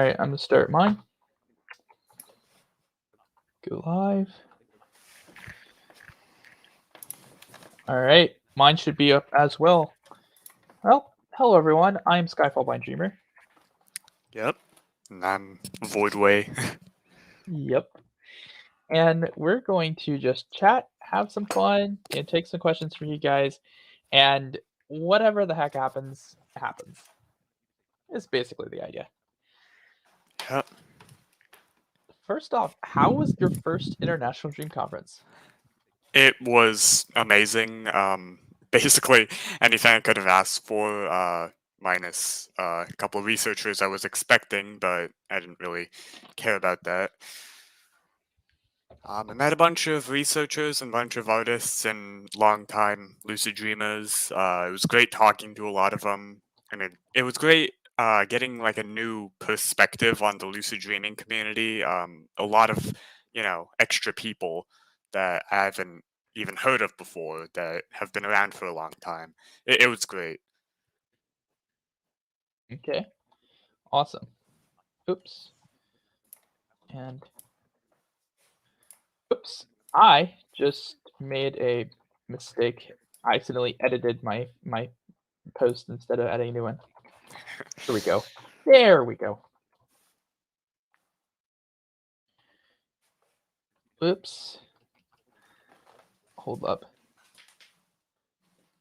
Alright, I'm gonna start mine. Go live. Alright, mine should be up as well. Well, hello everyone, I'm Skyfall Blind Dreamer. Yep. And I'm Voidway. Yep. And we're going to just chat, have some fun, and take some questions from you guys, and whatever the heck happens, happens. It's basically the idea. Yep. First off, how was your first International Dream Conference? It was amazing. Basically anything I could have asked for, minus a couple of researchers I was expecting, but I didn't really care about that. I met a bunch of researchers and a bunch of artists and longtime lucid dreamers. It was great talking to a lot of them. It was great getting like a new perspective on the lucid dreaming community. A lot of, extra people that I haven't even heard of before that have been around for a long time. It was great. Okay, awesome. Oops. And oops, I just made a mistake. I accidentally edited my post instead of adding a new one. Here we go. There we go. Oops. Hold up.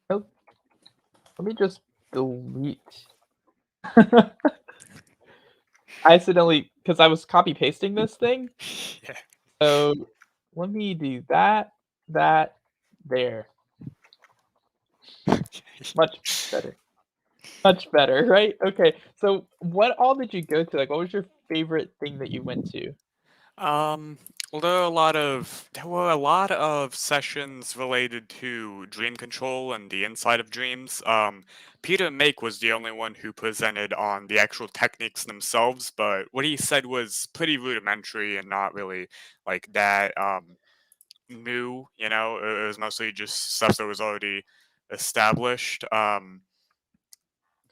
Oh, let me just delete. I accidentally, because I was copy pasting this thing. Yeah. So let me do that, there. Much better. Much better, right? Okay. So what all did you go to? Like, what was your favorite thing that you went to? Um, well, there were a lot of sessions related to dream control and the inside of dreams. Peter Make was the only one who presented on the actual techniques themselves, but what he said was pretty rudimentary and not really like that new. It was mostly just stuff that was already established.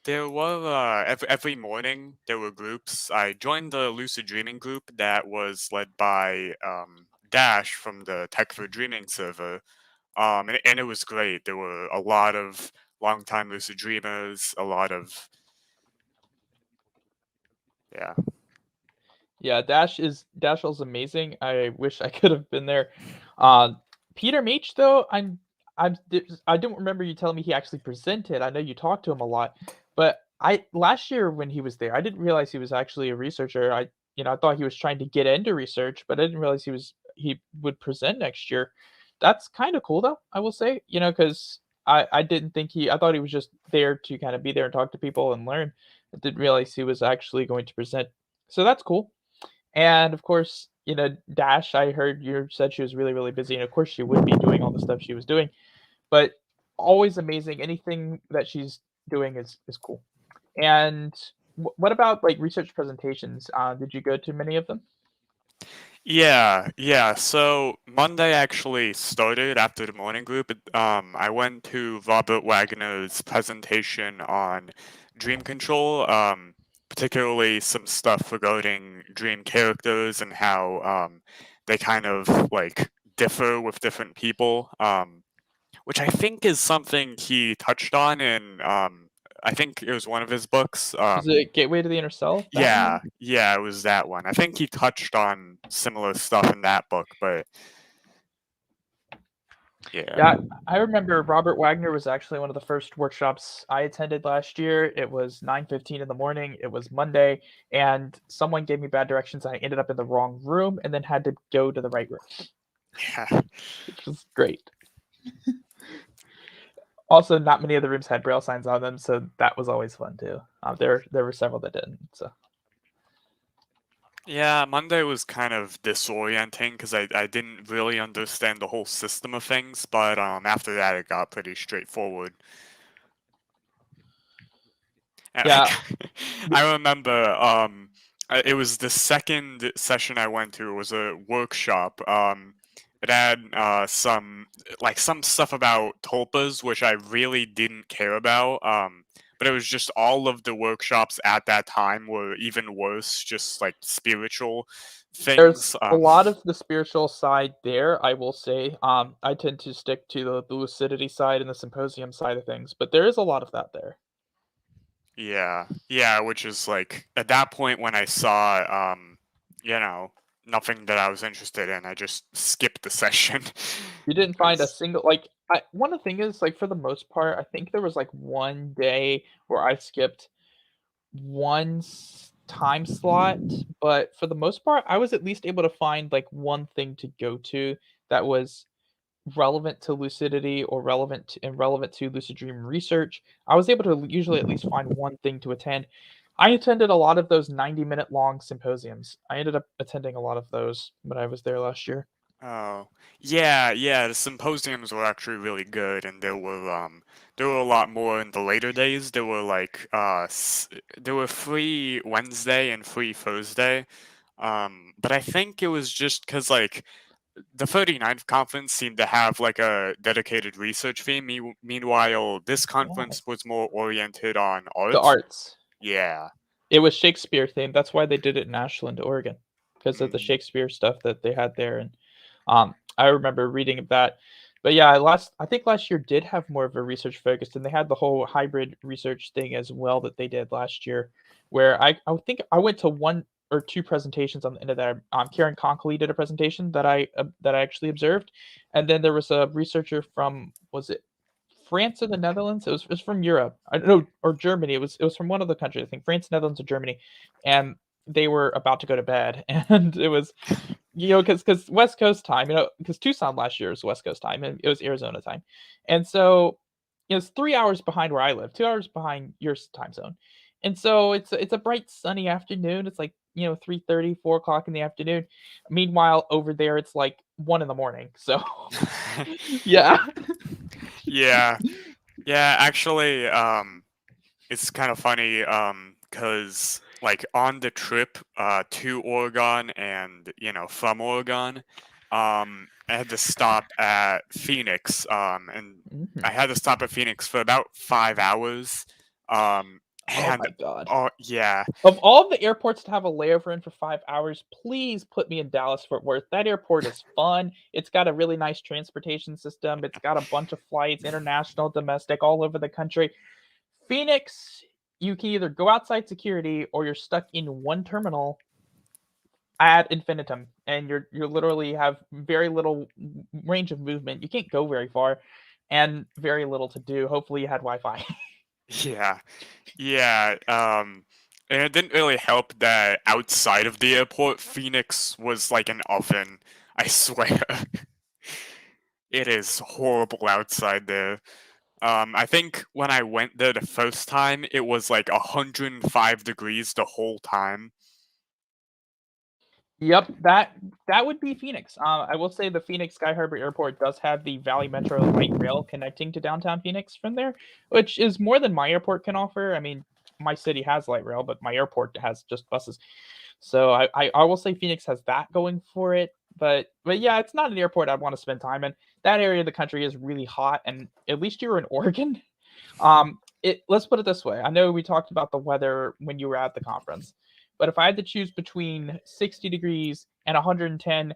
There were every morning there were groups. I joined the lucid dreaming group that was led by Dash from the Tech for Dreaming server, and it was great. There were a lot of longtime lucid dreamers, a lot of yeah. Yeah, Dash is amazing. I wish I could have been there. Uh, Peter Meach though, I don't remember you telling me he actually presented. I know you talked to him a lot, but I last year when he was there, I didn't realize he was actually a researcher. I thought he was trying to get into research, but I didn't realize he would present next year. That's kind of cool though, I will say, because I didn't think I thought he was just there to kind of be there and talk to people and learn. I didn't realize he was actually going to present. So that's cool. And of course, Dash, I heard you said she was really, really busy, and of course she would be doing all the stuff she was doing, but always amazing. Anything that she's doing is cool. And what about like research presentations? Did you go to many of them? Yeah, yeah. So Monday actually started after the morning group. I went to Robert Wagner's presentation on dream control, particularly some stuff regarding dream characters and how they kind of like differ with different people, which I think is something he touched on in I think it was one of his books. Was it Gateway to the Inner Self? That one maybe? Yeah, yeah, it was that one. I think he touched on similar stuff in that book, but yeah. Yeah, I remember Robert Wagner was actually one of the first workshops I attended last year. It was 9:15 in the morning. It was Monday, and someone gave me bad directions. I ended up in the wrong room and then had to go to the right room, Yeah. which was great. Also, not many of the rooms had braille signs on them, so that was always fun too. There were several that didn't. So Yeah, Monday was kind of disorienting because I didn't really understand the whole system of things, but after that it got pretty straightforward. And yeah, I remember it was the second session I went to. It was a workshop. It had some stuff about tulpas, which I really didn't care about. but it was just all of the workshops at that time were even worse, just like spiritual There's things. a lot of the spiritual side there, I will say. I tend to stick to the lucidity side and the symposium side of things, but there is a lot of that there. Yeah, yeah, which is like at that point when I saw, you know, nothing that I was interested in, I just skipped the session You didn't find a because single like, I one of the thing is, like, for the most part, I think there was, like, 1 day where I skipped 1 time slot, but for the most part, I was at least able to find, like, 1 thing to go to that was relevant to lucidity or relevant to lucid dream research. I was able to usually at least find 1 thing to attend. I attended a lot of those 90-minute long symposiums. I ended up attending a lot of those when I was there last year. oh, yeah, yeah, the symposiums were actually really good, and there were a lot more in the later days. There were like there were free Wednesday and free Thursday. But I think it was just because like the 39th conference seemed to have like a dedicated research theme. Meanwhile, this Oh. conference was more oriented on The art. arts. Yeah. It was Shakespeare themed, that's why they did it in Ashland, Oregon, because of the Mm. Shakespeare stuff that they had there, and, I remember reading of that. But yeah, I think last year did have more of a research focus, and they had the whole hybrid research thing as well that they did last year, where I think I went to 1 or 2 presentations on the end of that. Karen Conkley did a presentation that I actually observed, and then there was a researcher from was it France or the Netherlands? It was from Europe. I don't know, or Germany. It was from one of the countries. I think France, Netherlands, or Germany, and they were about to go to bed, and it was because West Coast time, because Tucson last year was West Coast time, and it was Arizona time, and so it's 3 hours behind where I live, 2 hours behind your time zone, and so it's a bright sunny afternoon. It's like 3:30, 4 o'clock in the afternoon. Meanwhile, over there it's like 1 in the morning. So yeah. Yeah. Yeah, actually, it's kind of funny, cause like on the trip, to Oregon and, from Oregon, I had to stop at Phoenix, and Mhm. I had to stop at Phoenix for about 5 hours, um, Oh and my god. oh, yeah. Of all the airports to have a layover in for 5 hours, please put me in Dallas Fort Worth. That airport is fun. It's got a really nice transportation system. It's got a bunch of flights, international, domestic, all over the country. Phoenix, you can either go outside security or you're stuck in one terminal ad infinitum, and you literally have very little range of movement. You can't go very far and very little to do. Hopefully you had Wi-Fi. Yeah. Yeah, and it didn't really help that outside of the airport, Phoenix was like an oven, I swear. It is horrible outside there. I think when I went there the first time, it was like 105 degrees the whole time. Yep, that would be Phoenix. I will say the Phoenix Sky Harbor Airport does have the Valley Metro light rail connecting to downtown Phoenix from there, which is more than my airport can offer. I mean, my city has light rail, but my airport has just buses. So I will say Phoenix has that going for it. But yeah, it's not an airport I'd want to spend time in. That area of the country is really hot, and at least you were in Oregon. Let's put it this way. I know we talked about the weather when you were at the conference, but if I had to choose between 60 degrees and 110,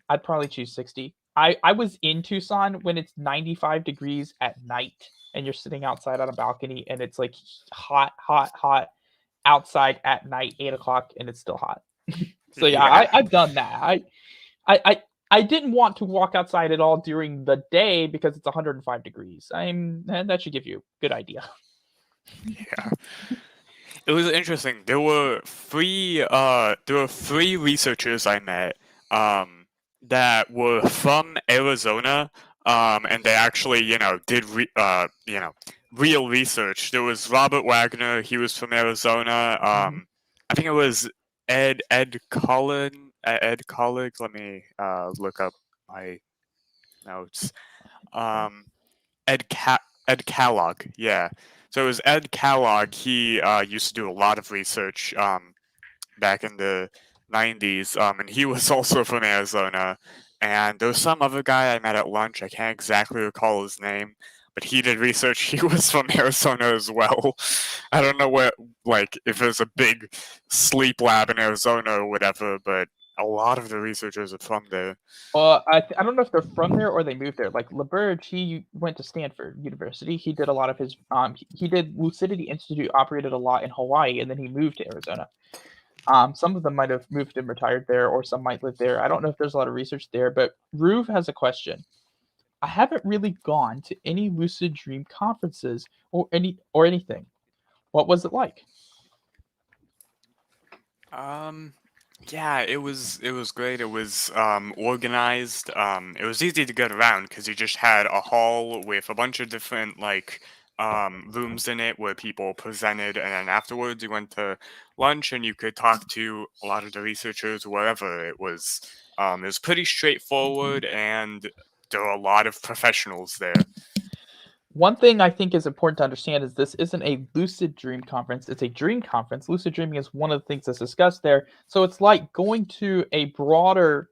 I'd probably choose 60. I was in Tucson when it's 95 degrees at night and you're sitting outside on a balcony and it's like hot, hot, hot outside at night, 8 o'clock, and it's still hot. So yeah, Yeah. I've done that. I, I I didn't want to walk outside at all during the day because it's 105 degrees. And that should give you a good idea. Yeah. It was interesting. There were three researchers I met that were from Arizona, and they actually, did real research. There was Robert Wagner. He was from Arizona. Mhm. I think it was Ed Collig. Let me look up my notes. Okay. Um, Ed Kellogg, yeah. So it was Ed Kellogg. He used to do a lot of research back in the 90s, and he was also from Arizona. And there was some other guy I met at lunch. I can't exactly recall his name, but he did research. He was from Arizona as well. I don't know what, like, if there's a big sleep lab in Arizona or whatever, but a lot of the researchers are from there. Well, I don't know if they're from there or they moved there. Like LaBerge, he went to Stanford University. He did a lot of his he did Lucidity Institute, operated a lot in Hawaii, and then he moved to Arizona. Some of them might have moved and retired there, or some might live there. I don't know if there's a lot of research there, but Ruve has a question. I haven't really gone to any lucid dream conferences or anything. What was it like? Yeah, it was great. It was organized. It was easy to get around because you just had a hall with a bunch of different like rooms in it where people presented, and then afterwards you went to lunch and you could talk to a lot of the researchers wherever it was. It was pretty straightforward, and there were a lot of professionals there. One thing I think is important to understand is this isn't a lucid dream conference, it's a dream conference. Lucid dreaming is one of the things that's discussed there. So it's like going to a broader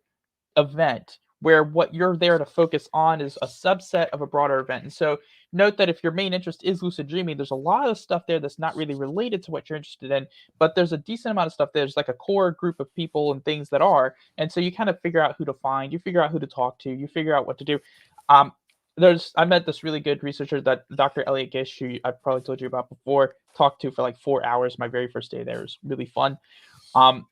event where what you're there to focus on is a subset of a broader event. And so note that if your main interest is lucid dreaming, there's a lot of stuff there that's not really related to what you're interested in, but there's a decent amount of stuff. There's like a core group of people and things that are. And so you kind of figure out who to find, you figure out who to talk to, you figure out what to do. Um, I met this really good researcher that Dr. Elliot Gish, who I've probably told you about before, talked to for like 4 hours. My very first day there. It was really fun. Um,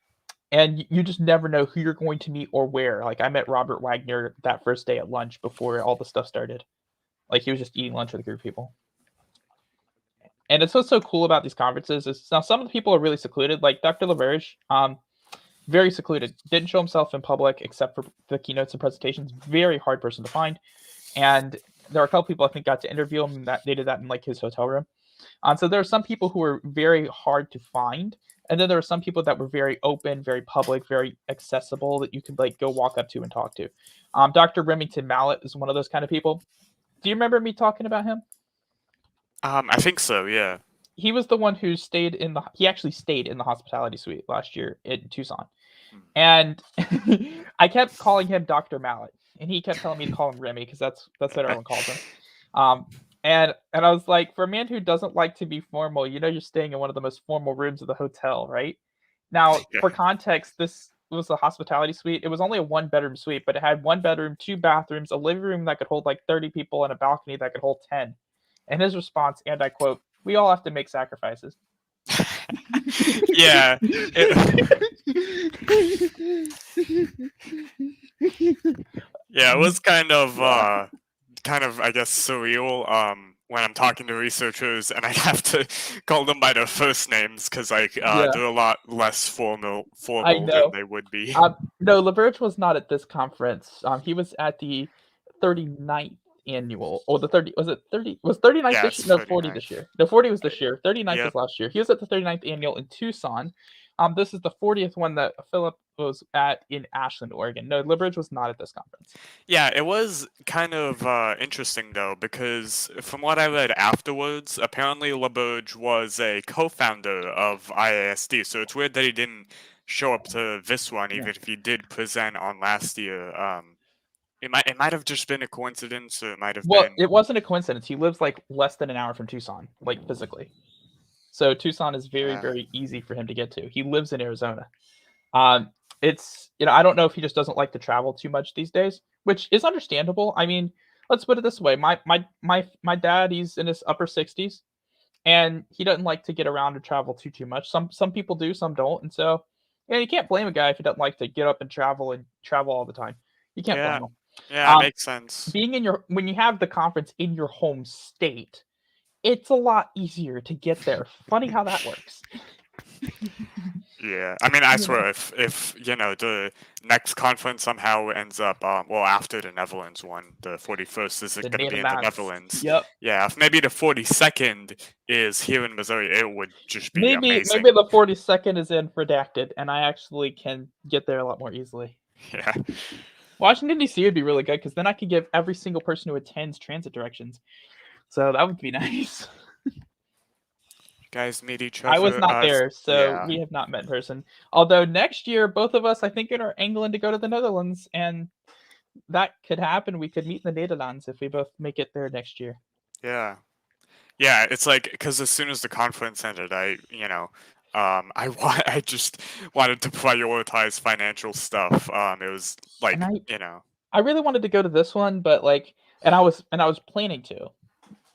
and you just never know who you're going to meet or where. Like I met Robert Wagner that first day at lunch before all the stuff started. Like he was just eating lunch with a group of people. And it's what's so cool about these conferences is now some of the people are really secluded, like Dr. LaBerge, very secluded, didn't show himself in public except for the keynotes and presentations. Very hard person to find. And there are a couple people I think got to interview him that they did that in like his hotel room. So there are some people who were very hard to find. And then there are some people that were very open, very public, very accessible that you could like go walk up to and talk to. Dr. Remington Mallet is one of those kind of people. Do you remember me talking about him? I think so. Yeah. He was the one who he actually stayed in the hospitality suite last year in Tucson. Hmm. And I kept calling him Dr. Mallet, and he kept telling me to call him Remy because that's what everyone calls him. And I was like, for a man who doesn't like to be formal, you're staying in one of the most formal rooms of the hotel, right? Now, Yeah. for context, this was a hospitality suite. It was only a one-bedroom suite, but it had one bedroom, two bathrooms, a living room that could hold like 30 people, and a balcony that could hold 10. And his response, and I quote, "We all have to make sacrifices." Yeah. Yeah, it was kind of I guess surreal when I'm talking to researchers and I have to call them by their first names because like Yeah, they're a lot less formal I than know. they would be. No, LaBerge was not at this conference. He was at the 39th annual, or the 30, was it 30? Was 39th Yeah, this year? it's No, 40 this 39th. year. No, 40 was this year. 39th Yep. was last year. He was at the 39th annual in Tucson. This is the 40th one that Philip was at in Ashland, Oregon. No, LaBerge was not at this conference. Yeah, it was kind of interesting though because from what I read afterwards, apparently LaBerge was a co-founder of IASD, so it's weird that he didn't show up to this one, Yeah. even if he did present on last year. It might have just been a coincidence, or it might have Well, been. it wasn't a coincidence. He lives like less than an hour from Tucson, like physically. So Tucson is very, Yeah, very easy for him to get to. He lives in Arizona. Um, it's I don't know if he just doesn't like to travel too much these days, which is understandable. I mean, let's put it this way: my dad, he's in his upper 60s, and he doesn't like to get around or travel too much. Some people do, some don't, and so you can't blame a guy if he doesn't like to get up and travel all the time. You can't yeah, blame him. yeah. It Um, makes sense. being in your when you have the conference in your home state, it's a lot easier to get there. Funny how that works. Yeah, I mean, I You know, swear, if the next conference somehow ends up, well, after the Netherlands one, the 41st is the going to be in the Netherlands. Netherlands. Yep. Yeah, if maybe the 42nd is here in Missouri, it would just be Maybe amazing. the 42nd is in redacted, and I actually can get there a lot more easily. Yeah, Washington D.C. would be really good because then I could give every single person who attends transit directions. So that would be nice. guys meet each I was other. not there, so Yeah, we have not met in person. Although next year, both of us, I think, are angling to go to the Netherlands, and that could happen. We could meet in the Netherlands if we both make it there next year. Yeah. Yeah, it's like because as soon as the conference ended, I just wanted to prioritize financial stuff. It was And like, I really wanted to go to this one, but, like and I was planning to.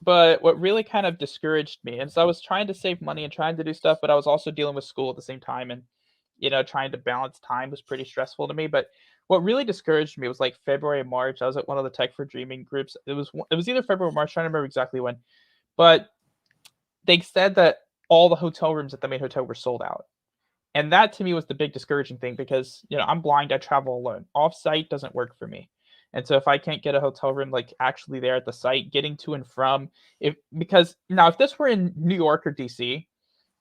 But what really kind of discouraged me is I was trying to save money and trying to do stuff, but I was also dealing with school at the same time, and, trying to balance time was pretty stressful to me. But what really discouraged me was, like, February and March. I was at one of the Tech for Dreaming groups. It was either February or March, trying to remember exactly when, but they said that all the hotel rooms at the main hotel were sold out. And that to me was the big discouraging thing because, I'm blind, I travel alone. Off-site doesn't work for me. And so if I can't get a hotel room, like, actually there at the site, getting to and from if because now if this were in New York or DC,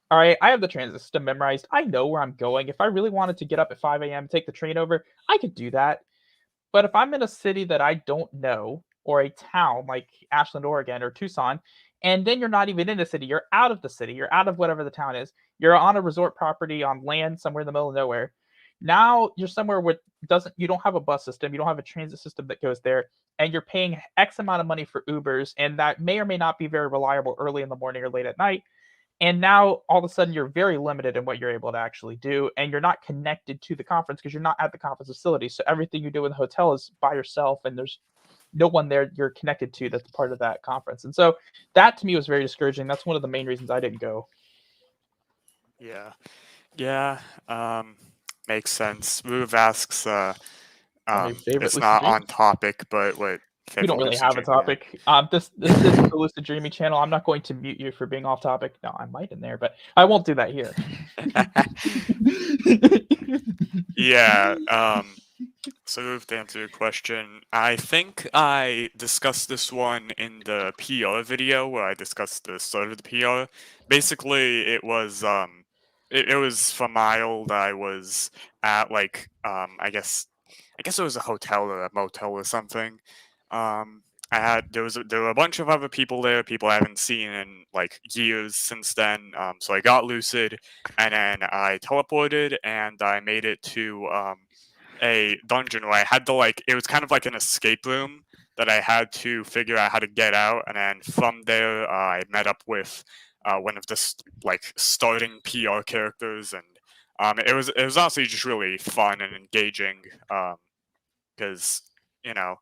all right, I have the transit system memorized. I know where I'm going. If I really wanted to get up at 5 AM, take the train over, I could do that. But if I'm in a city that I don't know, or a town like Ashland, Oregon, or Tucson, and then you're not even in the city, you're out of the city, you're out of whatever the town is, you're on a resort property on land somewhere in the middle of nowhere. Now you're somewhere where doesn't you don't have a bus system, you don't have a transit system that goes there, and you're paying X amount of money for Ubers, and that may or may not be very reliable early in the morning or late at night. And now all of a sudden you're very limited in what you're able to actually do, and you're not connected to the conference because you're not at the conference facility. So everything you do in the hotel is by yourself, and there's no one there you're connected to that's part of that conference. And so that to me was very discouraging. That's one of the main reasons I didn't go. yeah, yeah. Makes sense. Move asks, My favorite it's lucid not dream. on topic, but what We don't favorite really lucid have a dream you had? topic. This isn't the lucid dreaming channel. I'm not going to mute you for being off topic. No, I might in there, but I won't do that here. Yeah. So to answer your question, I think I discussed this one in the PR video where I discussed the start of the PR. Basically, it was for Mile that I was at like I guess it was a hotel or a motel or something. I had there were a bunch of other people there, people I haven't seen in like years since then. So I got Lucid, and then I teleported and I made it to a dungeon where I had to like it was kind of like an escape room that I had to figure out how to get out, and then from there I met up with one of the like starting PR characters, and it was honestly just really fun and engaging because you know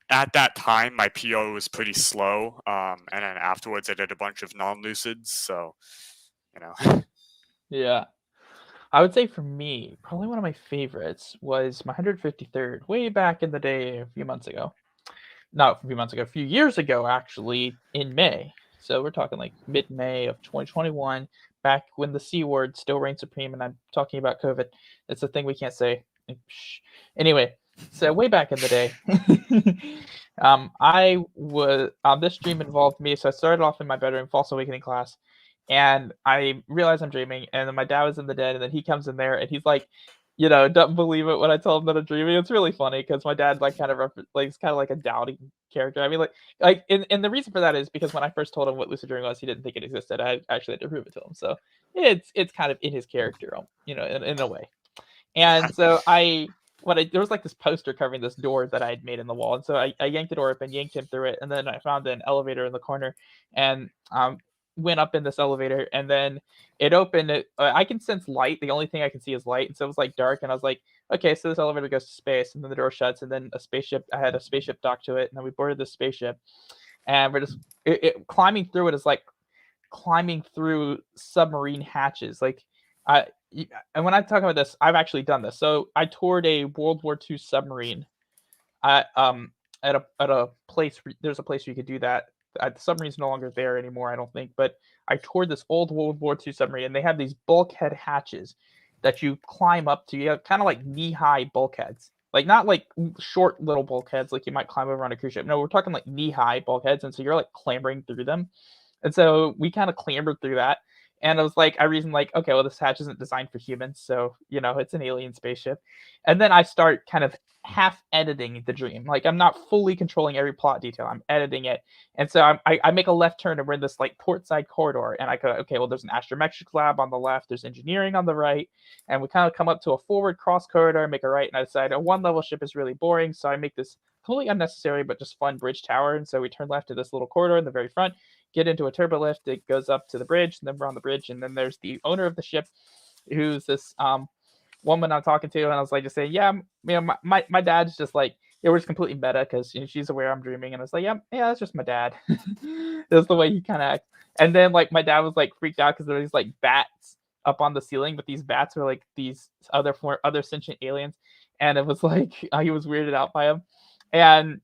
at that time my PR was pretty slow, and then afterwards I did a bunch of non-lucids, so you know. Yeah. I would say for me, probably one of my favorites was my 153rd way back in the day a few months ago. Not a few months ago, a few years ago, actually, in May. So we're talking like mid May of 2021, back when the C word still reigned supreme. And I'm talking about COVID. It's a thing we can't say. Shh. Anyway, so way back in the day, I was this dream involved me. So I started off in my bedroom, false awakening class, and I realized I'm dreaming. And then my dad was in the den, and then he comes in there, and he's like, doesn't believe it when I tell him that I'm dreaming. It's really funny because my dad like kind of like is kind of like a doubting character. I mean, and the reason for that is because when I first told him what lucid dreaming was, he didn't think it existed. I actually had to prove it to him. So it's kind of in his character, in a way. And so there was like this poster covering this door that I had made in the wall, and so I yanked the door up and yanked him through it, and then I found an elevator in the corner, and went up in this elevator, and then it opened. I can sense light. The only thing I can see is light, and so it was like dark, and I was like, okay, so this elevator goes to space, and then the door shuts, and then a spaceship. I had a spaceship docked to it, and then we boarded this spaceship, and we're just climbing through it is like climbing through submarine hatches. Like, I and when I talk about this, I've actually done this. So I toured a World War II submarine at at a place. There's a place where you could do that. The submarine's no longer there anymore, I don't think. But I toured this old World War II submarine, and they have these bulkhead hatches that you climb up to. You have kind of like knee-high bulkheads, like not like short little bulkheads like you might climb over on a cruise ship. No, we're talking like knee-high bulkheads, and so you're like clambering through them. And so we kind of clambered through that. And I was like, I reasoned like, okay, well, this hatch isn't designed for humans, so it's an alien spaceship. And then I start kind of half editing the dream. Like I'm not fully controlling every plot detail. I'm editing it, and so I make a left turn, and we're in this like port side corridor, and I go, okay, well, there's an astrometrics lab on the left, there's engineering on the right, and we kind of come up to a forward cross corridor, make a right, and I decide a one level ship is really boring, so I make this completely unnecessary but just fun bridge tower. And so we turn left to this little corridor in the very front, get into a turbo lift. It goes up to the bridge, and then we're on the bridge, and then there's the owner of the ship, who's this woman I'm talking to, and I was like, just saying, yeah, my dad's just like, it was completely meta because she's aware I'm dreaming, and I was like, yeah, that's just my dad. That's the way he kind of acts. And then like my dad was like freaked out because there were these like bats up on the ceiling, but these bats were like these other sentient aliens, and it was like he was weirded out by them, and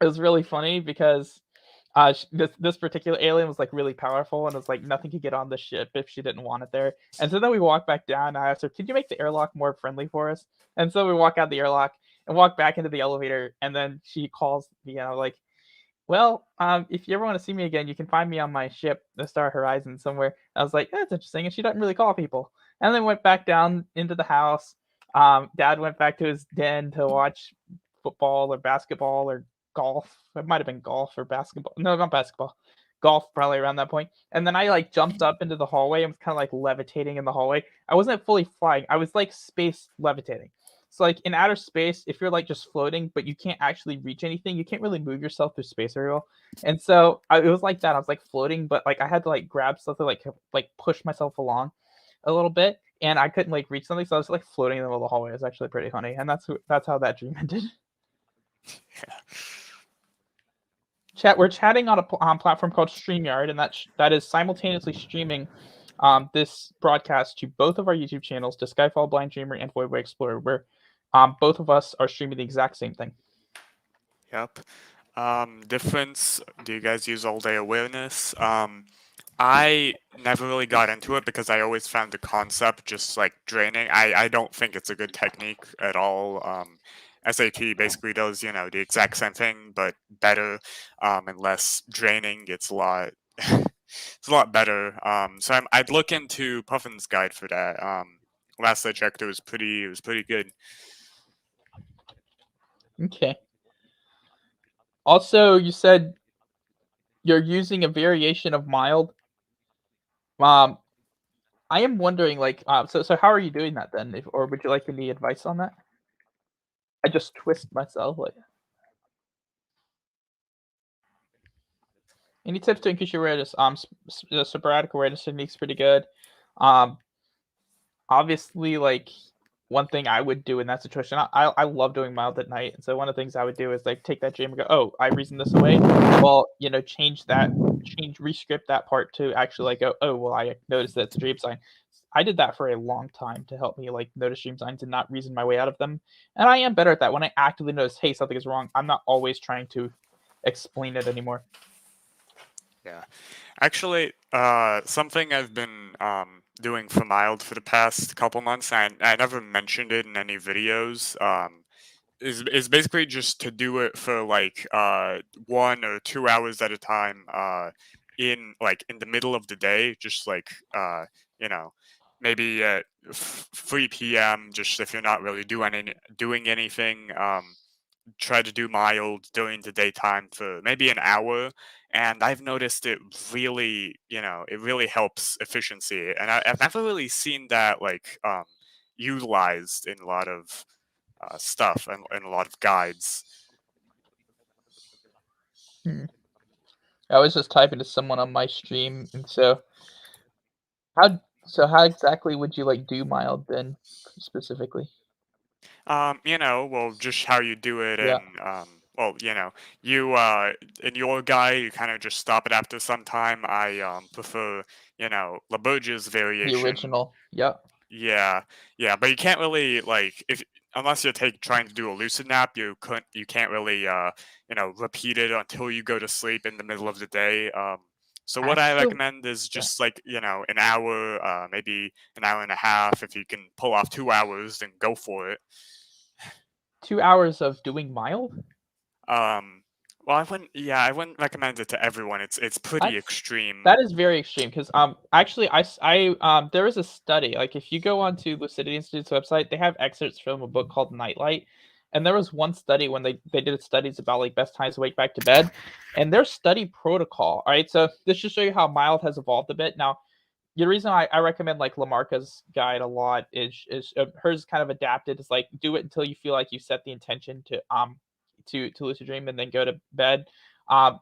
it was really funny because this particular alien was like really powerful, and it was like nothing could get on the ship if she didn't want it there. And so then we walk back down. And I asked her, "Could you make the airlock more friendly for us?" And so we walk out the airlock and walk back into the elevator, and then she calls me, like, "Well, if you ever want to see me again, you can find me on my ship, the Star Horizon, somewhere." I was like, "That's interesting," and she doesn't really call people. And then went back down into the house. Dad went back to his den to watch football or basketball or golf. It might have been golf or basketball. No, not basketball. Golf probably around that point. And then I like jumped up into the hallway and was kind of like levitating in the hallway. I wasn't fully flying. I was like space levitating. So like in outer space, if you're like just floating, but you can't actually reach anything, you can't really move yourself through space very well. And so it was like that. I was like floating, but like I had to like grab something, like push myself along a little bit, and I couldn't like reach something, so I was like floating in the middle of the hallway. It was actually pretty funny, and that's how that dream ended. Yeah. Chat. We're chatting on a platform called StreamYard, and that is simultaneously streaming this broadcast to both of our YouTube channels, to Skyfall Blind Dreamer and Voidway Explorer, where both of us are streaming the exact same thing. Yep. Difference, do you guys use all day awareness? I never really got into it because I always found the concept just like draining. I don't think it's a good technique at all. SAT basically does, the exact same thing, but better, and less draining. It's a lot, it's a lot better. So I'd look into Puffin's guide for that. Last I checked, it was pretty good. Okay. Also, you said you're using a variation of mild. Um, I am wondering, like, so how are you doing that then? Or would you like any advice on that? I just twist myself like. Any tips to increase your awareness? The sporadic awareness technique's pretty good. Um, Obviously, like one thing I would do in that situation, I love doing mild at night, and so one of the things I would do is like take that dream and go, oh, I reasoned this away. Well, rescript that part to actually like go, oh, well, I noticed that it's a dream sign. I did that for a long time to help me like notice dream signs and not reason my way out of them. And I am better at that when I actively notice, hey, something is wrong. I'm not always trying to explain it anymore. Yeah. Actually, something I've been doing for mild for the past couple months, and I never mentioned it in any videos, is basically just to do it for like 1 or 2 hours at a time, in the middle of the day, just like you know maybe at 3 p.m. Just if you're not really doing anything. Try to do mild during the daytime for maybe an hour, and I've noticed it really, it really helps efficiency, and I've never really seen that like utilized in a lot of stuff and a lot of guides. Hmm. I was just typing to someone on my stream, and how exactly would you like do mild then specifically? Well, just how you do it, Yeah, and well, you in your guide, you kind of just stop it after some time. I prefer, Laberge's the variation. original. Yeah. Yeah, yeah, but you can't really like if unless you're trying to do a lucid nap, you can't really repeat it until you go to sleep in the middle of the day. So what I Actually, recommend is yeah. just like an hour, maybe an hour and a half. If you can pull off 2 hours, then go for it. 2 hours of doing mild? Um, well, I wouldn't recommend it to everyone. It's pretty That's extreme. that is very extreme because actually there is a study, like, if you go onto Lucidity Institute's website, they have excerpts from a book called Nightlight, and there was one study when they did studies about, like, best times to wake back to bed, and their study protocol, alright, so this should show you how mild has evolved a bit. Now, the reason I recommend like Lamarca's guide a lot is hers kind of adapted. It's like do it until you feel like you set the intention to lucid dream and then go to bed. Um,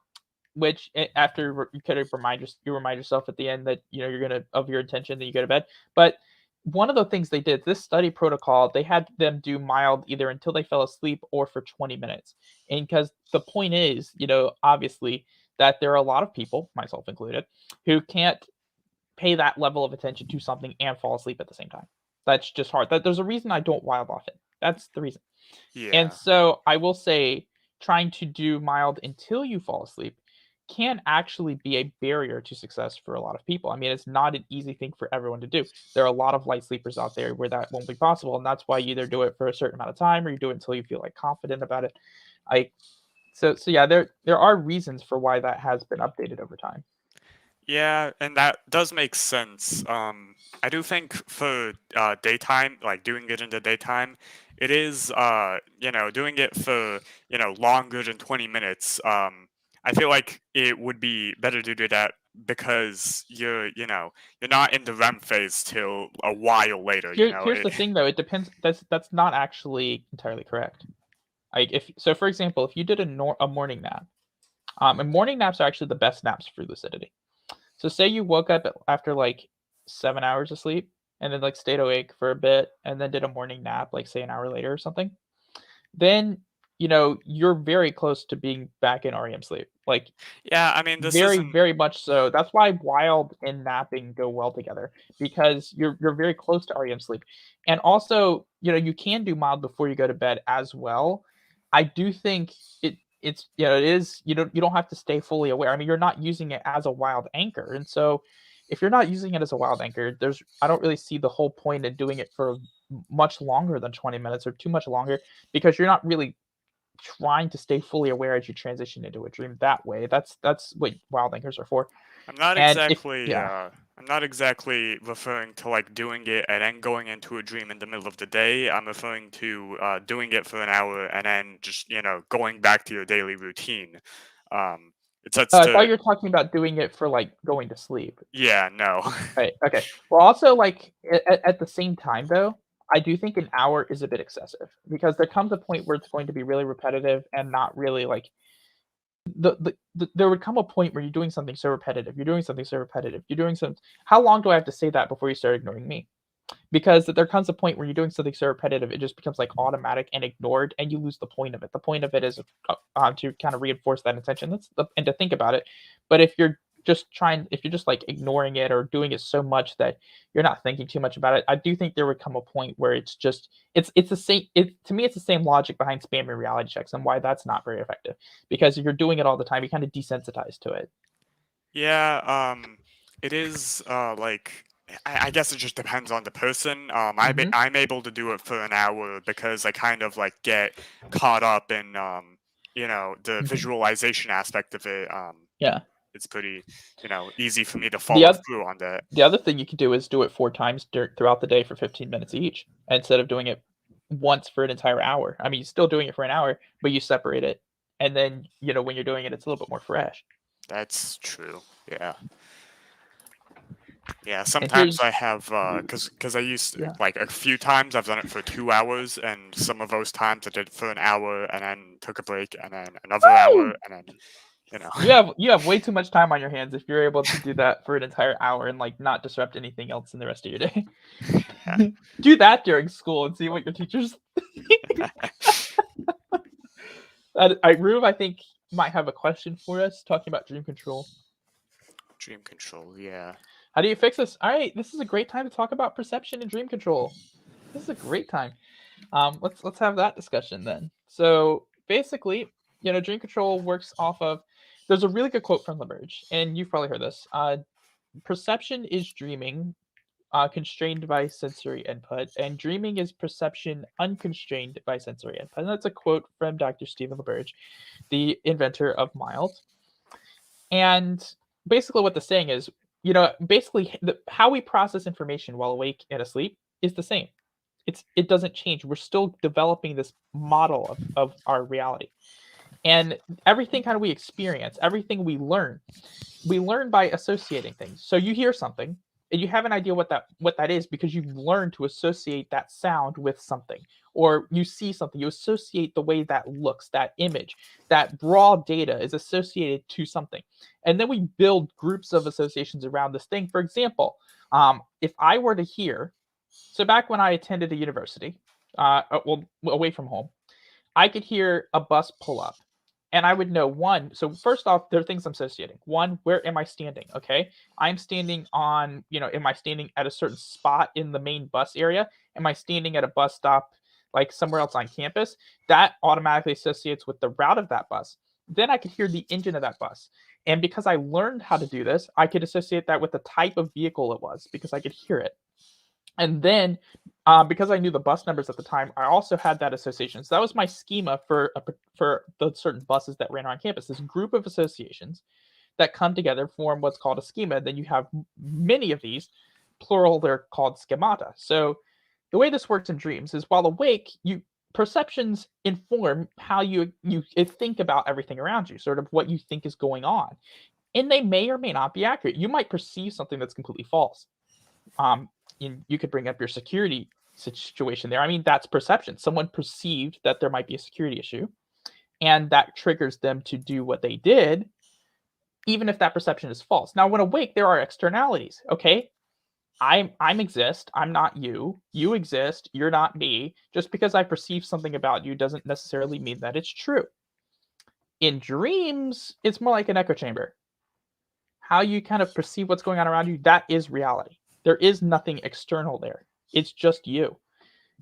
which after you kind of remind yourself at the end that you're gonna of your intention, that you go to bed. But one of the things they did, this study protocol, they had them do mild either until they fell asleep or for 20 minutes. And because the point is, obviously, that there are a lot of people, myself included, who can't pay that level of attention to something and fall asleep at the same time. That's just hard. There's a reason I don't wild often. That's the reason. And Yeah. so I will say trying to do mild until you fall asleep can actually be a barrier to success for a lot of people. I mean, it's not an easy thing for everyone to do. There are a lot of light sleepers out there where that won't be possible, and that's why you either do it for a certain amount of time or you do it until you feel like confident about it. I so yeah, there are reasons for why that has been updated over time. Yeah, and that does make sense. I do think for daytime, like doing it in the daytime, it is doing it for longer than 20 minutes. I feel like it would be better to do that because you're not in the REM phase till a while later. Here's the thing though, it depends. That's not actually entirely correct. Like if so, for example, if you did a morning nap, and morning naps are actually the best naps for lucidity. So say you woke up after like 7 hours of sleep and then like stayed awake for a bit and then did a morning nap, like say an hour later or something, then you're very close to being back in REM sleep. Like Yeah, I mean this very, isn't. very much so. That's why wild and napping go well together because you're very close to REM sleep. And also, you can do mild before you go to bed as well. I do think it is you don't have to stay fully aware. I mean, you're not using it as a wild anchor. And so if you're not using it as a wild anchor, I don't really see the whole point in doing it for much longer than 20 minutes or too much longer because you're not really trying to stay fully aware as you transition into a dream that way. That's what wild anchors are for. I'm not And if exactly yeah. I'm not exactly referring to like doing it and then going into a dream in the middle of the day. I'm referring to doing it for an hour and then just going back to your daily routine. Um, it sets I thought to you were talking about doing it for like going to sleep. yeah, no. Right. Okay. Well, also like at the same time though, I do think an hour is a bit excessive because there comes a point where it's going to be really repetitive and not really like there would come a point where you're doing something so repetitive. You're doing something so repetitive. You're doing some. How long do I have to say that before you start ignoring me? Because there comes a point where you're doing something so repetitive, it just becomes like automatic and ignored, and you lose the point of it. The point of it is to kind of reinforce that intention. And to think about it. But if you're just like ignoring it or doing it so much that you're not thinking too much about it, I do think there would come a point where it's the same. To me, it's the same logic behind spamming reality checks and why that's not very effective. Because if you're doing it all the time, you kind of desensitize to it. Yeah, it is like I guess it just depends on the person. Hmm. I'm able to do it for an hour because I kind of like get caught up in the Hmm. visualization aspect of it. Yeah. It's pretty easy for me to The follow other through on that. The other thing you could do is do it 4 times throughout the day for 15 minutes each, instead of doing it once for an entire hour. I mean, you're still doing it for an hour, but you separate it, and then, when you're doing it, it's a little bit more fresh. That's true. Yeah. Yeah, And sometimes I here's have cuz I used yeah. like a few times I've done it for 2 hours and some of those times I did it for an hour and then took a break and then another hour Woo! and then you know. You have way too much time on your hands if you're able to do that for an entire hour and, like, not disrupt anything else in the rest of your day. Yeah. Do that during school and see what your teachers Rube, I think, might have a question for us talking about dream control. Dream control, yeah. How do you fix this? All right, this is a great time to talk about perception and dream control. This is a great time. Let's have that discussion then. So basically, dream control works off of. There's a really good quote from LaBerge, and you've probably heard this. Perception is dreaming, constrained by sensory input, and dreaming is perception unconstrained by sensory input. And that's a quote from Dr. Stephen LaBerge, the inventor of mild. And basically, what the saying is, basically, how we process information while awake and asleep is the same. It doesn't change. We're still developing this model of our reality, and everything kind of we experience, everything we learn by associating things. So you hear something, and you have an idea what that is because you've learned to associate that sound with something, or you see something, you associate the way that looks, that image, that raw data is associated to something. And then we build groups of associations around this thing. For example, if I were to hear, so back when I attended a university, well, away from home, I could hear a bus pull up and I would know one. So first off, there are things I'm associating. One, where am I standing? Okay. I'm standing on, am I standing at a certain spot in the main bus area? Am I standing at a bus stop like somewhere else on campus? That automatically associates with the route of that bus. Then I could hear the engine of that bus. And because I learned how to do this, I could associate that with the type of vehicle it was because I could hear it. And then, because I knew the bus numbers at the time, I also had that association. So that was my schema for the certain buses that ran around campus. This group of associations that come together form what's called a schema. Then you have many of these, plural. They're called schemata. So the way this works in dreams is while awake, you perceptions inform how you think about everything around you, sort of what you think is going on, and they may or may not be accurate. You might perceive something that's completely false. um you could bring up your security situation there. I mean, that's perception. Someone perceived that there might be a security issue, and that triggers them to do what they did, even if that perception is false. Now, when awake, there are externalities. Okay, I'm exist. I'm not you. You exist. You're not me. Just because I perceive something about you doesn't necessarily mean that it's true. In dreams, it's more like an echo chamber. How you kind of perceive what's going on around you, that is reality. There is nothing external there. It's just you.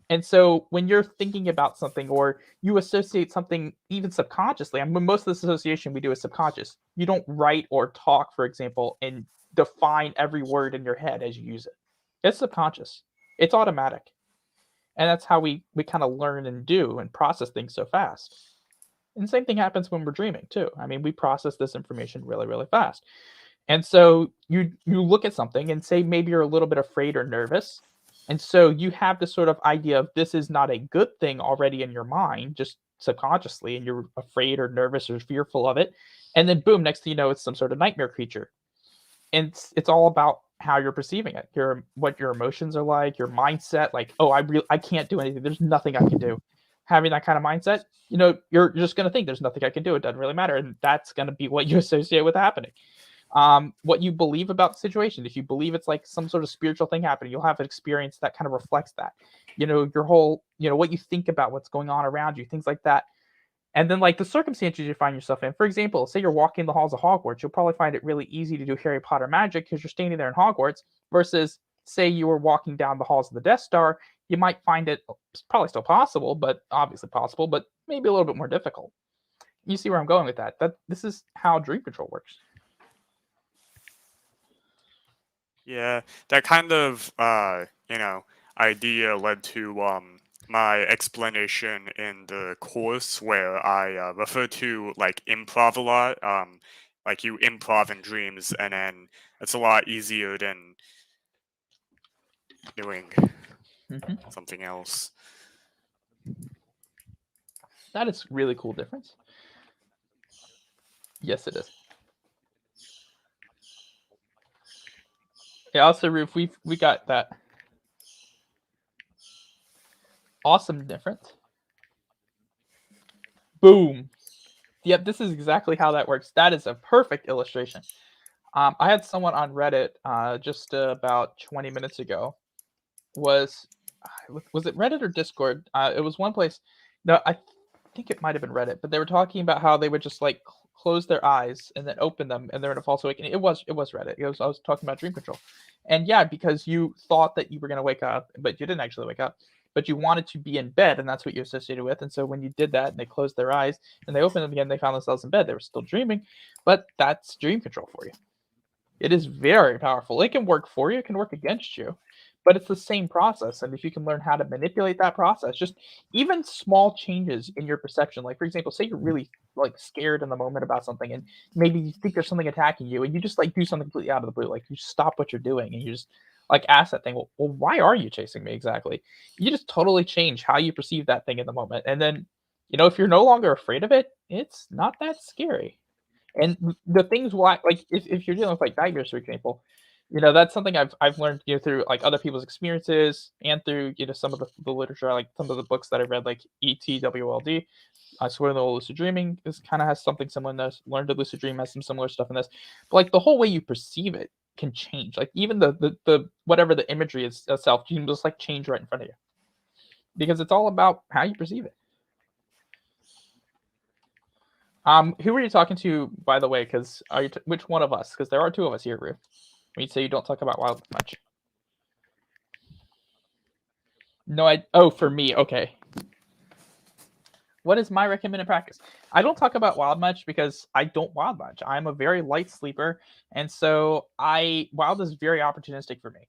And so when you're thinking about something or you associate something even subconsciously, I mean, most of this association we do is subconscious. You don't write or talk, for example, and define every word in your head as you use it. It's subconscious. It's automatic. And that's how we kind of learn and do and process things so fast. And the same thing happens when we're dreaming too. I mean, we process this information really, really fast. And so you look at something and say maybe you're a little bit afraid or nervous. And so you have this sort of idea of this is not a good thing already in your mind, just subconsciously, and you're afraid or nervous or fearful of it. And then boom, next thing you know, it's some sort of nightmare creature. And it's all about how you're perceiving it, what your emotions are like, your mindset. Like, oh, I can't do anything. There's nothing I can do. Having that kind of mindset, you're just going to think there's nothing I can do. It doesn't really matter, and that's going to be what you associate with happening. What you believe about the situation. If you believe it's like some sort of spiritual thing happening, you'll have an experience that kind of reflects that. Your whole, what you think about what's going on around you, things like that. And then like the circumstances you find yourself in. For example, say you're walking the halls of Hogwarts, you'll probably find it really easy to do Harry Potter magic because you're standing there in Hogwarts, versus say you were walking down the halls of the Death Star, you might find it probably still possible, but obviously possible, but maybe a little bit more difficult. You see where I'm going with that? This is how dream control works. Yeah, that kind of idea led to my explanation in the course where I refer to like improv a lot. Like you improv in dreams, and then it's a lot easier than doing Mm-hmm. something else. That is really cool difference. Yes, it is. Yeah, also, Roof, we got that awesome difference. Boom. Yep, this is exactly how that works. That is a perfect illustration. I had someone on Reddit just about 20 minutes ago. Was it Reddit or Discord? It was one place. No, I think it might have been Reddit, but they were talking about how they would just like close their eyes and then open them, and they're in a false awakening. It was Reddit. I was talking about dream control, and yeah, because you thought that you were gonna wake up, but you didn't actually wake up. But you wanted to be in bed, and that's what you associated with. And so when you did that, and they closed their eyes and they opened them again, they found themselves in bed. They were still dreaming, but that's dream control for you. It is very powerful. It can work for you, it can work against you, but it's the same process. And if you can learn how to manipulate that process, just even small changes in your perception, like for example, say you're really like scared in the moment about something, and maybe you think there's something attacking you, and you just like do something completely out of the blue, like you stop what you're doing and you just like ask that thing, well, why are you chasing me exactly? You just totally change how you perceive that thing in the moment, and then if you're no longer afraid of it, it's not that scary. And the things will act like if you're dealing with like nightmares, for example, That's something I've learned, through like other people's experiences and through some of the literature, like some of the books that I read, like ETWLD. I swear the lucid dreaming is kind of has something similar in this. Learn to lucid dream has some similar stuff in this, but like the whole way you perceive it can change. Like even the whatever the imagery is itself, you can just like change right in front of you because it's all about how you perceive it. Who are you talking to, by the way? Because are you which one of us? Because there are two of us here, Rue. When you say you don't talk about wild much. No, Oh, for me, okay. What is my recommended practice? I don't talk about wild much because I don't wild much. I'm a very light sleeper, and so I wild is very opportunistic for me.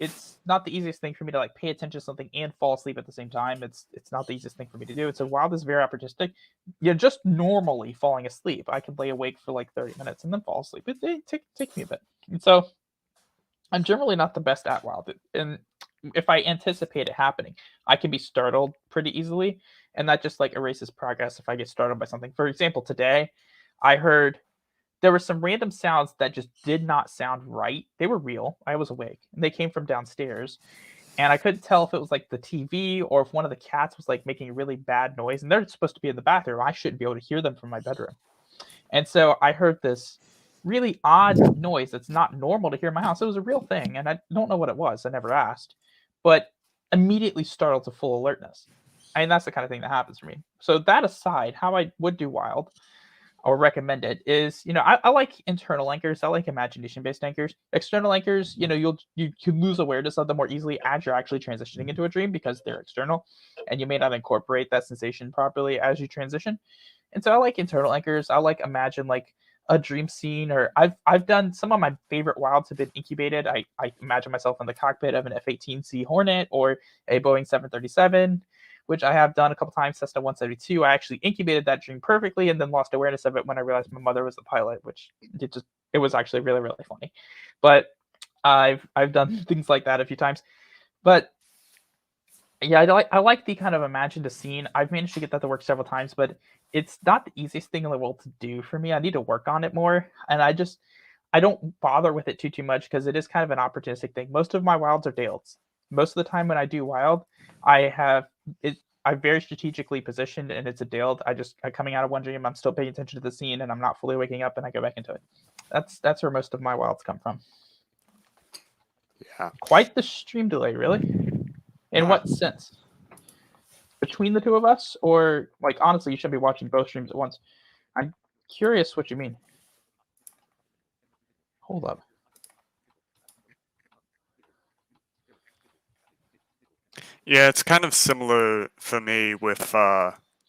It's not the easiest thing for me to like pay attention to something and fall asleep at the same time. It's not the easiest thing for me to do. And so wild is very opportunistic. Just normally falling asleep, I could lay awake for like 30 minutes and then fall asleep. It take me a bit. And so I'm generally not the best at wild. And if I anticipate it happening, I can be startled pretty easily, and that just like erases progress if I get startled by something. For example, today I heard there were some random sounds that just did not sound right. They were real. I was awake, and they came from downstairs, and I couldn't tell if it was like the TV or if one of the cats was like making a really bad noise. And they're supposed to be in the bathroom. I shouldn't be able to hear them from my bedroom. And so I heard this really odd noise that's not normal to hear in my house. It was a real thing, and I don't know what it was. I never asked, but immediately startled to full alertness. I mean, that's the kind of thing that happens for me. So that aside, how I would do wild or recommend it is, I like internal anchors. I like imagination-based anchors. External anchors, you can lose awareness of them more easily as you're actually transitioning into a dream because they're external, and you may not incorporate that sensation properly as you transition. And so I like internal anchors. I like imagine like a dream scene, or I've done some of my favorite wilds have been incubated. I imagine myself in the cockpit of an F-18C Hornet or a Boeing 737, which I have done a couple times. Cessna 172. I actually incubated that dream perfectly and then lost awareness of it when I realized my mother was the pilot, which it was actually really really funny. But I've done things like that a few times. But yeah, I like the kind of imagine the scene. I've managed to get that to work several times, but it's not the easiest thing in the world to do for me. I need to work on it more, and I don't bother with it too much because it is kind of an opportunistic thing. Most of my wilds are daileds. Most of the time when I do wild, I have it. I'm very strategically positioned, and it's a dailed. I'm coming out of one dream. I'm still paying attention to the scene, and I'm not fully waking up, and I go back into it. That's where most of my wilds come from. Yeah. Quite the stream delay, really. In Uh, what sense? Between the two of us, or like honestly, you should be watching both streams at once. I'm curious what you mean. Hold up. Yeah, it's kind of similar for me with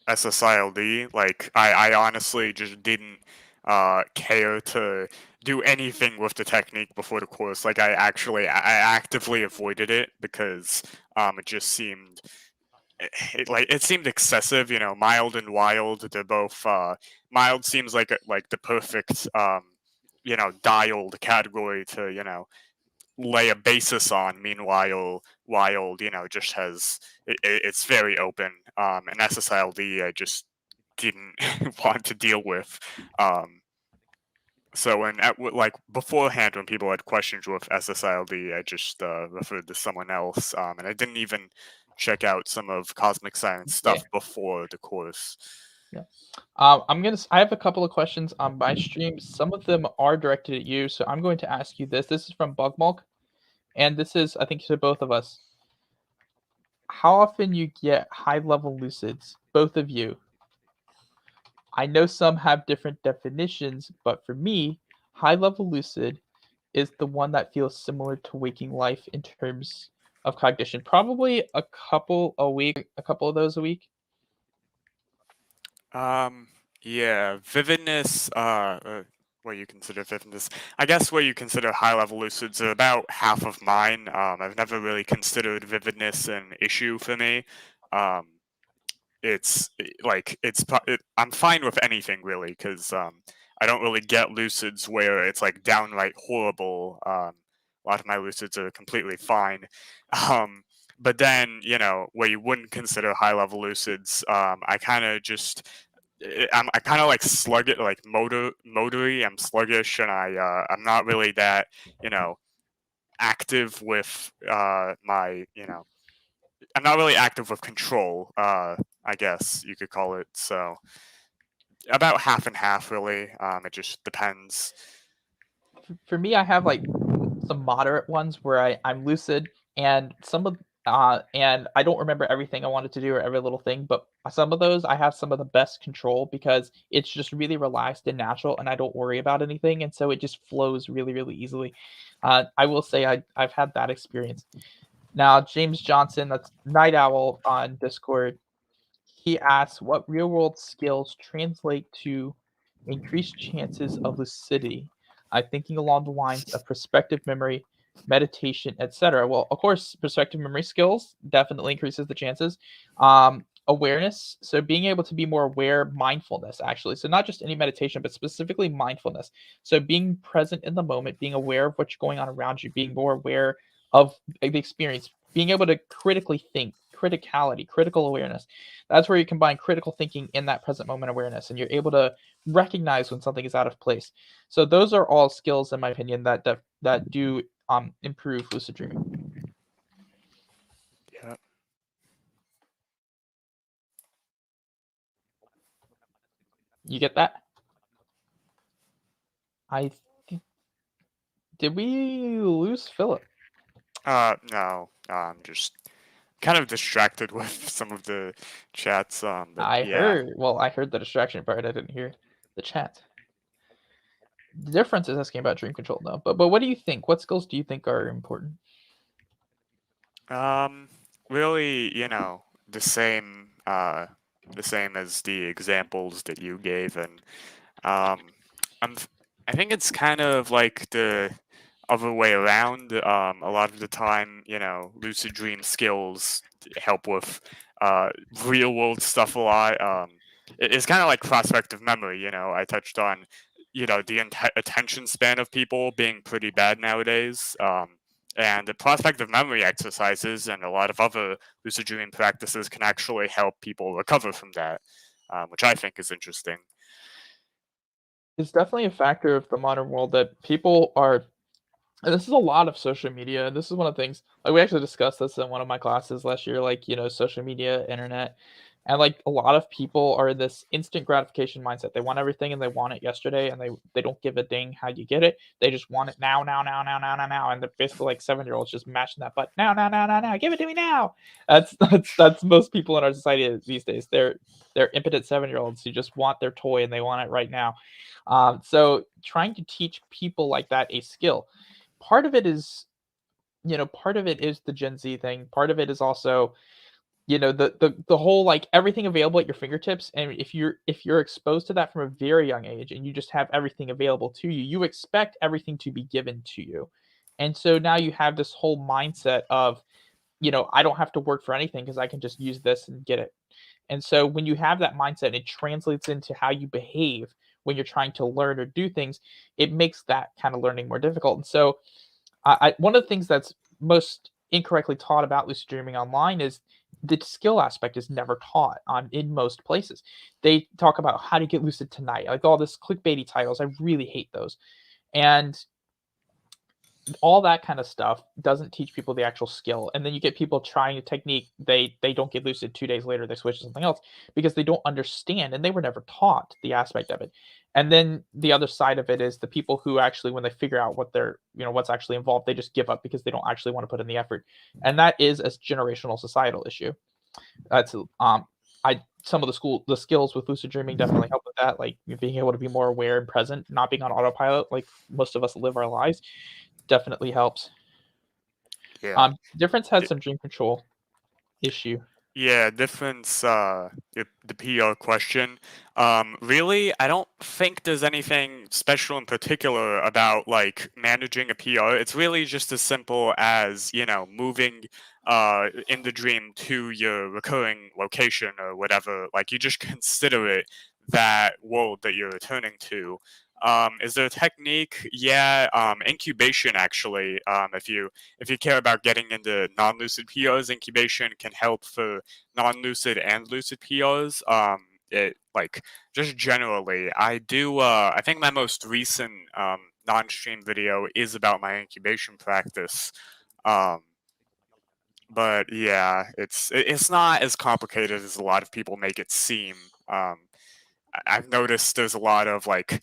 SSILD. Like, I honestly just didn't care to do anything with the technique before the course. Like, I actively avoided it because it just seemed it seemed excessive. Mild and wild. They're both mild seems like the perfect dialed category to lay a basis on. Meanwhile, wild, just it's very open. And SSILD, I just didn't want to deal with. So like beforehand, when people had questions with SSILD, I just referred to someone else, and I didn't even check out some of Cosmic Science Yeah, stuff before the course. yeah. I have a couple of questions on my stream. Some of them are directed at you, so I'm going to ask you this. This is from Bugmulk, and this is, I think, to both of us. How often you get high level lucids, both of you? I know some have different definitions, but for me, high level lucid is the one that feels similar to waking life in terms of cognition. Probably a couple a week, a couple of those a week. Um, yeah, vividness, what you consider vividness. I guess what you consider high level lucids are about half of mine. I've never really considered vividness an issue for me. Um, I'm fine with anything really because I don't really get lucids where it's like downright horrible. A lot of my lucids are completely fine. Um, but then where you wouldn't consider high level lucids, I kind of just I kind of like sluggish, like motory. I'm sluggish, and I'm not really that, you know, active with my, I'm not really active with control. I guess you could call it. So about half and half, really. It just depends. For me, I have like some moderate ones where I'm lucid, and and I don't remember everything I wanted to do or every little thing, but some of those I have some of the best control because it's just really relaxed and natural, and I don't worry about anything, and so it just flows really, really easily. I will say I've had that experience. Now, James Johnson, that's Night Owl on Discord, he asks, "What real-world skills translate to increased chances of lucidity?" I'm thinking along the lines of perspective memory, meditation, etc. Well, of course, perspective memory skills definitely increases the chances. Awareness, so being able to be more aware, mindfulness actually. So not just any meditation, but specifically mindfulness. So being present in the moment, being aware of what's going on around you, being more aware of the experience, being able to critically think, criticality, critical awareness. That's where you combine critical thinking in that present moment awareness, and you're able to recognize when something is out of place. So those are all skills, in my opinion, that do improve lucid dreaming. Yeah. You get that? I did we lose Philip? No, I'm just kind of distracted with some of the chats. But yeah. I heard the distraction part. I didn't hear the chat. The difference is asking about dream control though. But what do you think? What skills do you think are important? Um, Really, the same as the examples that you gave, and um, I'm, I think it's kind of like the other way around. A lot of the time, lucid dream skills help with uh real world stuff a lot. It's kind of like prospective memory. I touched on, the attention span of people being pretty bad nowadays. And the prospective memory exercises and a lot of other lucid dreaming practices can actually help people recover from that, which I think is interesting. It's definitely a factor of the modern world that people are. And this is a lot of social media. This is one of the things like we actually discussed this in one of my classes last year, like, social media, internet, and like a lot of people are in this instant gratification mindset. They want everything and they want it yesterday and they don't give a ding how you get it. They just want it now, now, now, now, now, now, now. And they're basically like 7-year-olds just mashing that button. Now, now, now, now, now, give it to me now. That's most people in our society these days. They're impotent 7-year-olds who just want their toy and they want it right now. So trying to teach people like that a skill, part of it is part of it is the Gen Z thing. Part of it is also, the whole like everything available at your fingertips. And if you're exposed to that from a very young age and you just have everything available to you, you expect everything to be given to you. And so now you have this whole mindset of, I don't have to work for anything because I can just use this and get it. And so when you have that mindset, it translates into how you behave when you're trying to learn or do things. It makes that kind of learning more difficult. And so one of the things that's most incorrectly taught about lucid dreaming online is the skill aspect is never taught on in most places. They talk about how to get lucid tonight, like all this clickbaity titles. I really hate those. And all that kind of stuff doesn't teach people the actual skill. And then you get people trying a technique, they don't get lucid 2 days later, they switch to something else because they don't understand and they were never taught the aspect of it. And then the other side of it is the people who actually, when they figure out what they're, what's actually involved, they just give up because they don't actually want to put in the effort. And that is a generational societal issue. That's I some of the skills with lucid dreaming definitely help with that, like being able to be more aware and present, not being on autopilot like most of us live our lives, definitely helps. Yeah. Difference had some dream control issue. Yeah, difference, the PR question. Really, I don't think there's anything special in particular about like managing a PR. It's really just as simple as, moving in the dream to your recurring location or whatever. Like you just consider it that world that you're returning to. Is there a technique? Yeah, incubation actually. If you care about getting into non-lucid PRs, incubation can help for non-lucid and lucid PRs. it like just generally, I do. I think my most recent non-stream video is about my incubation practice. Um, but yeah, it's not as complicated as a lot of people make it seem. I've noticed there's a lot of like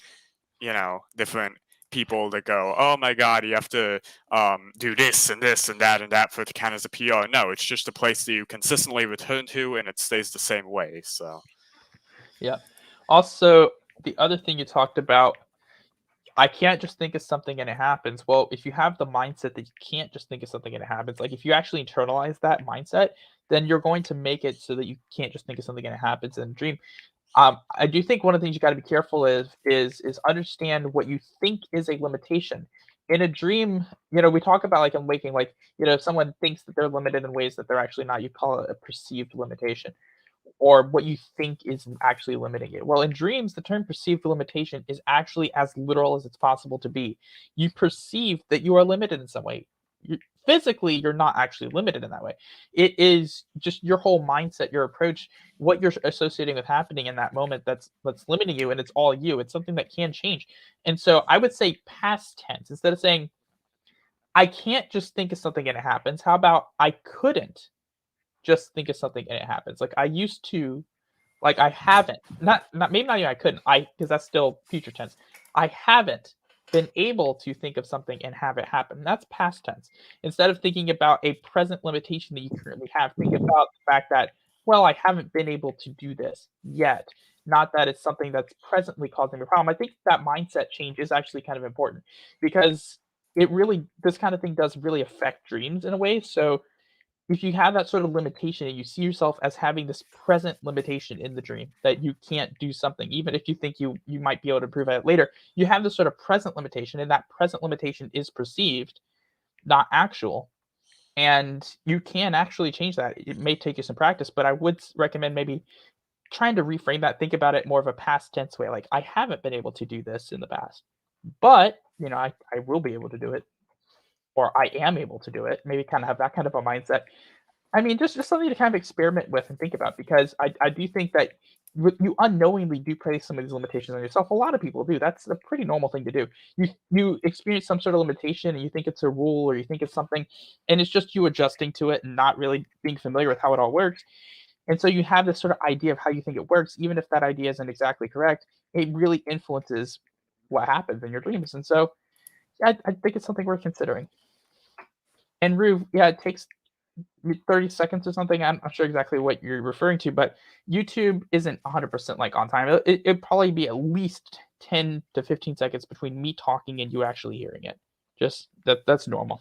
different people that go, "Oh my God, you have to do this and this and that for it to count as a PR." No, it's just a place that you consistently return to, and it stays the same way. So Yeah. Also, the other thing you talked about, I can't just think of something and it happens. Well, if you have the mindset that you can't just think of something and it happens, like if you actually internalize that mindset, then you're going to make it so that you can't just think of something and it happens in a dream. I do think one of the things you got to be careful is understand what you think is a limitation. In a dream, we talk about like in waking, like if someone thinks that they're limited in ways that they're actually not, you call it a perceived limitation or what you think is actually limiting it. Well, in dreams, the term perceived limitation is actually as literal as it's possible to be. You perceive that you are limited in some way. You, physically, you're not actually limited in that way. It is just your whole mindset, your approach, what you're associating with happening in that moment that's limiting you, and it's all you. It's something that can change. And so I would say past tense instead of saying I can't just think of something and it happens. How about I couldn't just think of something and it happens? Like I used to like I haven't, not maybe not even I couldn't, because that's still future tense. I haven't been able to think of something and have it happen. That's past tense. Instead of thinking about a present limitation that you currently have, think about the fact that, well, I haven't been able to do this yet. Not that it's something that's presently causing a problem. I think that mindset change is actually kind of important because this kind of thing does really affect dreams in a way. So if you have that sort of limitation and you see yourself as having this present limitation in the dream that you can't do something, even if you think you might be able to improve at it later, you have this sort of present limitation, and that present limitation is perceived, not actual. And you can actually change that. It may take you some practice, but I would recommend maybe trying to reframe that, think about it more of a past tense way. Like, I haven't been able to do this in the past, but I will be able to do it, or I am able to do it. Maybe kind of have that kind of a mindset. I mean, just something to kind of experiment with and think about because I do think that you unknowingly do place some of these limitations on yourself. A lot of people do. That's a pretty normal thing to do. You experience some sort of limitation and you think it's a rule or you think it's something, and it's just you adjusting to it and not really being familiar with how it all works. And so you have this sort of idea of how you think it works, even if that idea isn't exactly correct. It really influences what happens in your dreams. And so yeah, I think it's something worth considering. And Rue, yeah, it takes 30 seconds or something. I'm not sure exactly what you're referring to, but YouTube isn't 100% like on time. It'd probably be at least 10 to 15 seconds between me talking and you actually hearing it. Just that's normal.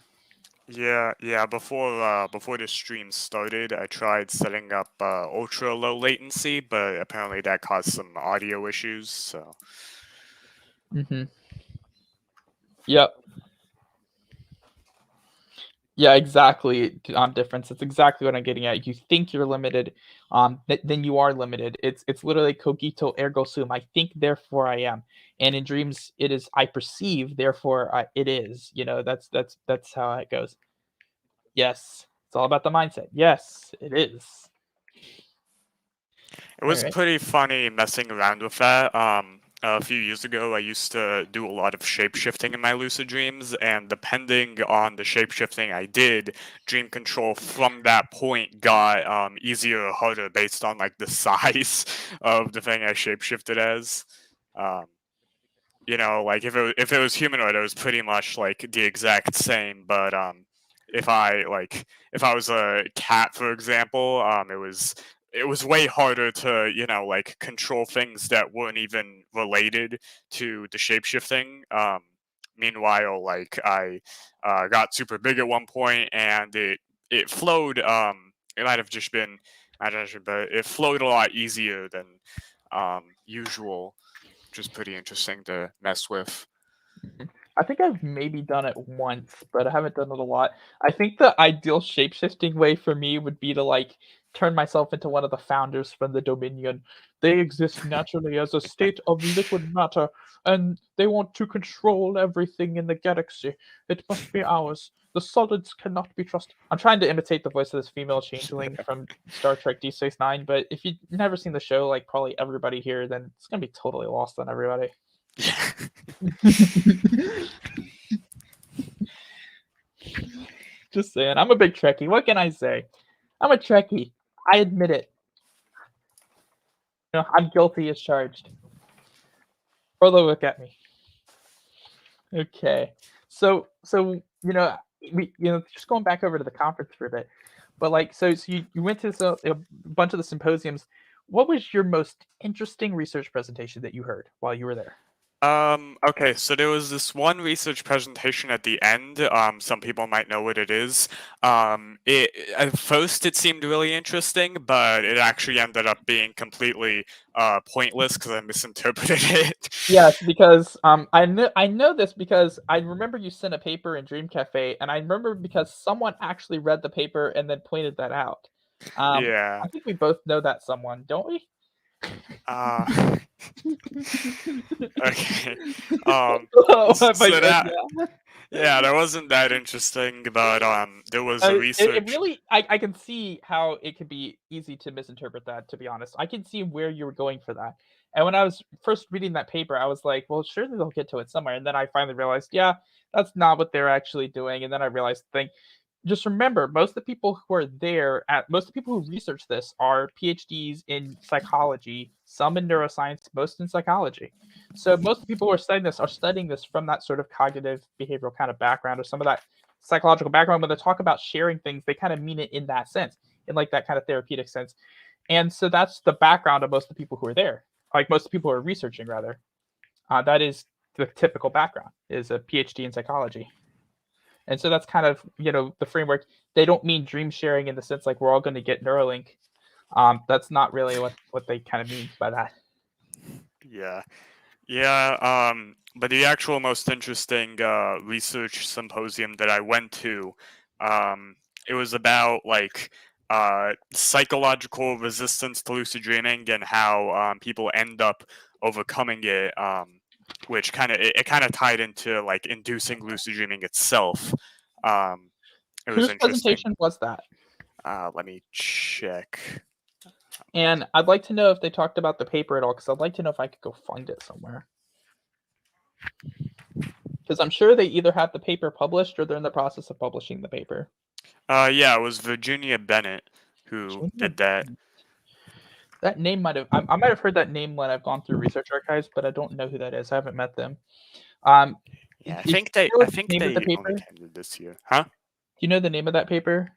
yeah. Before the stream started, I tried setting up ultra low latency, but apparently that caused some audio issues. So Hmm. Yep. Yeah, exactly. On difference. That's exactly what I'm getting at. You think you're limited, then you are limited. It's literally cogito ergo sum. I think, therefore I am. And in dreams, it is I perceive, therefore it is. That's how it goes. Yes, it's all about the mindset. Yes, it is. it All was right. pretty funny messing around with that. A few years ago, I used to do a lot of shapeshifting in my lucid dreams, and depending on the shapeshifting I did, dream control from that point got easier or harder based on like the size of the thing I shapeshifted as. Um, like if it was humanoid, it was pretty much like the exact same. But if I like if I was a cat, for example, it was way harder to like control things that weren't even related to the shapeshifting. Meanwhile, like I got super big at one point, and it flowed. It might have just been imagination, but it flowed a lot easier than usual, which is pretty interesting to mess with. Mhm. I think I've maybe done it once, but I haven't done it a lot. I think the ideal shape-shifting way for me would be to, like, turn myself into one of the founders from the Dominion. They exist naturally as a state of liquid matter, and they want to control everything in the galaxy. It must be ours. The solids cannot be trusted. I'm trying to imitate the voice of this female changeling from Star Trek D69, but if you've never seen the show, like probably everybody here, then it's gonna be totally lost on everybody. Just saying, I'm a big Trekkie. What can I say? I'm a Trekkie. I admit it. I'm guilty as charged. Further look at me. Okay. So just going back over to the conference for a bit, but like so you went to a bunch of the symposiums. What was your most interesting research presentation that you heard while you were there? Okay, so there was this one research presentation at the end. Some people might know what it is. At first it seemed really interesting, but it actually ended up being completely pointless because I misinterpreted it. Yes, because I know this because I remember you sent a paper in Dream Cafe, and I remember because someone actually read the paper and then pointed that out. Yeah. I think we both know that someone, don't we? Uh, okay. Oh, have I So done that that? yeah, that wasn't that interesting, but there was a It research. really I can see how it could be easy to misinterpret that, to be honest. I can see where you were going for that. And when I was first reading that paper, I was like, well, surely they'll get to it somewhere. And then I finally realized, yeah, that's not what they're actually doing. And then I realized the thing. Just remember, most of the people who are there at most of the people who research this are PhDs in psychology, some in neuroscience, most in psychology. So most of the people who are studying this from that sort of cognitive behavioral kind of background or some of that psychological background. When they talk about sharing things, they kind of mean it in that sense, in like that kind of therapeutic sense. And so that's the background of most of the people who are there, like most of the people who are researching rather. That is the typical background, is a PhD in psychology. And so that's kind of the framework. They don't mean dream sharing in the sense like we're all going to get Neuralink. That's not really what they kind of mean by that. Yeah. Yeah, but the actual most interesting research symposium that I went to, um, it was about like psychological resistance to lucid dreaming and how people end up overcoming it, which it kind of tied into like inducing lucid dreaming itself. Um, it was Whose interesting. presentation was that? Let me check. And I'd like to know if they talked about the paper at all, because I'd like to know if I could go find it somewhere. Because I'm sure they either have the paper published or they're in the process of publishing the paper. Yeah, it was Virginia Bennett who did that. That name I might have heard that name when I've gone through research archives, but I don't know who that is. I haven't met them. Yeah, Do you know I the think name of the they only paper? attended this year. Huh? Do you know the name of that paper?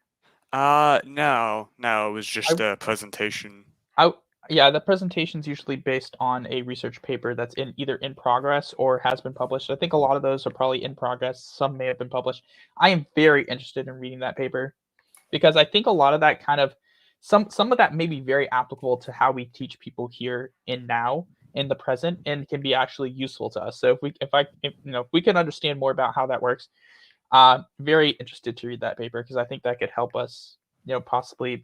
No, it was I just a presentation. I yeah, the presentation's usually based on a research paper that's either in progress or has been published. I think a lot of those are probably in progress. Some may have been published. I am very interested in reading that paper because I think a lot of that kind of some of that may be very applicable to how we teach people here in now in the present and can be actually useful to us. So if we can understand more about how that works, very interested to read that paper because I think that could help us, possibly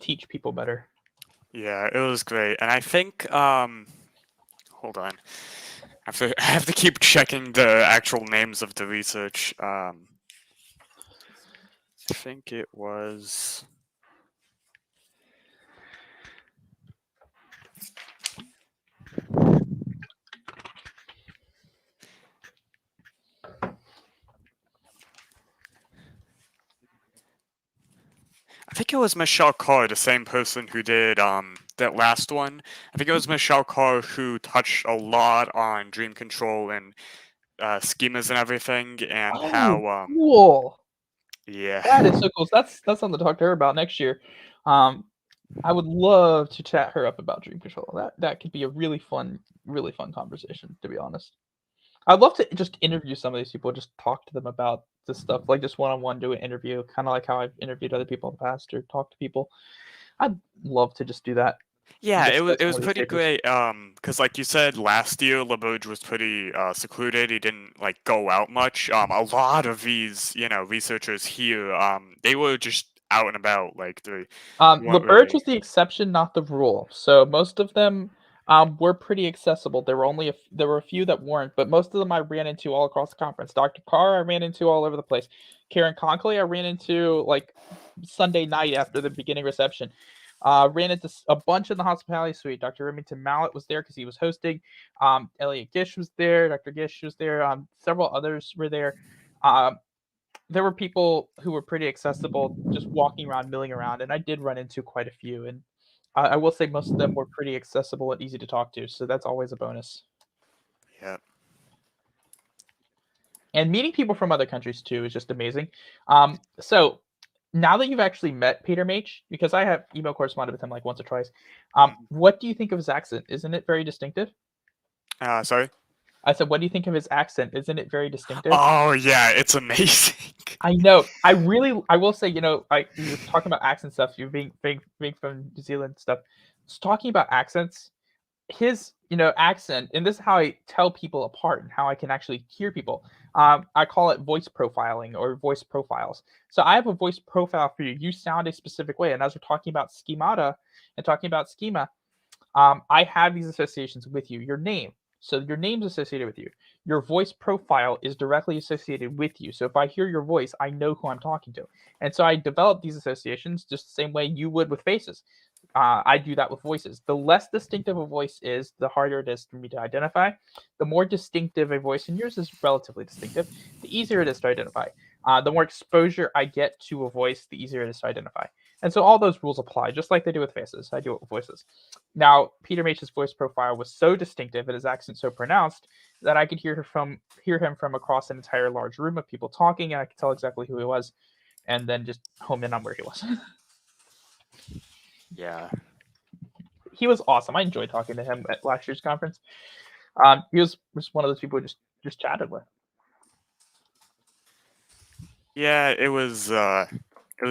teach people better. Yeah, it was great. And I think hold on. I have to keep checking the actual names of the research. I think it was Michelle Carr, the same person who did that last one. I think it was Michelle Carr who touched a lot on dream control and schemas and everything, and Oh, how cool. yeah. That is so cool. So that's something to talk to her about next year. Um, I would love to chat her up about dream control. That could be a really fun conversation, to be honest. I'd love to just interview some of these people, just talk to them about this stuff, like just one on one, do an interview, kind of like how I've interviewed other people in the past or talk to people. I'd love to just do that and Yeah, discuss it some was of these pretty papers. great. Because like you said, last year LaBerge was pretty secluded. He didn't like go out much. A lot of these, researchers here, they were just out and about, like they The weren't birds really. was the exception, not the rule. So most of them were pretty accessible. There were only there were a few that weren't, but most of them I ran into all across the conference. Dr. Carr I ran into all over the place. Karen Conkley I ran into like Sunday night after the beginning reception. Ran into a bunch in the hospitality suite. Dr. Remington Mallet was there because he was hosting. Elliot Gish was there. Dr. Gish was there. Several others were there. Um, there were people who were pretty accessible, just walking around, milling around, and I did run into quite a few. And I will say most of them were pretty accessible and easy to talk to, so that's always a bonus. Yeah. And meeting people from other countries too is just amazing. So now that you've actually met Peter Mach, because I have email corresponded with him like once or twice, Mhm. what do you think of his accent? Isn't it very distinctive? Sorry. I said, what do you think of his accent? Isn't it very distinctive? Oh yeah, it's amazing. I know. I will say, you were talking about accent stuff. You being from New Zealand stuff. Just talking about accents, his accent, and this is how I tell people apart and how I can actually hear people. I call it voice profiling or voice profiles. So I have a voice profile for you. You sound a specific way, and as we're talking about schemata and talking about schema, I have these associations with you. Your name. So your name's associated with you. Your voice profile is directly associated with you. So if I hear your voice, I know who I'm talking to. And so I develop these associations just the same way you would with faces. I do that with voices. The less distinctive a voice is, the harder it is for me to identify. The more distinctive a voice, and yours is relatively distinctive, the easier it is to identify. The more exposure I get to a voice, the easier it is to identify. And so all those rules apply, just like they do with faces. I do it with voices. Now, Peter Mach's voice profile was so distinctive and his accent so pronounced that I could hear him from across an entire large room of people talking, and I could tell exactly who he was, and then just home in on where he was. Yeah. He was awesome. I enjoyed talking to him at last year's conference. He was just one of those people who just chatted with. Yeah, it was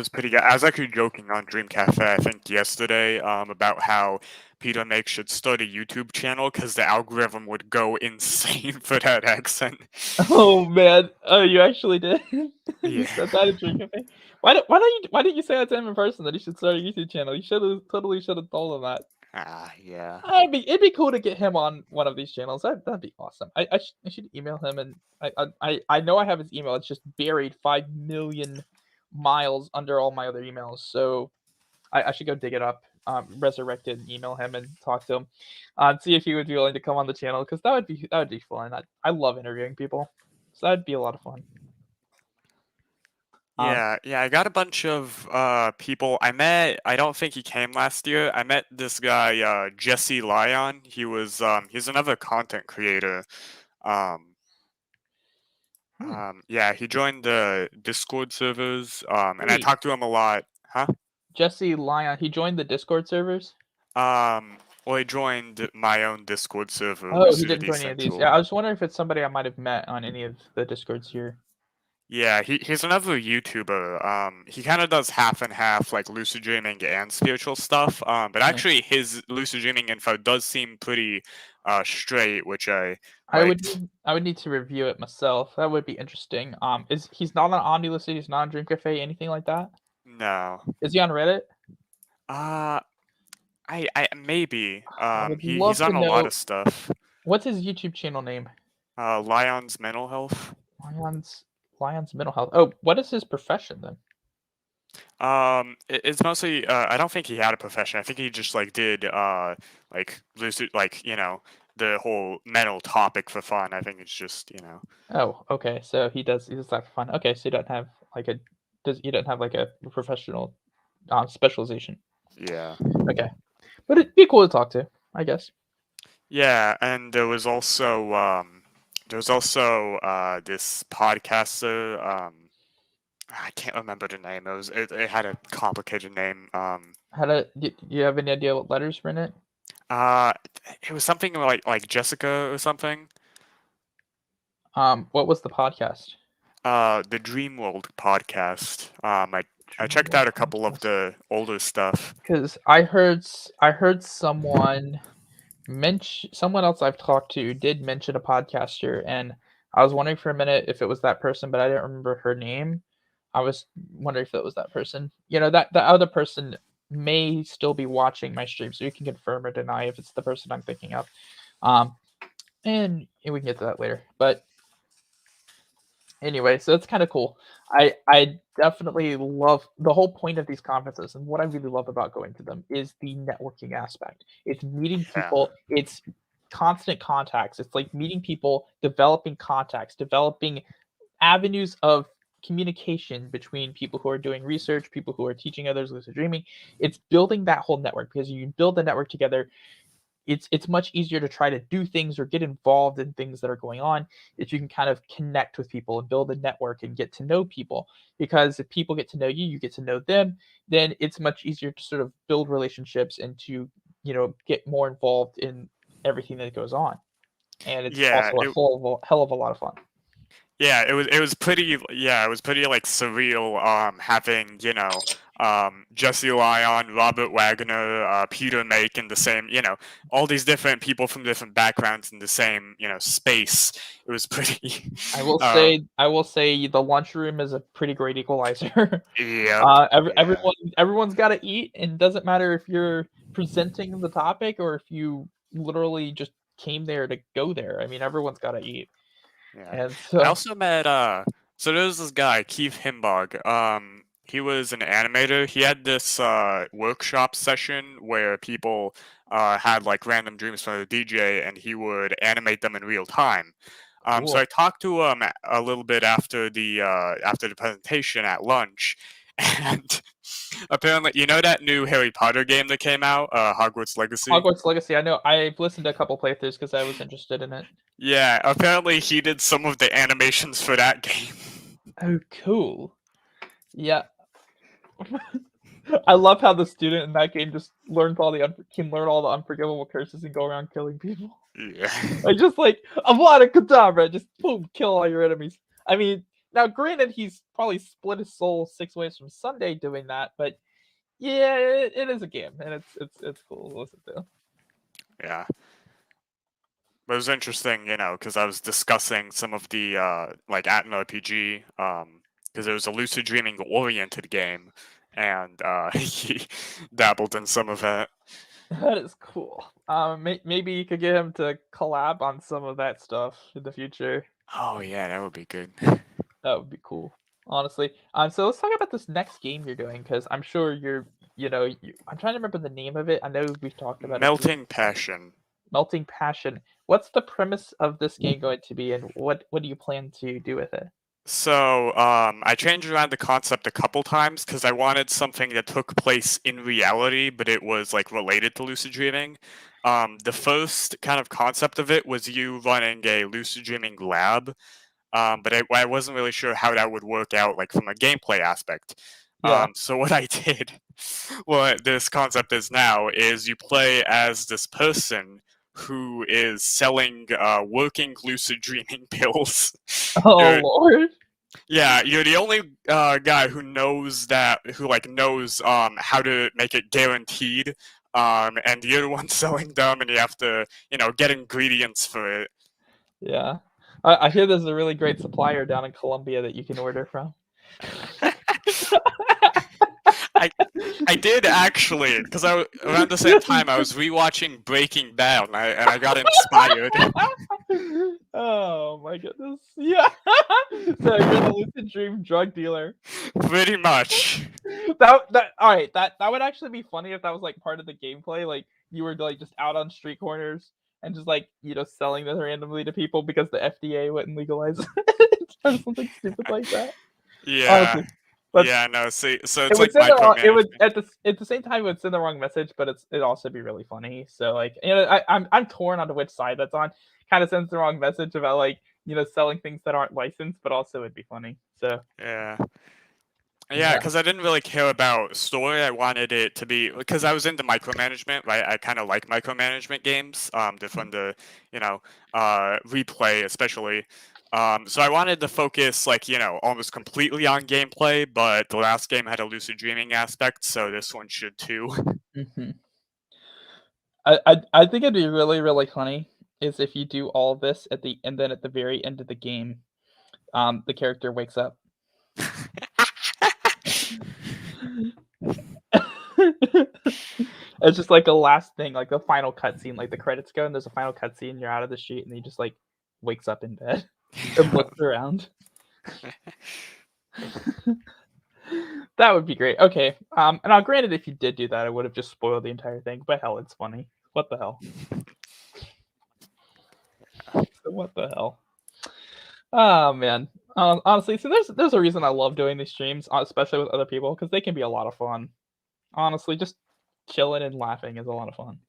pretty good. I was actually joking on Dream Cafe, I think yesterday, about how Peter Make should start a YouTube channel because the algorithm would go insane for that accent. Oh man! Oh, you actually did. You Yeah. said that at Drink Cafe. Why didn't you say that to him in person that he should start a YouTube channel? You should have told him that. Yeah. It'd be cool to get him on one of these channels. That'd be awesome. I should email him, and I know I have his email. It's just buried 5 million miles under all my other emails. So I should go dig it up, resurrect it, and email him and talk to him, see if he would be willing to come on the channel because that would be fun. I love interviewing people, so that'd be a lot of fun. Um, Yeah, I got a bunch of people. I don't think he came last year. I met this guy Jesse Lyon. He's another content creator. Um hmm, yeah, he joined the Discord servers, and I wait, talked to him a lot. Huh? Jesse Lyon, he joined the Discord servers. Well, he joined my own Discord server, Oh, he didn't Lucidity join any of these. Yeah, Central. I was wondering if it's somebody I might have met on any of the Discords here. Yeah, he's another YouTuber. He kind of does half and half, like lucid dreaming and spiritual stuff. But Nice. actually, his lucid dreaming info does seem pretty straight, which I I would liked. need to review it myself. That would be interesting. Is he's not on OmniLucid, he's not on Dream Cafe, anything like that? No. Is he on Reddit? Uh, I maybe. I would He's love to on a lot know of stuff. what's his YouTube channel name? Lion's mental health. Lion's Lion's Mental Health. Oh, what is his profession then? It's mostly. I don't think he had a profession. I think he just like did like lucid, like the whole mental topic for fun. I think it's just Oh, okay. So he does that for fun. Okay, so you don't have like a does you don't have like a professional specialization. Yeah. Okay. But it'd be cool to talk to, I guess. Yeah, and there was also this podcaster. I can't remember the name. It had a complicated name. Do you have any idea what letters were in it? Uh, it was something like Jessica or something. What was the podcast? The Dream World podcast. I Dream checked World out a couple of podcast. the older stuff. Because I heard someone mention someone else I've talked to did mention a podcaster, and I was wondering for a minute if it was that person, but I didn't remember her name. I was wondering if it was that person. That other person may still be watching my stream, so you can confirm or deny if it's the person I'm thinking of. Um, and we can get to that later. But anyway, so it's kind of cool. I definitely love the whole point of these conferences, and what I really love about going to them is the networking aspect. It's meeting Yeah. people. It's constant contacts. It's like meeting people, developing contacts, developing avenues of communication between people who are doing research, people who are teaching others lucid dreaming. It's building that whole network because you build the network together. It's much easier to try to do things or get involved in things that are going on if you can kind of connect with people and build a network and get to know people, because if people get to know you, you get to know them, then it's much easier to sort of build relationships and to get more involved in everything that goes on, and it's Yeah, also a hell of a lot of fun. yeah, it was pretty it was pretty like surreal having, Jesse Lyon, Robert Wagner, Peter Make in the same, all these different people from different backgrounds in the same, space. It was pretty I will uh say I will say the lunchroom is a pretty great equalizer. yep. Yeah. Everyone's got to eat, and it doesn't matter if you're presenting the topic or if you literally just came there to go there. I mean, everyone's got to eat, Yeah. and I so also met so there was this guy, Keith Himbog. He was an animator. He had this workshop session where people had like random dreams from the DJ and he would animate them in real time. So I cool. talked to him a little bit after the presentation at lunch, and apparently, that new Harry Potter game that came out, Hogwarts Legacy. Hogwarts Legacy. I know I've listened to a couple playthroughs because I was interested in it. Yeah, apparently he did some of the animations for that game. Oh, cool. Yeah, I love how the student in that game just can learn all the unforgivable curses and go around killing people. Yeah. Like just like Avada Kedavra, just boom, kill all your enemies. I mean, now granted, he's probably split his soul 6 ways from Sunday doing that, but yeah, it is a game, and it's cool to listen to. Yeah. But it was interesting, because I was discussing some of the like at an RPG, because it was a lucid dreaming oriented game, and he dabbled in some of it. That is cool. Maybe you could get him to collab on some of that stuff in the future. Oh yeah, that would be good. That would be cool, honestly. So let's talk about this next game you're doing, because I'm sure I'm trying to remember the name of it. I know we've talked about it Melting Passion. Melting Passion. What's the premise of this game going to be, and what do you plan to do with it? So, I changed around the concept a couple times because I wanted something that took place in reality, but it was like related to lucid dreaming. The first kind of concept of it was you running a lucid dreaming lab, but I wasn't really sure how that would work out, like from a gameplay aspect. Yeah. So what I did, what this concept is now, is you play as this person who is selling working lucid dreaming pills. Oh You're Lord. yeah, you're the only guy who knows how to make it guaranteed. And you're the one selling them, and you have to get ingredients for it. Yeah. I hear there's a really great supplier down in Colombia that you can order from. I I did actually, because around the same time I was rewatching Breaking Bad, and I got inspired. Oh my goodness. Yeah. So you're the lucid dream drug dealer. Pretty much. That all right, that would actually be funny if that was like part of the gameplay, like you were like just out on street corners and just like selling them randomly to people because the FDA wouldn't legalize it or something stupid like that. Yeah. Honestly, but Yeah, no, see, so it it's would like send the wrong. It would micromanagement. at the same time it would send the wrong message, but it'd also be really funny. So like I'm torn on which side that's on. Kind of sends the wrong message about like selling things that aren't licensed, but also it'd be funny. So Yeah. Yeah, yeah. because I didn't really care about story. I wanted it to be because I was into micromanagement, right? I kind of like micromanagement games, just fun to, replay, especially. So I wanted to focus, like, almost completely on gameplay, but the last game had a lucid dreaming aspect, so this one should too. Hmm. I think it'd be really really funny is if you do all of this and then at the very end of the game, the character wakes up. It's just like a last thing, like the final cutscene, like the credits go and there's a final cutscene, you're out of the street, and he just like wakes up in bed and looks around. That would be great. Okay. And now granted if you did do that, I would have just spoiled the entire thing, but hell, it's funny. What the hell? What the hell? Oh man. Honestly, so there's a reason I love doing these streams, especially with other people, because they can be a lot of fun. Honestly, just chilling and laughing is a lot of fun.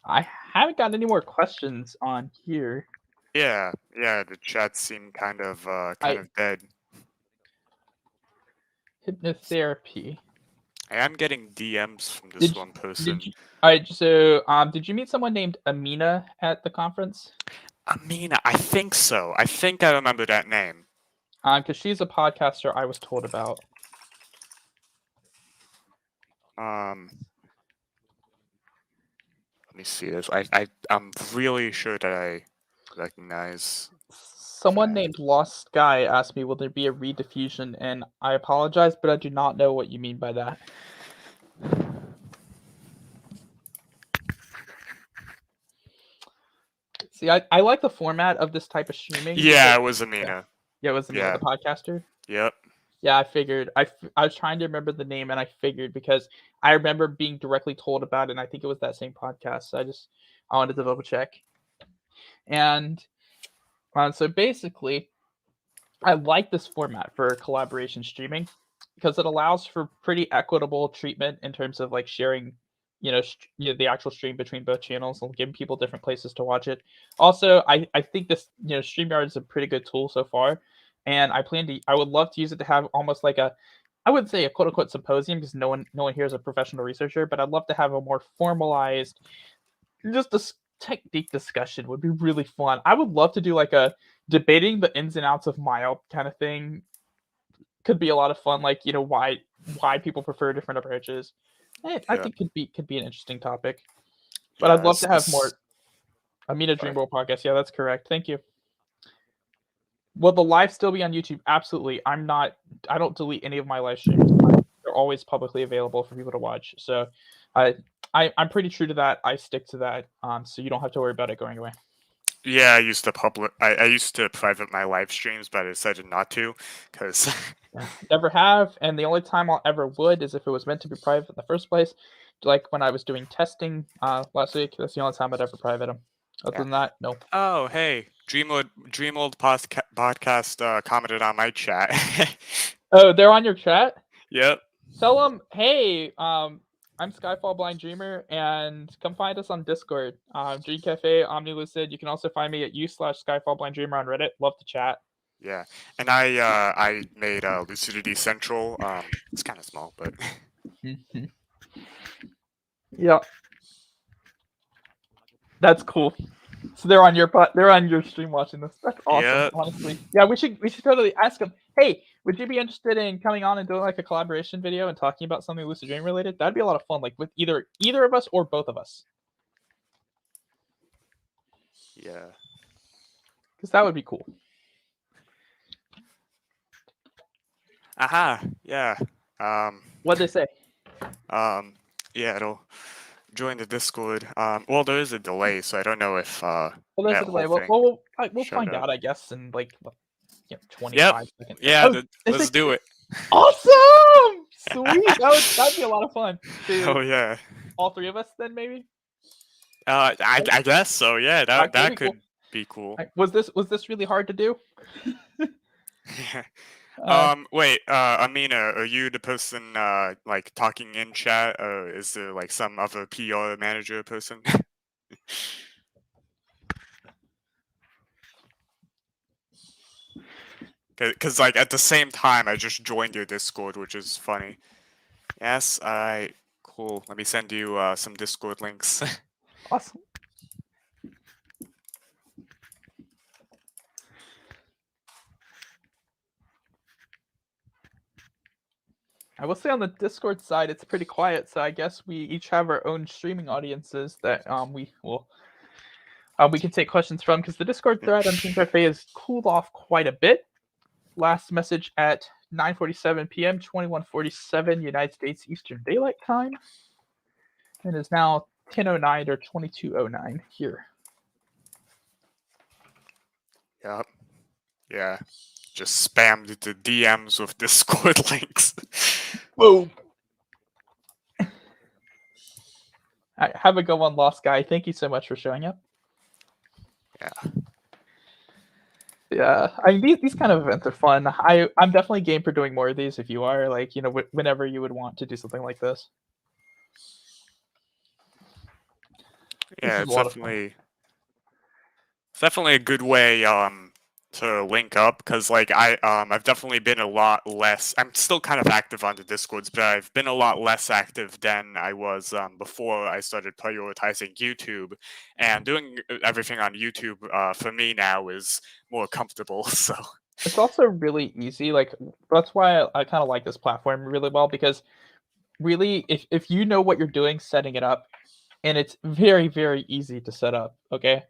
I haven't gotten any more questions on here. Yeah, the chat seemed kind of I dead. hypnotherapy. I am getting DMs from this Did one person. did you? Alright, so did you meet someone named Amina at the conference? Amina, I think so. I think I remember that name. Because she's a podcaster I was told about. Let me see this. I'm really sure that I recognize. Someone that. named Lost Sky asked me, "Will there be a rediffusion?" And I apologize, but I do not know what you mean by that. See, I like the format of this type of streaming. Yeah, it was Amina. Yeah, it was Amina, Yeah. the podcaster. Yep. Yeah, I figured. I was trying to remember the name, and I figured because I remember being directly told about it, and I think it was that same podcast. So I wanted to double check. And so basically, I like this format for collaboration streaming because it allows for pretty equitable treatment in terms of like sharing, the actual stream between both channels and giving people different places to watch it. Also, I think this StreamYard is a pretty good tool so far, and I would love to use it to have almost like I wouldn't say a quote unquote symposium because no one here is a professional researcher, but I'd love to have a more formalized, just this technique discussion would be really fun. I would love to do like a debating the ins and outs of MILE kind of thing. Could be a lot of fun, like why people prefer different approaches. I think could be an interesting topic. But I'd love to have more Amina Dreamworld podcast. Yeah, that's correct. Thank you. Will the live still be on YouTube? Absolutely. I don't delete any of my live streams. They're always publicly available for people to watch. So I'm pretty true to that. I stick to that. So you don't have to worry about it going away. Yeah, I used to private my live streams, but I decided not to because never have, and the only time I'll ever would is if it was meant to be private in the first place. Like when I was doing testing last week, that's the only time I'd ever private them. Other than that, no. Oh, hey, Dreamold podcast commented on my chat. Oh, they're on your chat? Yep. Tell them, hey, I'm Skyfall Blind Dreamer, and come find us on Discord. Dream Cafe, Omni Lucid. You can also find me at u/Skyfall Blind Dreamer on Reddit. Love to chat. Yeah, and I made Lucidity Central. It's kind of small, but yeah, that's cool. So they're on your stream watching this. That's awesome, Yep. honestly. Yeah, we should totally ask them. Hey, would you be interested in coming on and doing like a collaboration video and talking about something Lucid Dream related? That'd be a lot of fun, like with either of us or both of us. Yeah. Because that would be cool. Aha. Yeah. What'd they say? Yeah, it'll join the Discord. Well, there is a delay, so I don't know if well, there's a delay. We'll find out, I guess, in like 25 seconds. Yeah, let's do it. Awesome! Sweet. That'd be a lot of fun. Oh yeah. All three of us then maybe? I guess so. Yeah, that could be cool. Was this really hard to do? Wait, Amina, are you the person like talking in chat, or is there like some other PR manager person? Because like at the same time, I just joined your Discord, which is funny. Yes, alright, cool. Let me send you some Discord links. Awesome. I will say on the Discord side, it's pretty quiet. So I guess we each have our own streaming audiences that we can take questions from, because the Discord thread on Team Cafe has cooled off quite a bit. Last message at 9:47 p.m., 21:47 United States Eastern Daylight Time. And it's now 10:09 or 22:09 here. Yep. Yeah. Just spammed the DMs with Discord links. Boom. Have a good one, Lost Guy. Thank you so much for showing up. Yeah. Yeah, I mean these kind of events are fun. I'm definitely game for doing more of these if you are, like, whenever you would want to do something like this. This Yeah, is a lot of fun. it's definitely a good way to link up, because like I've definitely been a lot less. I'm still kind of active on the Discords, but I've been a lot less active than I was before I started prioritizing YouTube, and doing everything on YouTube for me now is more comfortable. So It's also really easy. Like that's why I kind of like this platform really well, because really, if you know what you're doing, setting it up, and it's very very easy to set up. Okay,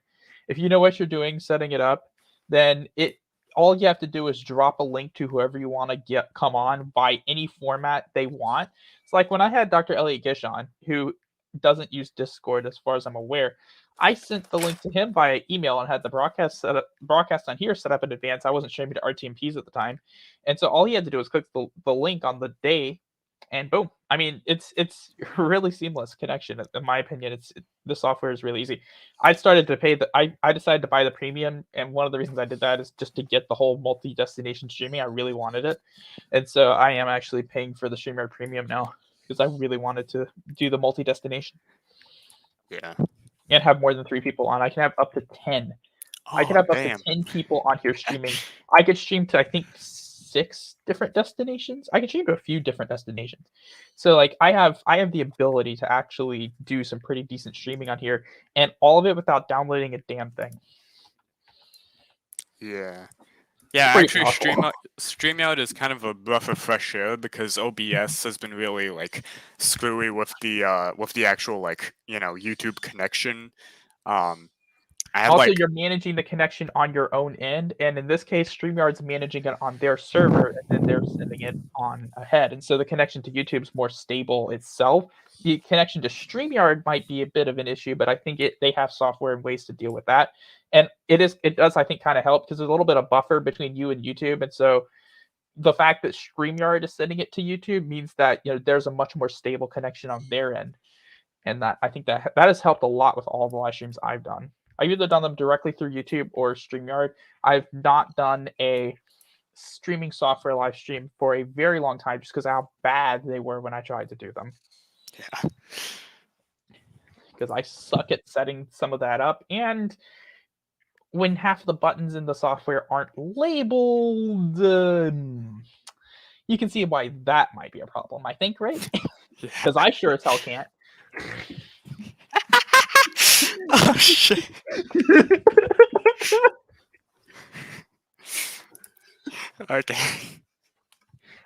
if you know what you're doing, setting it up, then it all you have to do is drop a link to whoever you want to get come on by any format they want. It's like when I had Dr. Elliot Gish on, who doesn't use Discord as far as I'm aware. I sent the link to him via email and had the broadcast on here set up in advance. I wasn't streaming to RTMPs at the time, and so all he had to do was click the link on the day, and boom. I mean, it's really seamless connection. In my opinion, the software is really easy. I decided to buy the premium, and one of the reasons I did that is just to get the whole multi-destination streaming. I really wanted it, and so I am actually paying for the StreamYard Premium now because I really wanted to do the multi-destination yeah. and have more than 3 people on. I can have up to 10. I can Oh have up to damn. 10 people on here streaming. I could stream to, I think, 6 different destinations. I can stream to a few different destinations. So like I have the ability to actually do some pretty decent streaming on here, and all of it without downloading a damn thing. Yeah. It's Yeah, pretty actually, powerful. StreamYard is kind of a breath of fresh air, because OBS has been really like screwy with the actual like YouTube connection. Um, I had Also, like you're managing the connection on your own end, and in this case, StreamYard's managing it on their server, and then they're sending it on ahead. And so the connection to YouTube's more stable itself. The connection to StreamYard might be a bit of an issue, but I think they have software and ways to deal with that. And it does, I think, kind of help because there's a little bit of buffer between you and YouTube. And so the fact that StreamYard is sending it to YouTube means that there's a much more stable connection on their end. And that I think that has helped a lot with all the live streams I've done. I've either done them directly through YouTube or StreamYard. I've not done a streaming software live stream for a very long time just because of how bad they were when I tried to do them. yeah. Because I suck at setting some of that up, and when half of the buttons in the software aren't labeled, you can see why that might be a problem. I think, right? Yeah. Because I sure as hell can't. Oh shit. Okay.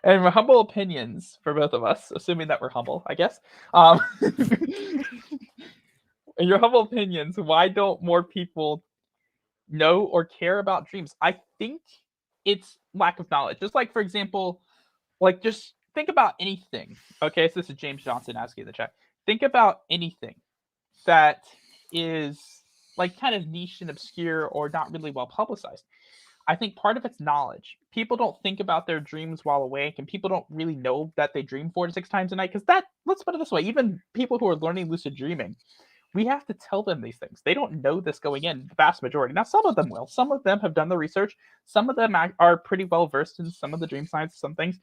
And my humble opinions for both of us, assuming that we're humble, I guess. In your humble opinions, why don't more people know or care about dreams? I think it's lack of knowledge. Just like, for example, like just think about anything. Okay, so this is James Johnson asking in the chat. Think about anything that is like kind of niche and obscure or not really well publicized. I think part of it's knowledge. People don't think about their dreams while awake, and people don't really know that they dream 4 to 6 times a night. Because let's put it this way, even people who are learning lucid dreaming, we have to tell them these things. They don't know this going in, the vast majority. Now, some of them will. Some of them have done the research. Some of them are pretty well versed in some of the dream science, some things.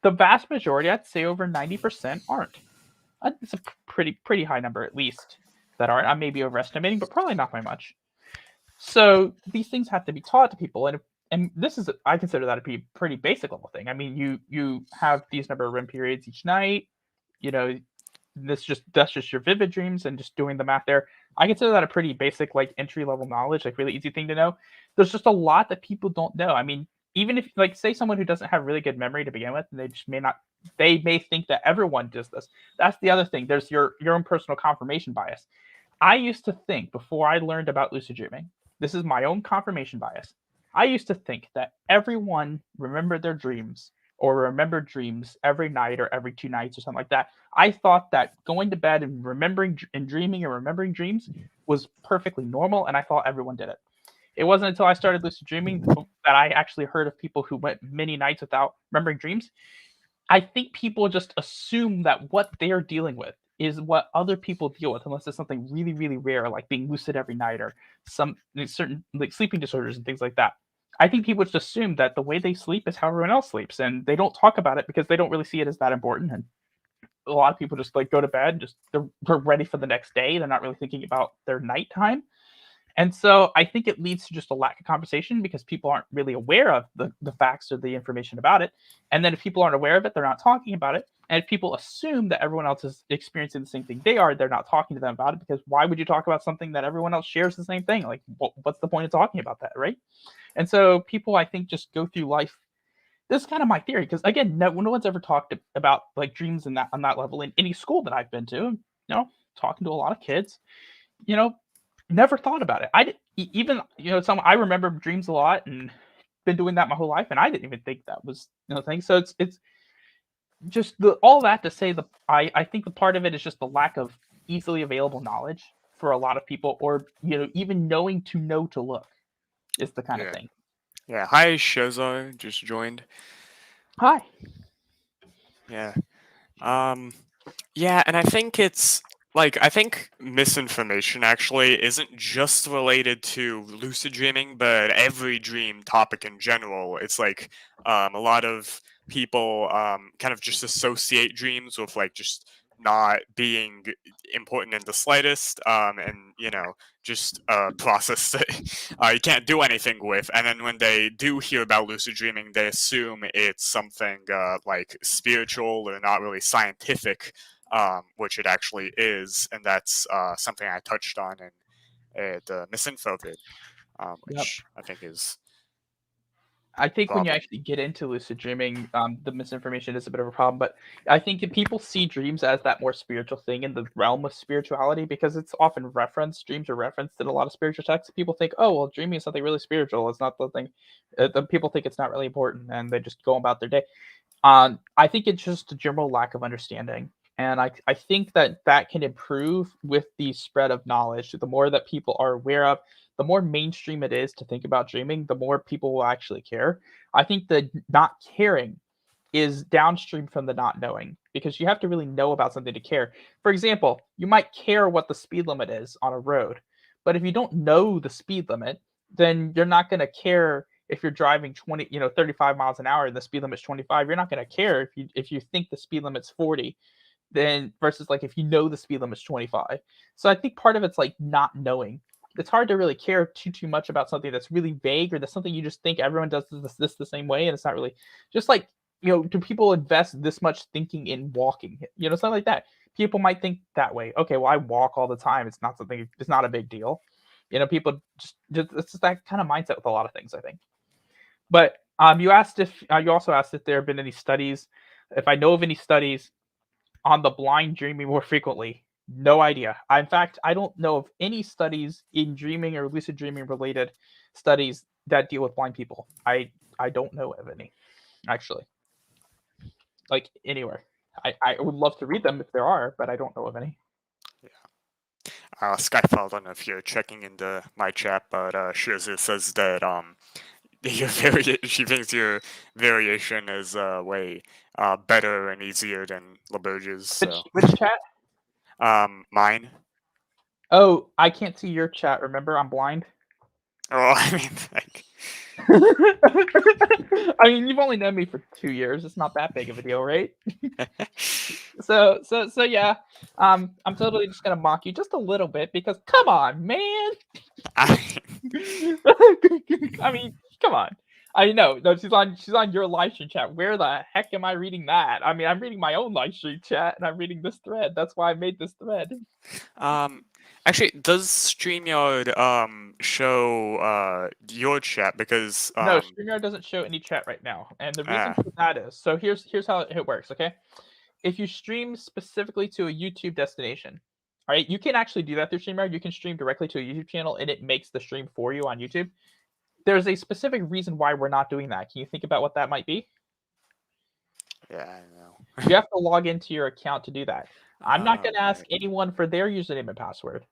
The vast majority, I'd say over 90%, aren't. It's a pretty high number, at least, that aren't. I may be overestimating, but probably not by much. So these things have to be taught to people, and this is, I consider that to be a pretty basic level thing. I mean, you have these number of REM periods each night. You know, that's just your vivid dreams, and just doing the math there. I consider that a pretty basic, like, entry level knowledge, like really easy thing to know. There's just a lot that people don't know. I mean, even if, like, say someone who doesn't have really good memory to begin with, and they may think that everyone does this. That's the other thing. There's your own personal confirmation bias. I used to think, before I learned about lucid dreaming, this is my own confirmation bias. I used to think that everyone remembered their dreams or remember dreams every night or every 2 nights or something like that. I thought that going to bed and remembering and dreaming and remembering dreams was perfectly normal, and I thought everyone did it. It wasn't until I started lucid dreaming that I actually heard of people who went many nights without remembering dreams. I think people just assume that what they're dealing with is what other people deal with, unless it's something really, really rare, like being lucid every night or some certain like sleeping disorders and things like that. I think people just assume that the way they sleep is how everyone else sleeps, and they don't talk about it because they don't really see it as that important. And a lot of people just like go to bed, just they're ready for the next day. They're not really thinking about their nighttime. And so I think it leads to just a lack of conversation because people aren't really aware of the facts or the information about it. And then if people aren't aware of it, they're not talking about it. And if people assume that everyone else is experiencing the same thing they are, they're not talking to them about it because why would you talk about something that everyone else shares the same thing? Like, what's the point of talking about that, right? And so people, I think, just go through life. This is kind of my theory because again, no one's ever talked about like dreams in that on that level in any school that I've been to. Talking to a lot of kids, you know, never thought about it. I did, even some I remember dreams a lot and been doing that my whole life, and I didn't even think that was thing. So it's just all that to say I think the part of it is just the lack of easily available knowledge for a lot of people, or even knowing to know to look is the kind of Yeah. thing. Yeah. Hi, Shazar just joined. Hi. Yeah. Um, yeah, and I think it's like I think misinformation actually isn't just related to lucid dreaming, but every dream topic in general. It's like a lot of people kind of just associate dreams with like just not being important in the slightest, and just a process that you can't do anything with. And then when they do hear about lucid dreaming, they assume it's something like spiritual or not really scientific, which it actually is, and that's something I touched on in the misinfo vid, Yep. which I think is I a think when you problem. actually get into lucid dreaming, the misinformation is a bit of a problem. But I think if people see dreams as that more spiritual thing in the realm of spirituality, because it's often referenced, dreams are referenced in a lot of spiritual texts. People think, oh, well, dreaming is something really spiritual. It's not the thing. The people think it's not really important, and they just go about their day. I think it's just a general lack of understanding. And I think that that can improve with the spread of knowledge. The more that people are aware of, the more mainstream it is to think about dreaming, the more people will actually care. I think the not caring is downstream from the not knowing because you have to really know about something to care. For example, you might care what the speed limit is on a road, but if you don't know the speed limit, then you're not going to care if you're driving 35 miles an hour and the speed limit's 25. You're not going to care if you think the speed limit's 40, then versus like if you know the speed limit's 25. So I think part of it's like not knowing. It's hard to really care too much about something that's really vague or that's something you just think everyone does this the same way, and it's not really just like do people invest this much thinking in walking? Something like that. People might think that way. Okay, well I walk all the time. It's not something. It's not a big deal. People just it's just that kind of mindset with a lot of things, I think. But you also asked if there have been any studies, if I know of any studies on the blind dreaming more frequently. No idea. In fact, I don't know of any studies in dreaming or lucid dreaming related studies that deal with blind people. I don't know of any, actually, like anywhere. I would love to read them if there are, but I don't know of any. Skyfall, I don't know if you're checking into my chat, but Shizu says that she thinks your variation is way better and easier than LaBerge's. So Which chat? mine. Oh, I can't see your chat. Remember, I'm blind. Oh, I mean, like, I mean, you've only known me for 2 years. It's not that big of a deal, right? So yeah. I'm totally just gonna mock you just a little bit because come on, man. I, I mean, come on. I know. No, she's on your live stream chat. Where the heck am I reading that? I mean, I'm reading my own live stream chat and I'm reading this thread. That's why I made this thread. um, actually, does StreamYard show your chat? Because No, StreamYard doesn't show any chat right now. And the reason uh, for that is so here's how it works, okay? If you stream specifically to a YouTube destination, all right, you can actually do that through StreamYard. You can stream directly to a YouTube channel and it makes the stream for you on YouTube. There's a specific reason why we're not doing that. Can you think about what that might be? Yeah, I know. You have to log into your account to do that. I'm not gonna ask Okay. anyone for their username and password.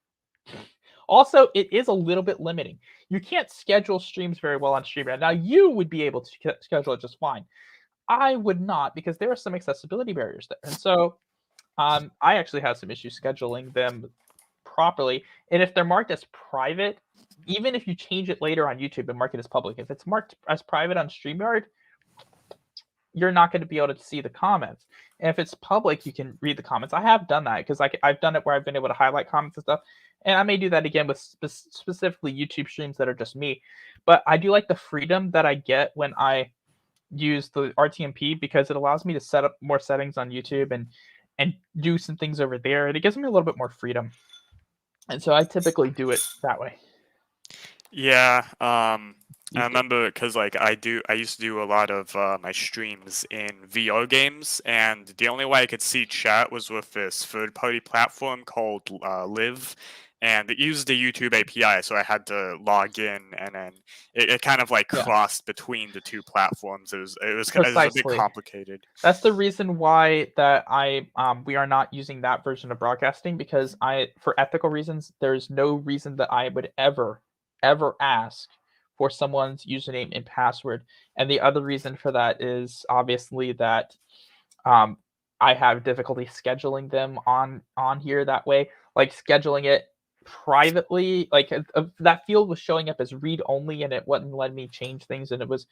Also, it is a little bit limiting. You can't schedule streams very well on Streamyard. Now, you would be able to schedule it just fine. I would not because there are some accessibility barriers there. And so I actually have some issues scheduling them properly. And if they're marked as private, even if you change it later on YouTube and mark it as public, if it's marked as private on StreamYard, you're not going to be able to see the comments. And if it's public, you can read the comments. I have done that because I've done it where I've been able to highlight comments and stuff. And I may do that again with specifically YouTube streams that are just me. But I do like the freedom that I get when I use the RTMP because it allows me to set up more settings on YouTube and do some things over there. And it gives me a little bit more freedom. And so I typically do it that way. Yeah, I Used to. remember because like I used to do a lot of my streams in VR games, and the only way I could see chat was with this third-party platform called Live, and it used the YouTube API, so I had to log in, and then it kind of like Yeah, crossed between the two platforms. It was a bit precisely. complicated. That's the reason why that we are not using that version of broadcasting because for ethical reasons there's no reason that I would ever ask for someone's username and password. And the other reason for that is obviously that um, I have difficulty scheduling them on here that way. Like scheduling it privately, like that field was showing up as read only, and it wouldn't let me change things, and it was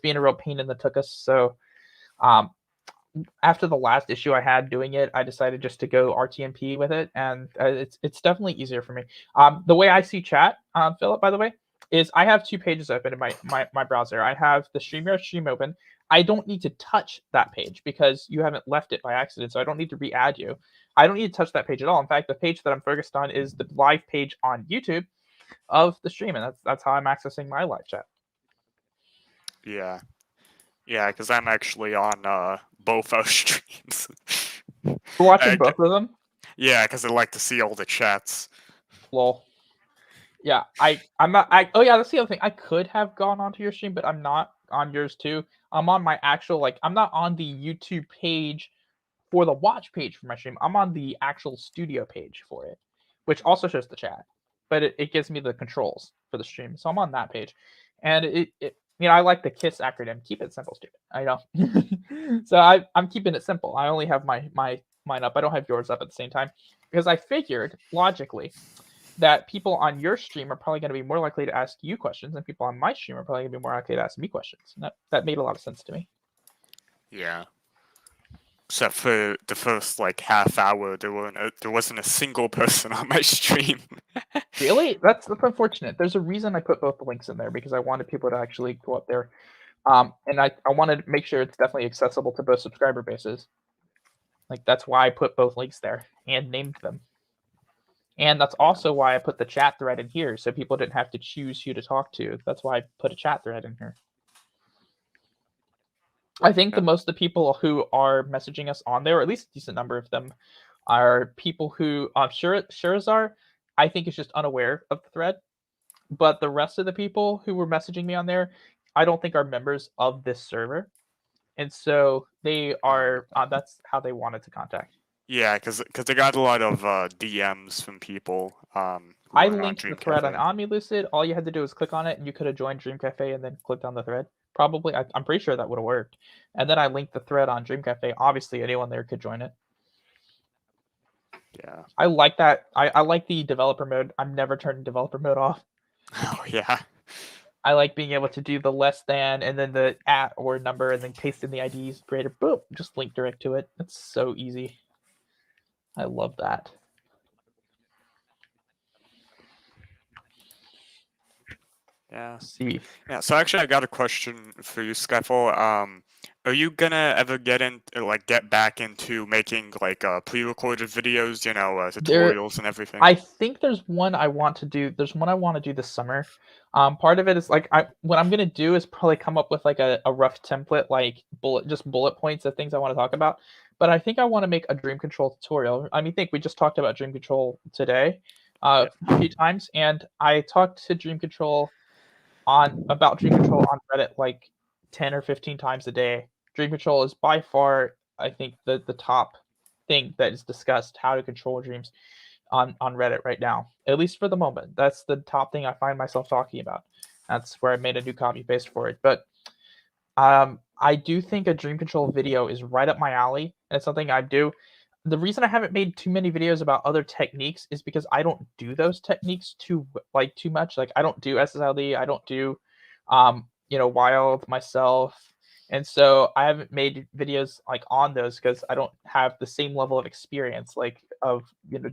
being a real pain in the tuchus. So um, after the last issue I had doing it, I decided just to go RTMP with it, and it's definitely easier for me. The way I see chat, Philip, by the way, is I have two pages open in my browser. I have the StreamYard stream open. I don't need to touch that page because you haven't left it by accident, so I don't need to re-add you. I don't need to touch that page at all. In fact, the page that I'm focused on is the live page on YouTube of the stream, and that's how I'm accessing my live chat. Yeah, yeah, because I'm actually on both our streams. We're watching Uh, both of them. yeah, because I like to see all the chats. Lol. Yeah, I'm not. Oh yeah, that's the other thing. I could have gone onto your stream, but I'm not on yours too. I'm on my actual I'm not on the YouTube page for the watch page for my stream. I'm on the actual studio page for it, which also shows the chat, but it gives me the controls for the stream. So I'm on that page, and I like the KISS acronym. Keep it simple, stupid. I know. So I'm keeping it simple. I only have mine up. I don't have yours up at the same time because I figured logically that people on your stream are probably going to be more likely to ask you questions, and people on my stream are probably going to be more likely to ask me questions. And that made a lot of sense to me. Yeah. Except for the first like half hour, there wasn't a single person on my stream. Really? That's unfortunate. There's a reason I put both the links in there because I wanted people to actually go up there. And I wanted to make sure it's definitely accessible to both subscriber bases. Like that's why I put both links there and named them. And that's also why I put the chat thread in here so people didn't have to choose who to talk to. That's why I put a chat thread in here. I think the most of the people who are messaging us on there, or at least a decent number of them, are people who Shirazar, I think is just unaware of the thread. But the rest of the people who were messaging me on there, I don't think are members of this server. And so they are that's how they wanted to contact. Yeah, because I got a lot of DMs from people who I aren't on linked the Dream thread on Cafe. Omni Lucid. All you had to do was click on it, and you could have joined Dream Cafe and then clicked on the thread. Probably, I'm pretty sure that would have worked. And then I linked the thread on Dream Cafe. Obviously, anyone there could join it. Yeah. I like that. I like the developer mode. I'm never turning developer mode off. Oh yeah. I like being able to do the less than and then the at or number and then paste in the IDs greater. Boom, just link direct to it. It's so easy. I love that. Yeah. See, Yeah. So actually, I got a question for you, Skyfall. Are you gonna ever get back into making like pre-recorded videos? You know, there tutorials and everything. I think there's one I want to do. There's one I want to do this summer. Part of it is like what I'm gonna do is probably come up with like a rough template, like bullet points of things I want to talk about. But I think I want to make a Dream Control tutorial. I mean, think we just talked about Dream Control today, Yep. a few times, and I talked to Dream Control about Dream Control on Reddit like 10 or 15 times a day Dream control is by far, I think, the top thing that is discussed how to control dreams on Reddit right now. At least for the moment, that's the top thing I find myself talking about. That's where I made a new copy paste for it. But I do think a dream control video is right up my alley, and it's something I do. The reason I haven't made too many videos about other techniques is because I don't do those techniques too much. Like I don't do SSLD, I don't do wild myself. And so I haven't made videos like on those because I don't have the same level of experience like of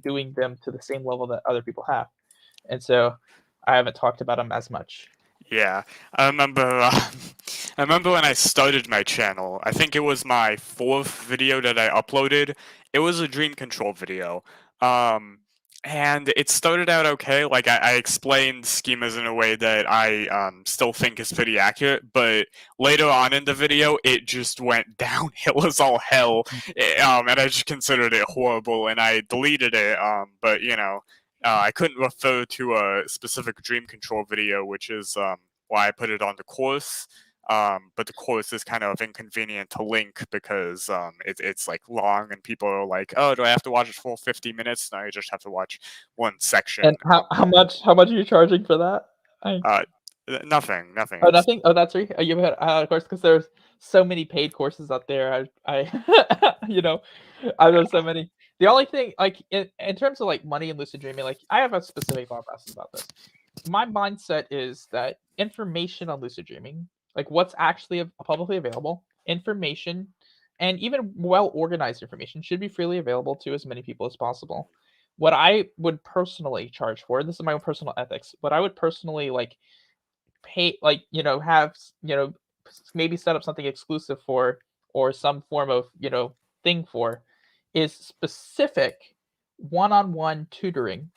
doing them to the same level that other people have. And so I haven't talked about them as much. Yeah, I remember. I remember when I started my channel. I think it was my fourth video that I uploaded. It was a dream control video, and it started out okay. Like I explained schemas in a way that I still think is pretty accurate. But later on in the video, it just went downhill as all hell, and I just considered it horrible, and I deleted it. But I couldn't refer to a specific dream control video, which is why I put it on the course. But the course is kind of inconvenient to link because it's like long and people are like, oh, do I have to watch it for 50 minutes? No, you just have to watch one section. And how much are you charging for that? I Uh, nothing. Oh, It's nothing. Oh, that's right. Oh, you had of course because there's so many paid courses out there. I I know so many. The only thing, like in terms of like money and lucid dreaming, like I have a specific thought process about this. My mindset is that information on lucid dreaming, like what's actually publicly available, information, and even well organized information, should be freely available to as many people as possible. What I would personally charge for, this is my own personal ethics. What I would personally like pay like have maybe set up something exclusive for or some form of thing for is specific one-on-one tutoring,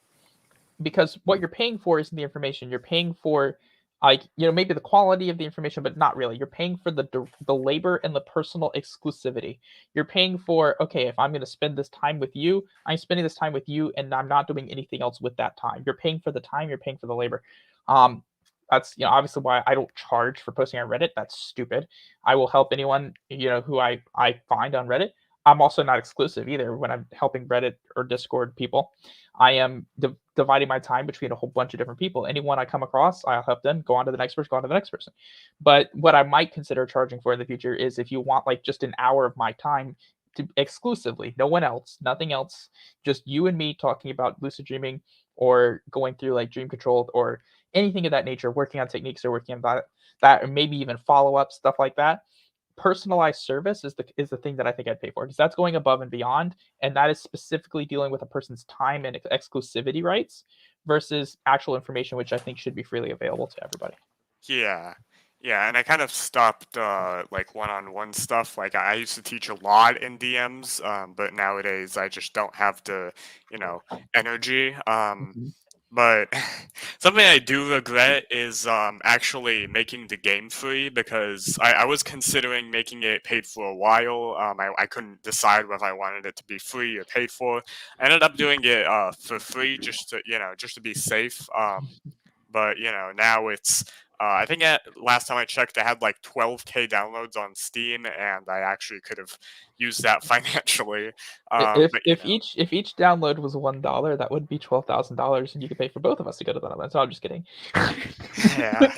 because what you're paying for isn't the information. You're paying for like maybe the quality of the information, but not really. You're paying for the labor and the personal exclusivity. You're paying for, okay, if I'm going to spend this time with you, I'm spending this time with you and I'm not doing anything else with that time. You're paying for the time, you're paying for the labor. um that's obviously why I don't charge for posting on Reddit. That's stupid. I will help anyone who I find on Reddit. I'm also not exclusive either when I'm helping Reddit or Discord people. I am dividing my time between a whole bunch of different people. Anyone I come across, I'll help them. Go on to the next person. Go on to the next person. But what I might consider charging for in the future is if you want like just an hour of my time to exclusively, no one else, nothing else, just you and me talking about lucid dreaming or going through like dream control or anything of that nature, working on techniques or working on that or maybe even follow up stuff like that. Personalized service is the thing that I think I'd pay for, because that's going above and beyond, and that is specifically dealing with a person's time and exclusivity rights versus actual information, which I think should be freely available to everybody. Yeah. Yeah, and I kind of stopped like one-on-one stuff. Like I used to teach a lot in DMs, but nowadays I just don't have the, energy. Mhm. But something I do regret is actually making the game free, because I was considering making it paid for a while. I couldn't decide whether I wanted it to be free or paid for. I ended up doing it for free just to be safe. But now it's I think last time I checked, I had like 12K downloads on Steam, and I actually could have used that financially. If But if each download was $1, that would be $12,000, and you could pay for both of us to go to the Netherlands. So I'm just kidding. yeah,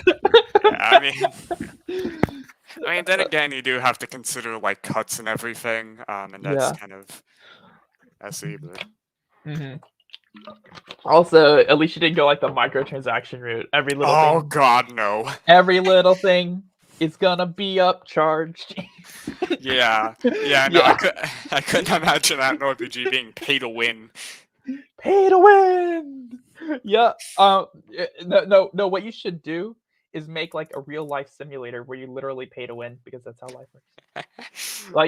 yeah. I mean, then again, you do have to consider like cuts and everything, and that's Yeah. kind of messy. But Hmm. Also, at least you didn't go like the microtransaction route. oh god, no. Every little thing is gonna be upcharged. Yeah, no, Yeah. I couldn't imagine that in RPG being pay to win. Pay to win. Yeah. No. What you should do is make like a real life simulator where you literally pay to win, because that's how life works.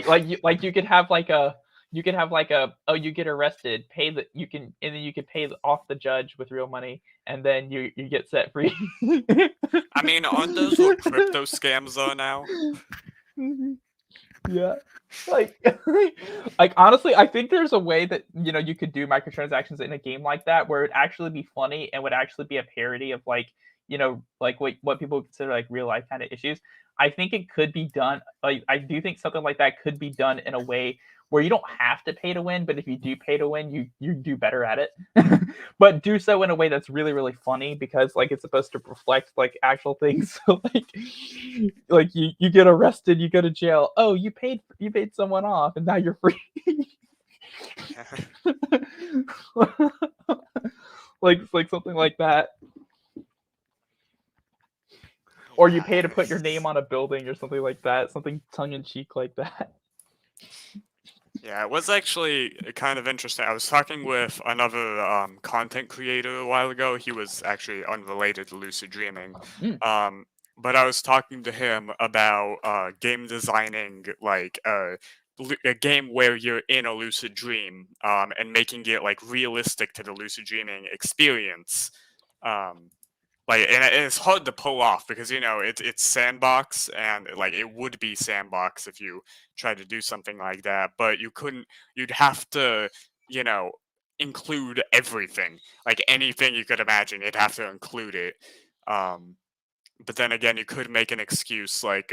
You could have like a oh, you get arrested, pay the you can and then you can pay off the judge with real money, and then you get set free. I mean, aren't those what crypto scams are now? Yeah. Like, like honestly, I think there's a way that you could do microtransactions in a game like that where it'd actually be funny and would actually be a parody of like like what people consider like real life kind of issues. I think it could be done. Like I do think something like that could be done in a way where you don't have to pay to win, but if you do pay to win, you do better at it. But do so in a way that's really really funny because like it's supposed to reflect like actual things. So like you get arrested, you go to jail. Oh, you paid someone off, and now you're free. like something like that. Or you pay to put your name on a building or something like that, something tongue in cheek like that. Yeah, it was actually kind of interesting. I was talking with another content creator a while ago. He was actually unrelated to lucid dreaming. Mm. Um, but I was talking to him about game designing, like a game where you're in a lucid dream, and making it like realistic to the lucid dreaming experience. Um, and it's hard to pull off because it's sandbox, and like it would be sandbox if you try to do something like that, but you'd have to you know include everything, like anything you could imagine, you'd have to include it. um but then again, you could make an excuse like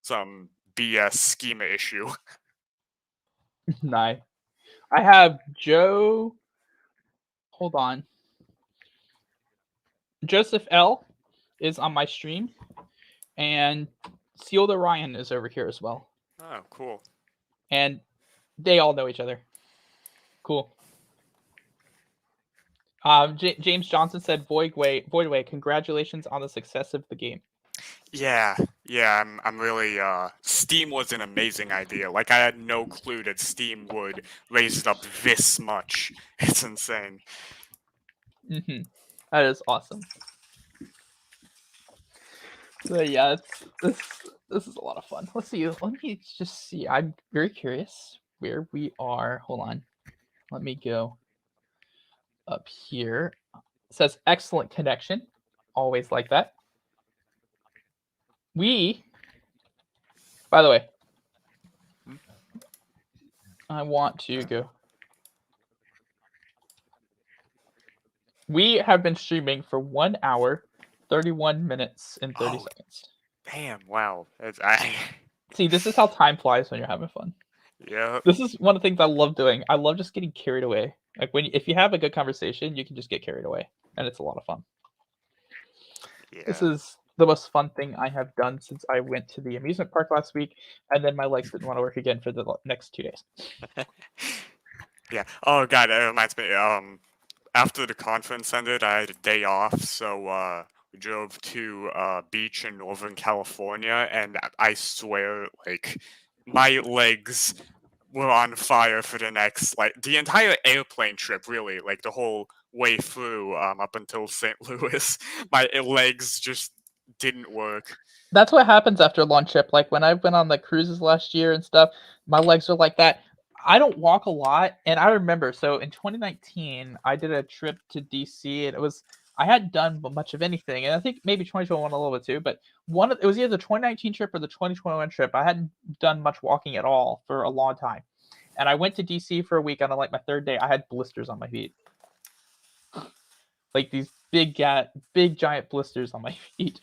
some BS schema issue. Nice. I have Joe. Hold on. Joseph L is on my stream, and Sealed Orion is over here as well, Oh, cool. and they all know each other. Cool. James Johnson said, Voidway, congratulations on the success of the game. Yeah, I'm really Steam was an amazing idea. Like, I had no clue that Steam would raise it up this much. It's insane. That is awesome. So yeah, this is a lot of fun. Let's see. Let me just see. I'm very curious where we are. Hold on. Let me go up here. It says excellent connection. Always like that. By the way, I want to go. We have been streaming for 1 hour, 31 minutes, and 30 seconds. Damn, wow. See, this is how time flies when you're having fun. Yeah. This is one of the things I love doing. I love just getting carried away. Like if you have a good conversation, you can just get carried away, and it's a lot of fun. Yeah. This is the most fun thing I have done since I went to the amusement park last week, and then my legs didn't want to work again for the next 2 days. Yeah. Oh god, that reminds me. After the conference ended, I had a day off, so we drove to a beach in Northern California, and I swear, like, my legs were on fire for the next, like, the entire airplane trip, really, like, the whole way through, up until St. Louis. My legs just didn't work. That's what happens after a long trip. Like when I went on the cruises last year and stuff, my legs are like that. I don't walk a lot, and I remember. So in 2019, I did a trip to DC, and I hadn't done much of anything, and I think maybe 2021 a little bit too. But it was either the 2019 trip or the 2021 trip. I hadn't done much walking at all for a long time, and I went to DC for a week. On like my third day, I had blisters on my feet, like these big giant blisters on my feet.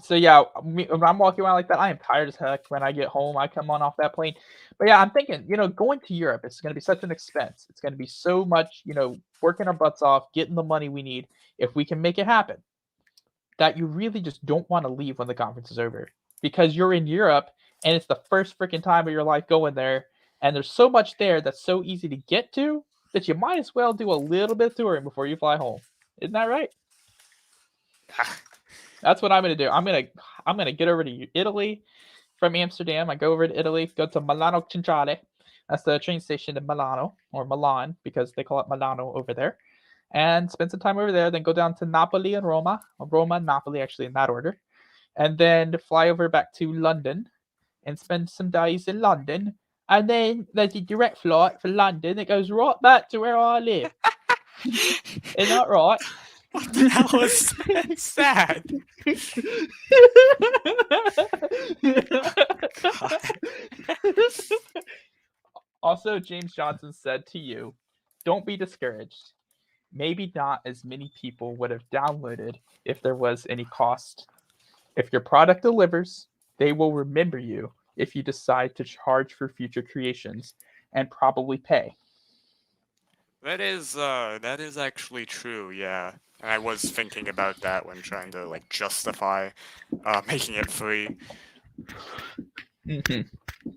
So yeah, when I'm walking around like that, I am tired as heck. When I get home, I come on off that plane. But yeah, I'm thinking, going to Europe, it's going to be such an expense. It's going to be so much, working our butts off, getting the money we need. If we can make it happen, that you really just don't want to leave when the conference is over because you're in Europe and it's the first freaking time of your life going there. And there's so much there that's so easy to get to that you might as well do a little bit of touring before you fly home. Isn't that right? That's what I'm gonna do. I'm gonna get over to Italy from Amsterdam. I go over to Italy, go to Milano Centrale. That's the train station in Milano or Milan because they call it Milano over there, and spend some time over there. Then go down to Napoli and Roma, or Roma and Napoli actually in that order, and then fly over back to London and spend some days in London. And then there's a direct flight for London that goes right back to where I live. Isn't that right? What the hell is sad? Also, James Johnson said to you, don't be discouraged. maybe not as many people would have downloaded if there was any cost. If your product delivers, they will remember you if you decide to charge for future creations and probably pay. That is actually true, yeah. And I was thinking about that when trying to like justify making it free. Hmm.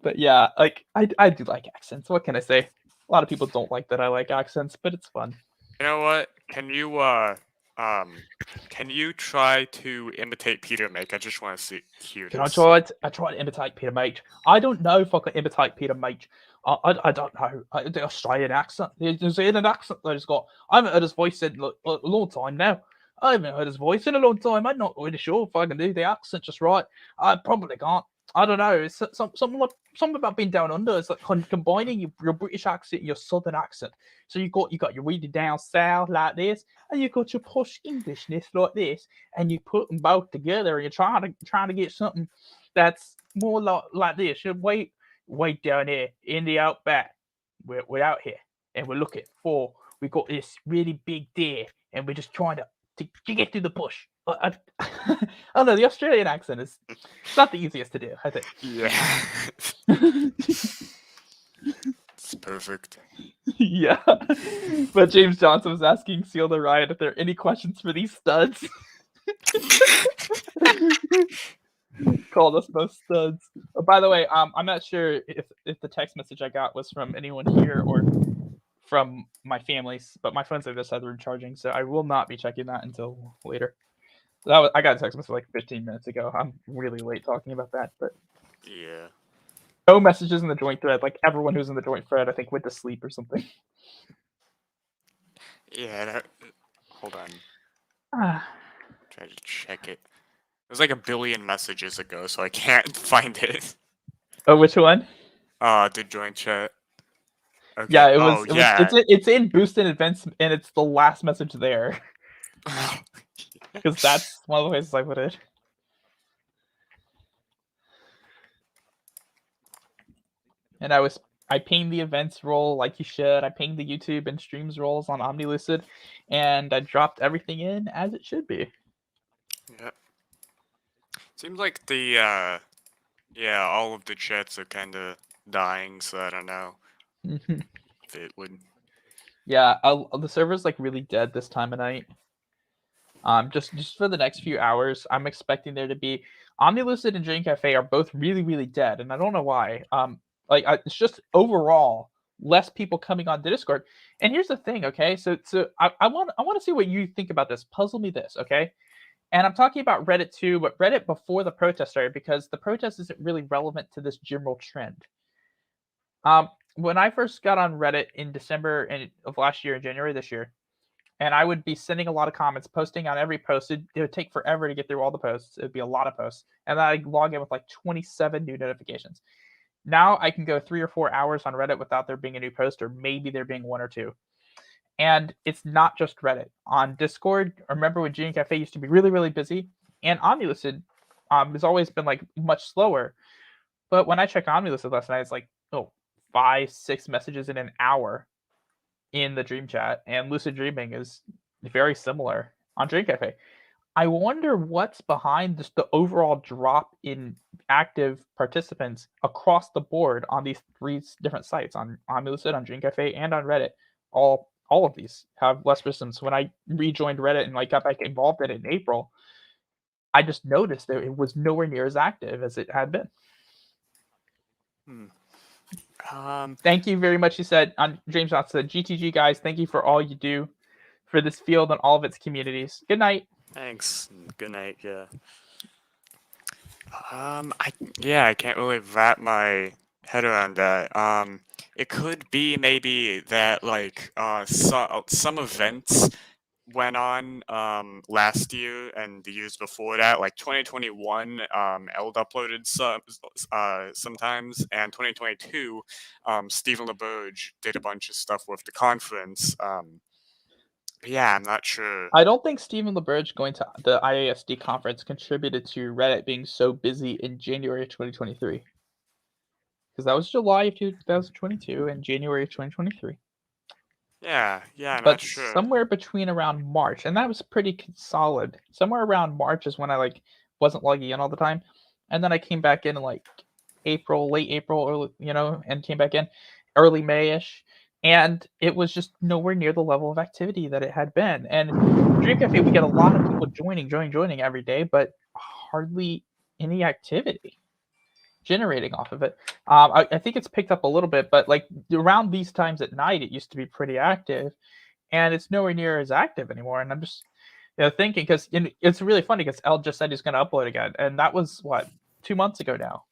But yeah, like I do like accents. What can I say? A lot of people don't like that I like accents, but it's fun. You know what? Um can you try to imitate Peter Make? I just want to see hear Can I this. try it? I try to imitate Peter Mage. I don't know if I can imitate Peter Mage. I don't know. The Australian accent, the New Zealand accent that he's got. I haven't heard his voice in a long time now. I haven't heard his voice in a long time. I'm not really sure if I can do the accent just right. I probably can't. I don't know. It's something about being down under. It's like combining your British accent and your Southern accent. So you got your really down south like this, and you got your posh Englishness like this, and you put them both together, and you're trying to get something that's more like this. You're way down here in the outback. We're out here, and we're looking for. We got this really big deer, and we're just trying to get through the bush. I don't know. The Australian accent is it's not the easiest to do, I think. Yeah. It's perfect. Yeah. But James Johnson was asking Seal the Riot if there are any questions for these studs. Called us both studs. Oh, by the way, I'm not sure if the text message I got was from anyone here or from my family's, but my phone's at this side of the room charging, so I will not be checking that until later. I got a text message like 15 minutes ago. I'm really late talking about that, but Yeah. no messages in the joint thread. Like everyone who's in the joint thread, I think went to sleep or something. Yeah, hold on. Ah. Try to check it. It was like a billion messages ago, so I can't find it. Oh, which one? The joint chat. Okay. Yeah, it was. Oh, It was. yeah. It's in boost in events, and it's the last message there because that's one of the places I put it. And I pinged the events role like you should. I pinged the YouTube and streams roles on Lucid, and I dropped everything in as it should be. Yeah. Seems like yeah, all of the chats are kind of dying, so I don't know Mhm. if it would. Yeah, the server's like really dead this time of night. Just for the next few hours, I'm expecting there to be Lucid and Dream Cafe are both really dead, and I don't know why. It's just overall less people coming on Discord. And here's the thing, okay? So I want to see what you think about this. Puzzle me this, okay? And I'm talking about Reddit too, but Reddit before the protest started because the protest isn't really relevant to this general trend. When I first got on Reddit in December of last year, January this year, and I would be sending a lot of comments, posting on every post. It would take forever to get through all the posts. It would be a lot of posts, and then I log in with like 27 new notifications. Now I can go 3 or 4 hours on Reddit without there being a new post, or maybe there being one or two. And it's not just Reddit. On Discord, I remember when Gene Cafe used to be really busy, and Omnilucid has always been like much slower. But when I checked Omnilucid last night, it's like, oh, 5, 6 messages in an hour in the Dream Chat, and Lucid Dreaming is very similar on Dream Cafe. I wonder what's behind just the overall drop in active participants across the board on these 3 different sites on Lucid, on Dream Cafe, and on Reddit. All of these have less systems. When I rejoined Reddit and like got back involved in it in April, I just noticed that it was nowhere near as active as it had been. Hmm. Thank you very much. He said on James Johnson said, GTG guys, thank you for all you do for this field and all of its communities. Good night. Thanks. Good night. Yeah. I can't really wrap my head around that. It could be maybe that like some events went on last year and the years before that, like 2021, Eld uploaded sometimes, and 2022, Stephen LeBurge did a bunch of stuff with the conference. Yeah, I'm not sure. I don't think Stephen LeBurge going to the IASD conference contributed to Reddit being so busy in January of 2023. Because that was July of 2022 and January of 2023. Yeah, But not sure. somewhere between around March, and that was pretty solid. Somewhere around March is when I like wasn't logging in all the time, and then I came back in like April, late April, early, and came back in early Mayish, and it was just nowhere near the level of activity that it had been. And Dream Cafe, we get a lot of people joining every day, but hardly any activity generating off of it. I think it's picked up a little bit, but like around these times at night, it used to be pretty active, and it's nowhere near as active anymore. And I'm just thinking because it's really funny because El just said he's going to upload again, and that was what 2 months ago now,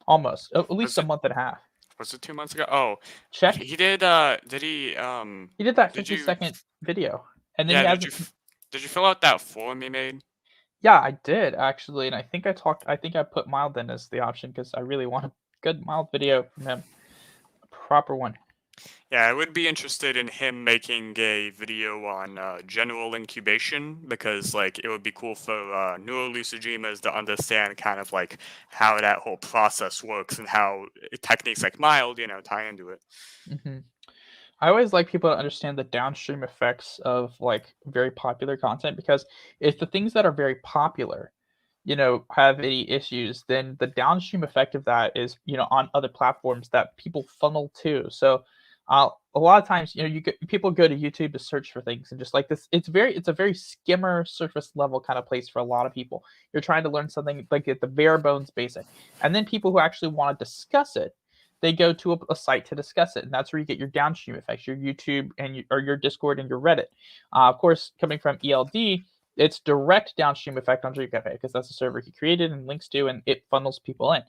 almost at least Was a it month and a half. was it 2 months ago? Oh, Check. he did. Did he? He did that Did 50 you? second video, and then he Yeah. hasn't. Did you fill out that form he made? Yeah, I did actually, and I think I talked. I think I put mild in as the option because I really want a good mild video from him, a proper one. Yeah, I would be interested in him making a video on general incubation because, like, it would be cool for neuro lucid dreamers to understand kind of like how that whole process works and how techniques like mild, tie into it. hmm I always like people to understand the downstream effects of like very popular content because if the things that are very popular, have any issues, then the downstream effect of that is, on other platforms that people funnel to. So, a lot of times, people go to YouTube to search for things and just like this, it's a very skimmer surface level kind of place for a lot of people. You're trying to learn something like at the bare bones basic, and then people who actually want to discuss it, they go to a site to discuss it, and that's where you get your downstream effects, your YouTube or your Discord and your Reddit. Of course, coming from ELD, it's direct downstream effect on Dream Cafe because that's a server he created and links to, and it funnels people in.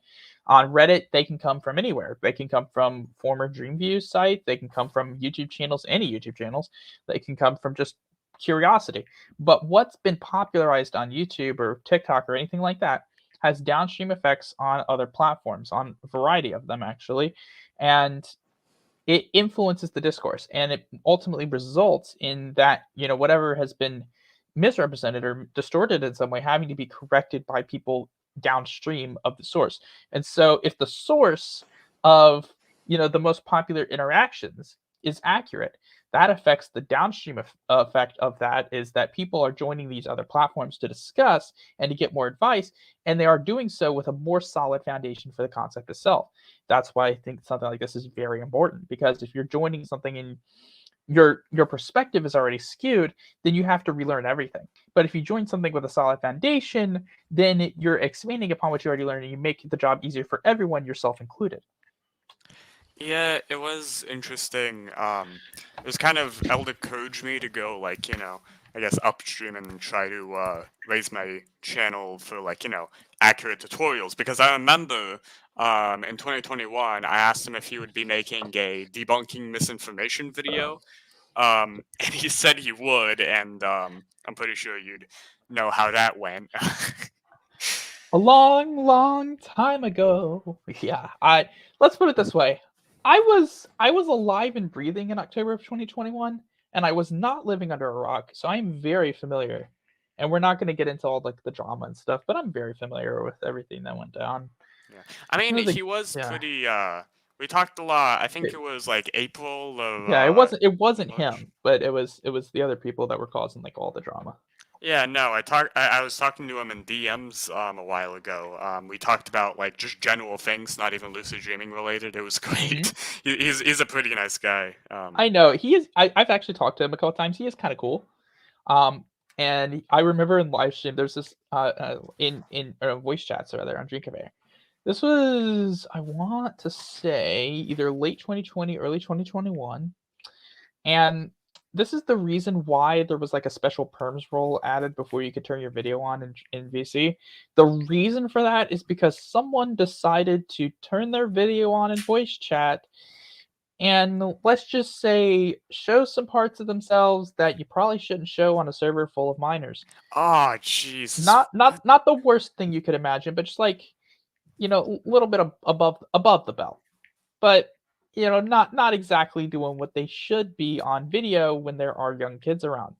On Reddit, they can come from anywhere. They can come from former Dreamview site. They can come from YouTube channels, any YouTube channels. They can come from just curiosity. But what's been popularized on YouTube or TikTok or anything like that has downstream effects on other platforms, on a variety of them actually, and it influences the discourse, and it ultimately results in that whatever has been misrepresented or distorted in some way having to be corrected by people downstream of the source. And so if the source of the most popular interactions is accurate, that affects the downstream effect of that is that people are joining these other platforms to discuss and to get more advice, and they are doing so with a more solid foundation for the concept itself. That's why I think something like this is very important, because if you're joining something and your perspective is already skewed, then you have to relearn everything. But if you join something with a solid foundation, then you're expanding upon what you already learned and you make the job easier for everyone, yourself included. Yeah, it was interesting. It was kind of Elder encouraged me to go like, I guess upstream and try to raise my channel for like, accurate tutorials because I remember in 2021 I asked him if he would be making a debunking misinformation video. And he said he would, and I'm pretty sure you'd know how that went. A long, long time ago. Yeah, I let's put it this way. I was alive and breathing in October of 2021, and I was not living under a rock, so I'm very familiar. And we're not going to get into all like the drama and stuff, but I'm very familiar with everything that went down. Yeah. I mean, It was a he was yeah. pretty we talked a lot. I think It, it was like April of yeah, it wasn't March. him, but it was the other people that were causing like all the drama. Yeah, no, I was talking to him in DMs a while ago. We talked about like just general things, not even lucid dreaming related. It was hmm great. He's a pretty nice guy. I know he is. I've actually talked to him a couple times. He is kind of cool. Um, and I remember in live stream, there's this in voice chats rather on Dream Cafe. This was, I want to say, either late 2020, early 2021, and this is the reason why there was like a special perms role added before you could turn your video on in VC. The reason for that is because someone decided to turn their video on in voice chat and let's just say show some parts of themselves that you probably shouldn't show on a server full of minors. Oh, Jesus. Not the worst thing you could imagine, but just like a little bit above the belt. But not exactly doing what they should be on video when there are young kids around.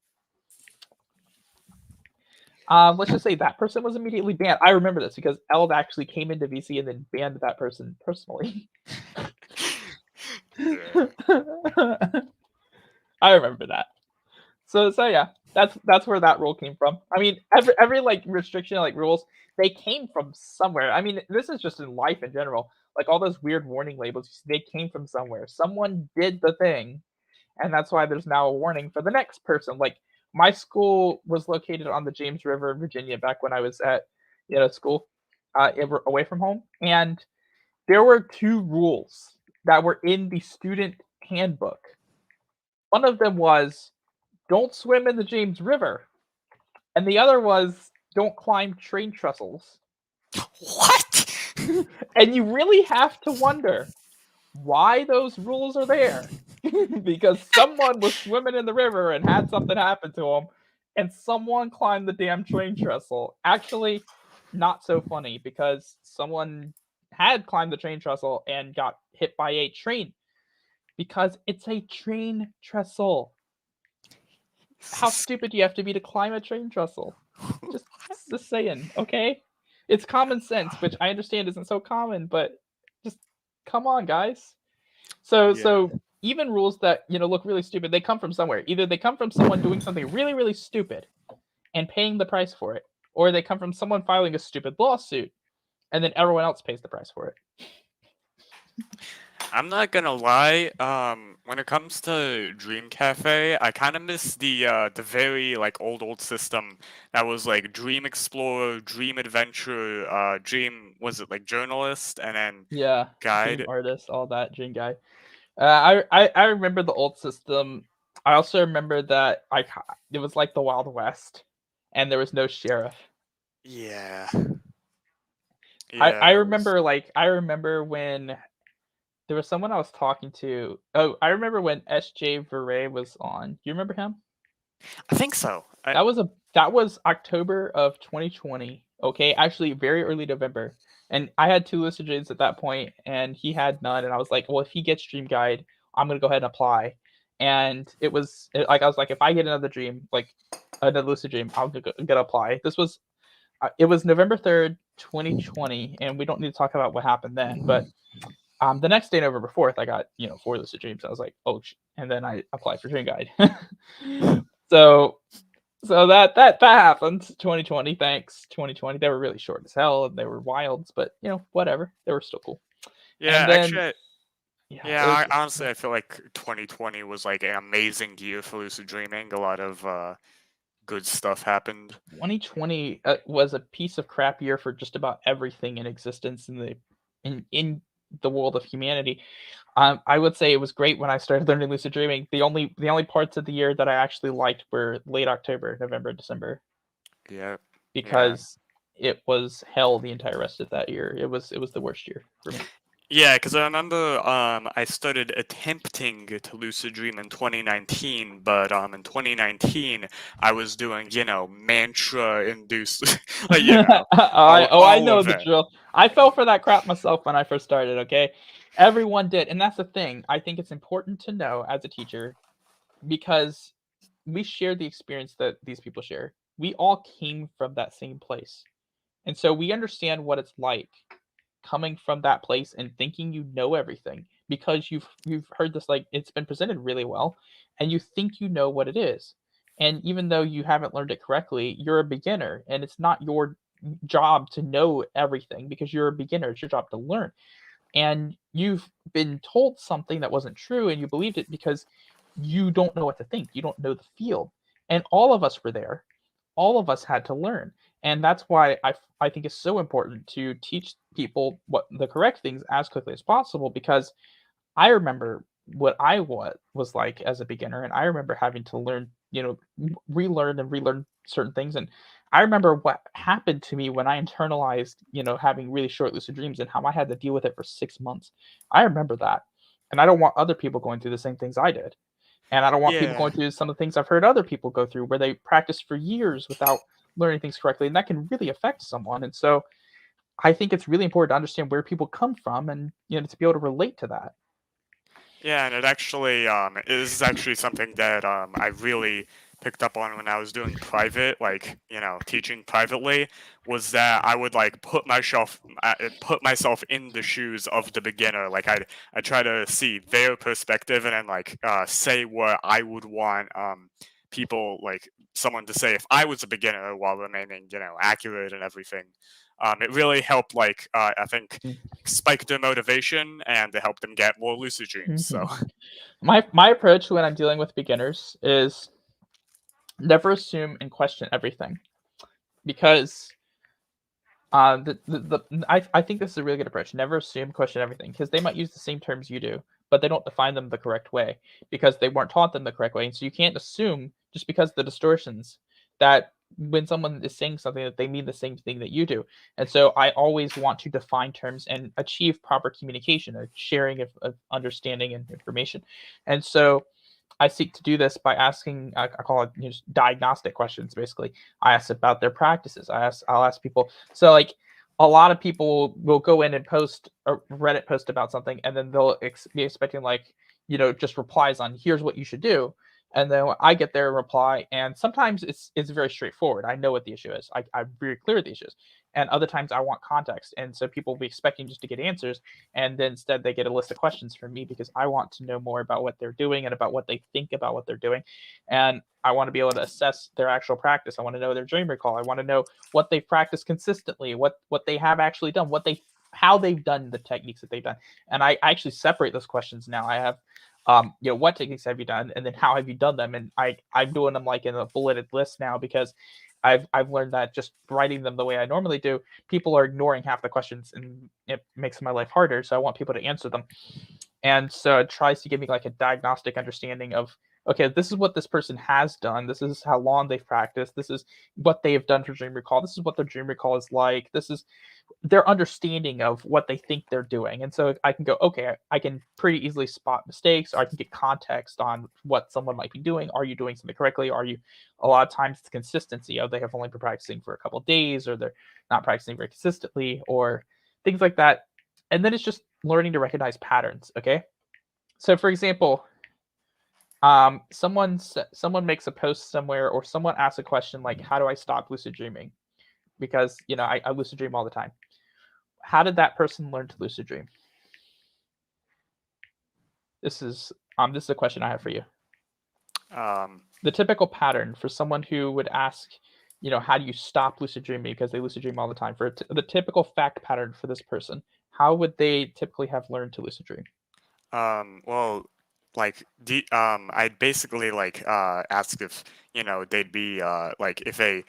Let's just say that person was immediately banned. I remember this because Eld actually came into VC and then banned that person personally. Yeah. I remember that. So yeah, that's where that rule came from. I mean, every like restriction, like rules, they came from somewhere. I mean, this is just in life in general. Like all those weird warning labels, they came from somewhere. Someone did the thing, and that's why there's now a warning for the next person. Like my school was located on the James River in Virginia back when I was at school, away from home, and there were two rules that were in the student handbook. One of them was don't swim in the James River, and the other was don't climb train trestles. What? And you really have to wonder why those rules are there. Because someone was swimming in the river and had something happen to him, and someone climbed the damn train trestle. Actually, not so funny because someone had climbed the train trestle and got hit by a train because it's a train trestle. How stupid do you have to be to climb a train trestle? Just, just saying, okay? It's common sense, which I understand isn't so common, but just come on, guys. So Yeah. so even rules that look really stupid, they come from somewhere. Either they come from someone doing something really really stupid and paying the price for it, or they come from someone filing a stupid lawsuit and then everyone else pays the price for it. I'm not gonna lie. When it comes to Dream Cafe, I kind of miss the very like old system that was like Dream Explorer, Dream Adventure, Dream was it like Journalist, and then Yeah, dream Guide. artist, all that, dream guy. I remember the old system. I also remember that it was like the Wild West, and there was no sheriff. Yeah, I yeah, that was. remember I remember when there was someone I was talking to. Oh, I remember when S.J. Veray was on. Do you remember him? I think so. That was October of 2020. Okay, actually very early November. And I had two Lucid Dreams at that point, and he had none. And I was like, well, if he gets Dream Guide, I'm gonna go ahead and apply. And like I was like, if I get another dream, like another Lucid Dream, I'll get apply. It was November 3rd, 2020, and we don't need to talk about what happened then. But the next day, November 4th, I got four Lucid Dreams. I was like, oh, and then I applied for Dream Guide. so so that happened. 2020, thanks. 2020. They were really short as hell and they were wilds, but whatever. They were still cool. Yeah, And then actually, yeah, it yeah. was just Honestly, I feel like 2020 was like an amazing year for lucid dreaming. A lot of good stuff happened. 2020 was a piece of crap year for just about everything in existence in the world of humanity. I would say it was great when I started learning lucid dreaming. The only parts of the year that I actually liked were late October, November, December, Yeah, yeah. because it was hell the entire rest of that year. It was the worst year for me. Yeah, because I remember I started attempting to lucid dream in 2019, but in 2019 I was doing mantra induced like I all know of the it. drill. I fell for that crap myself when I first started. Okay, everyone did, and that's the thing. I think it's important to know as a teacher because we share the experience that these people share. We all came from that same place, and so we understand what it's like coming from that place and thinking you know everything because you've heard this, like it's been presented really well, and you think you know what it is, and even though you haven't learned it correctly, you're a beginner and it's not your job to know everything because you're a beginner. It's your job to learn, and you've been told something that wasn't true and you believed it because you don't know what to think. You don't know the field. And all of us were there. All of us had to learn. And that's why I think it's so important to teach people what the correct things as quickly as possible because I remember what I was like as a beginner, and I remember having to learn, relearn and relearn certain things. And I remember what happened to me when I internalized, having really short lucid dreams and how I had to deal with it for 6 months. I remember that, and I don't want other people going through the same things I did, and I don't want people Yeah. going through some of the things I've heard other people go through, where they practice for years without learning things correctly, and that can really affect someone. And so I think it's really important to understand where people come from, and to be able to relate to that. Yeah, and it actually is actually something that I really picked up on when I was doing private, like, teaching privately, was that I would like put myself in the shoes of the beginner. Like I try to see their perspective and then like say what I would want people, like someone to say if I was a beginner, while remaining accurate and everything. It really helped, like I think, spike their motivation and to help them get more lucid dreams. So Mhm. My approach when I'm dealing with beginners is never assume and question everything, because I think this is a really good approach. Never assume, question everything, because they might use the same terms you do, but they don't define them the correct way because they weren't taught them the correct way. And so you can't assume just because the distortions that when someone is saying something that they mean the same thing that you do. And so I always want to define terms and achieve proper communication, or sharing of understanding and information. And so I seek to do this by asking, I call it, just diagnostic questions. Basically, I ask about their practices. I'll ask people. So like a lot of people will go in and post a Reddit post about something, and then they'll be expecting, like, just replies on here's what you should do. And then I get their reply, and sometimes it's very straightforward. I know what the issue is. I'm very clear what the issue is. And other times I want context, and so people will be expecting just to get answers, and then instead they get a list of questions from me because I want to know more about what they're doing and about what they think about what they're doing. And I want to be able to assess their actual practice. I want to know their dream recall. I want to know what they've practiced consistently, what they have actually done, how they've done the techniques that they've done. And I actually separate those questions now. I have what techniques have you done, and then how have you done them? And I'm doing them like in a bulleted list now, because I've learned that just writing them the way I normally do, people are ignoring half the questions, and it makes my life harder. So I want people to answer them. And so it tries to give me like a diagnostic understanding of, okay, this is what this person has done. This is how long they've practiced. This is what they have done for dream recall. This is what their dream recall is like. This is their understanding of what they think they're doing. And so I can go, okay, I can pretty easily spot mistakes, or I can get context on what someone might be doing. Are you doing something correctly? Are you, a lot of times it's consistency. They have only been practicing for a couple of days, or they're not practicing very consistently, or things like that. And then it's just learning to recognize patterns. Okay. So for example, someone makes a post somewhere, or someone asks a question like, how do I stop lucid dreaming? Because I lucid dream all the time. How did that person learn to lucid dream? This is a question I have for you. um, The typical pattern for someone who would ask, how do you stop lucid dreaming because they lucid dream all the time? For the typical fact pattern for this person, how would they typically have learned to lucid dream? well, like I'd basically like ask if they'd be like if they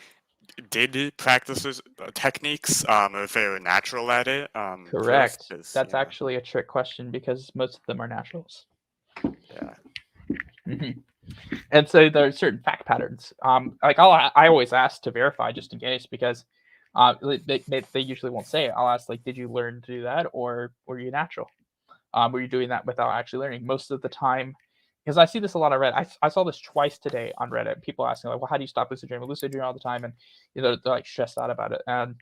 did practice those techniques, or if they were natural at it. First, Correct. is That's actually a trick question because most of them are naturals. yeah. Mhm. And so there are certain fact patterns. Like I always ask to verify just in case, because they usually won't say it. I'll ask, like, did you learn to do that, or were you natural? Were you doing that without actually learning? Most of the time, because I see this a lot on Reddit. I saw this twice today on Reddit. People asking, like, well, how do you stop lucid dreaming? Lucid dreaming all the time, and they're like stressed out about it. And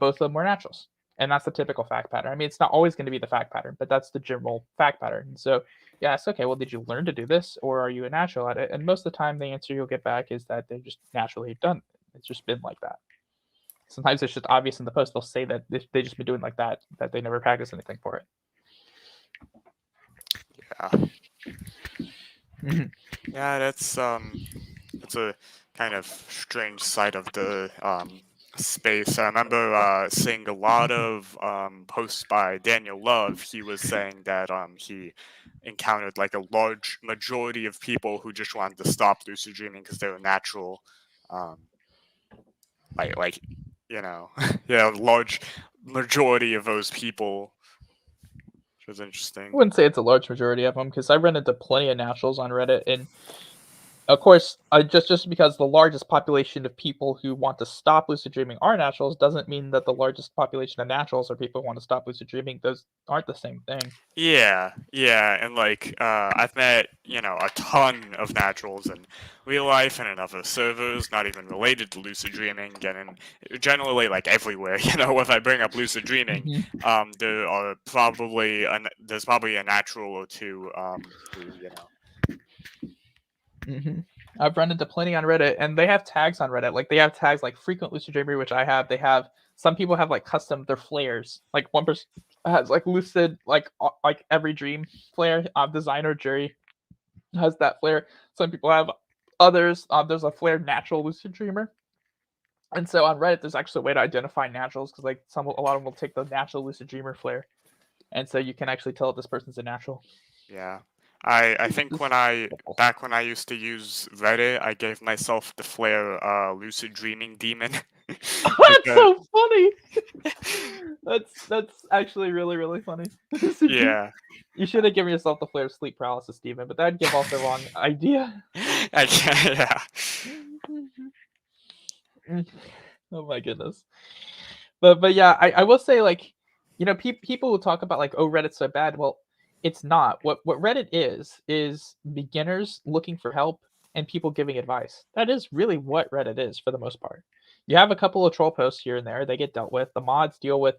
both of them were naturals. And that's the typical fact pattern. I mean, it's not always going to be the fact pattern, but that's the general fact pattern. And so, yeah, it's okay. Well, did you learn to do this, or are you a natural at it? And most of the time, the answer you'll get back is that they just naturally done it. It's just been like that. Sometimes it's just obvious in the post. They'll say that they just been doing like that they never practice anything for it. Yeah. Mhm. Yeah, it's a kind of strange side of the space. I remember seeing a lot of posts by Daniel Love. He was saying that he encountered like a large majority of people who just wanted to stop lucid dreaming because they were natural. Um, like yeah, large majority of those people, which was I interesting. wouldn't say it's a large majority of them, because I run into plenty of naturals on Reddit, and of course, just because the largest population of people who want to stop lucid dreaming are naturals doesn't mean that the largest population of naturals are people who want to stop lucid dreaming. Those aren't the same thing. Yeah, yeah, and like I've met a ton of naturals in real life and in other servers, not even related to lucid dreaming, and in generally like everywhere. If I bring up lucid dreaming, Mhm. there's probably a natural or two who. Mhm. I've run into plenty on Reddit, and they have tags on Reddit. Like they have tags like frequent lucid dreamer, which I have. They have some people have like custom their flares. Like one person has like lucid like every dream flare. Designer Jury has that flare. Some people have others. There's a flare natural lucid dreamer. And so on Reddit, there's actually a way to identify naturals because like a lot of them will take the natural lucid dreamer flare, and so you can actually tell if this person's a natural. Yeah. I think It's simple. back when I used to use Reddit, I gave myself the flare lucid dreaming demon. That's because so funny. That's actually really funny. yeah. You should have given yourself the flare of sleep paralysis, Steven, but that'd give off the wrong idea. Yeah. Oh my goodness. But yeah, I will say like, people will talk about like, oh, Reddit's so bad. Well, it's not. What Reddit is beginners looking for help and people giving advice. That is really what Reddit is for the most part. You have a couple of troll posts here and there. They get dealt with. The mods deal with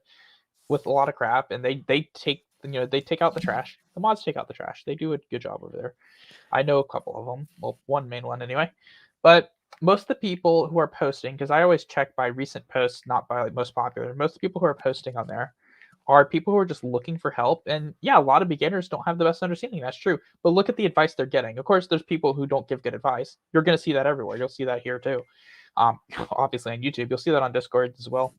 a lot of crap, and they take they take out the trash. The mods take out the trash. They do a good job over there. I know a couple of them. Well, one main one anyway. But most of the people who are posting, because I always check by recent posts, not by like most popular. Most of the people who are posting on there are people who are just looking for help. And yeah, a lot of beginners don't have the best understanding. That's true. But look at the advice they're getting. Of course, there's people who don't give good advice. You're going to see that everywhere. You'll see that here too. Obviously on YouTube. You'll see that on Discord as well.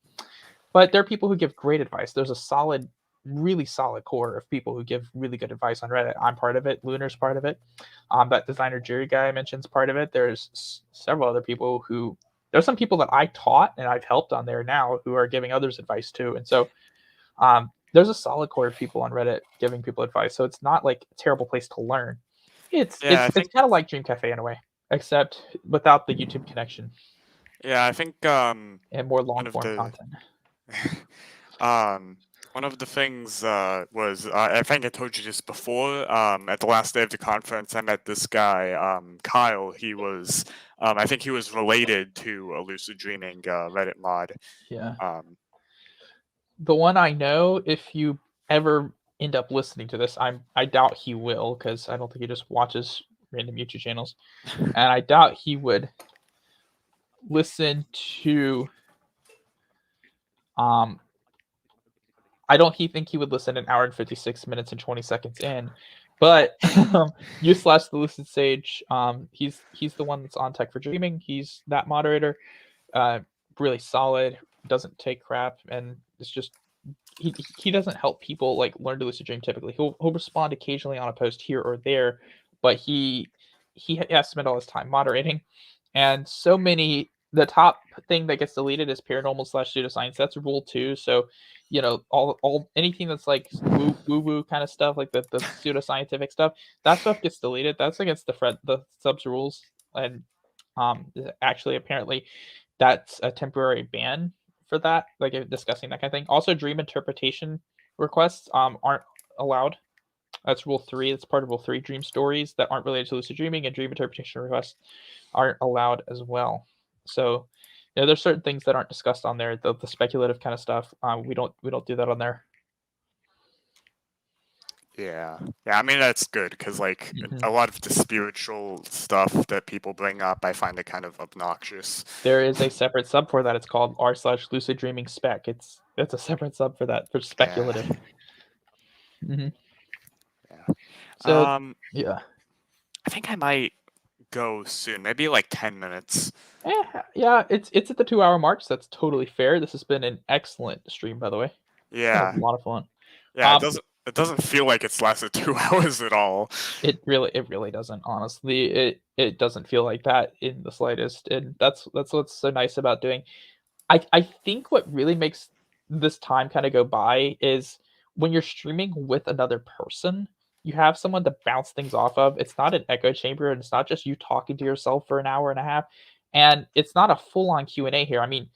But there are people who give great advice. There's a solid, really solid core of people who give really good advice on Reddit. I'm part of it. Lunar's part of it. That designer Jerry guy I mentioned is part of it. There's several other people who. There's some people that I taught and I've helped on there now who are giving others advice too. And so there's a solid core of people on Reddit giving people advice. So it's not like a terrible place to learn. It's Yeah, it's I it's think kind of like Dream Cafe in a way, except without the YouTube connection yeah, I think and more one long of form the content. one of the things was I think I told you this before. At the last day of the conference, I met this guy, Kyle. I think he was related to a lucid dreaming Reddit mod. Yeah. Um, The one I know, if you ever end up listening to this, I doubt he will because I don't think he just watches random YouTube channels, and I doubt he would listen to. Um, I don't he think he would listen an hour and 56 minutes and 20 seconds in, but you slash the Lucid Sage. He's the one that's on Tech for Dreaming. He's that moderator. Uh, really solid. Doesn't take crap, and it's just he doesn't help people like learn to lucid dream typically. He'll respond occasionally on a post here or there, but he has to spend all his time moderating. And so many the top thing that gets deleted is paranormal slash pseudoscience. That's rule two. So, all anything that's like woo kind of stuff, like the pseudoscientific stuff, that stuff gets deleted. That's against the subs rules. And actually apparently that's a temporary ban for that, like discussing that kind of thing. Also, dream interpretation requests aren't allowed. That's rule three. That's part of rule three. Dream stories that aren't related to lucid dreaming and dream interpretation requests aren't allowed as well. So, there's certain things that aren't discussed on there. The speculative kind of stuff. We don't do that on there. yeah, yeah. I mean that's good because like Mhm. a lot of the spiritual stuff that people bring up, I find it kind of obnoxious. There is a separate sub for that. It's called r slash lucid dreaming spec. It's a separate sub for that for Yeah, speculative. Hmm. yeah. So yeah. I think I might go soon. Maybe like 10 minutes. Yeah, it's at the 2 hour mark, so that's totally fair. This has been an excellent stream, by the way. It's been a Yeah, lot of fun. yeah. Um, It doesn't feel like it's lasted 2 hours at all. it really doesn't. Honestly, it doesn't feel like that in the slightest, and that's what's so nice about doing. I think what really makes this time kind of go by is when you're streaming with another person, you have someone to bounce things off of. It's not an echo chamber, and it's not just you talking to yourself for an hour and a half, and it's not a full-on Q&A here. I mean,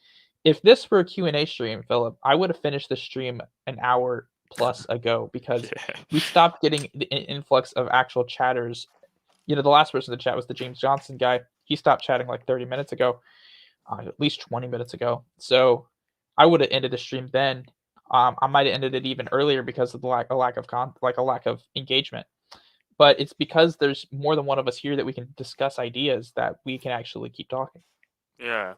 if this were a Q&A stream, Philip, I would have finished the stream an hour plus ago because Yeah. we stopped getting the influx of actual chatters. The last person to chat was the James Johnson guy. He stopped chatting like 30 minutes ago, at least 20 minutes ago. So I would have ended the stream then. I might have ended it even earlier because of a lack of a lack of engagement. but it's because there's more than one of us here that we can discuss ideas that we can actually keep talking. Yeah.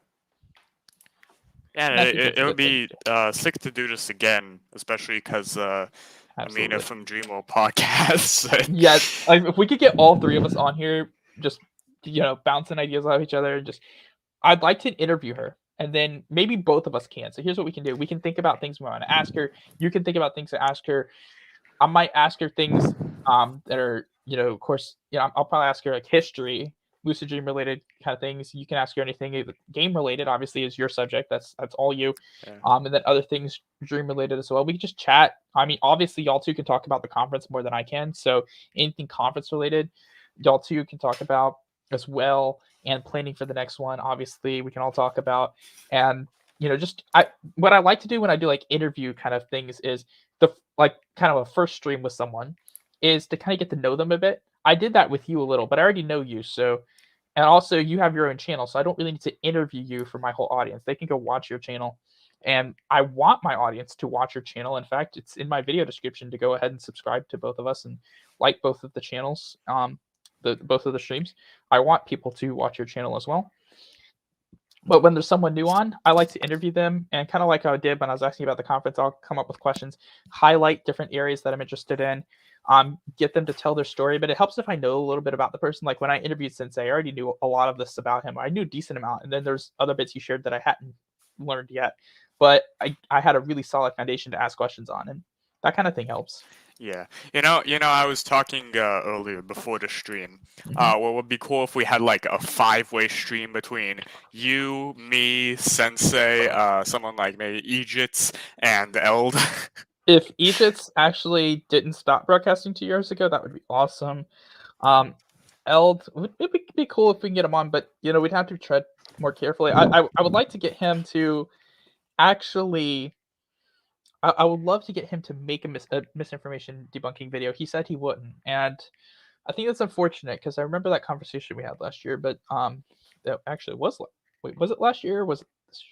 Yeah, And I think it, that's it a would good thing be too. sick to do this again, especially because Amina Absolutely. from Dreamworld podcast. Yeah, if we could get all three of us on here, just bouncing ideas off each other, and just I'd like to interview her, and then maybe both of us can. So here's what we can do: we can think about things we want to ask her. You can think about things to ask her. I might ask her things that are, of course, I'll probably ask her like history, lucid dream related kind of things. You can ask her anything game related. Obviously, is your subject. That's all you. Yeah. And then other things dream related as well. We can just chat. I mean, obviously, y'all two can talk about the conference more than I can. So anything conference related, y'all two can talk about as well. And planning for the next one, obviously, we can all talk about. And just what I like to do when I do like interview kind of things is the like kind of a first stream with someone is to kind of get to know them a bit. I did that with you a little, but I already know you. So, and also you have your own channel, so I don't really need to interview you for my whole audience. They can go watch your channel. And I want my audience to watch your channel. In fact, it's in my video description to go ahead and subscribe to both of us and like both of the channels, both of the streams. I want people to watch your channel as well. But when there's someone new on, I like to interview them, and kind of like how I did when I was asking about the conference, I'll come up with questions, highlight different areas that I'm interested in, get them to tell their story. But it helps if I know a little bit about the person. Like when I interviewed Sensei, I already knew a lot of this about him. I knew a decent amount, and then there's other bits he shared that I hadn't learned yet. But I had a really solid foundation to ask questions on, and that kind of thing helps. Yeah, I was talking earlier before the stream. Mm-hmm. What would be cool if we had like a five-way stream between you, me, Sensei, someone like maybe Egypt, and Eld. If Egypt's actually didn't stop broadcasting 2 years ago, that would be awesome. Eld, it'd be cool if we can get him on, but we'd have to tread more carefully. I would like to get him to actually. I would love to get him to make a misinformation debunking video. He said he wouldn't, and I think that's unfortunate because I remember that conversation we had last year. But that actually was wait, was it last year? Or was it this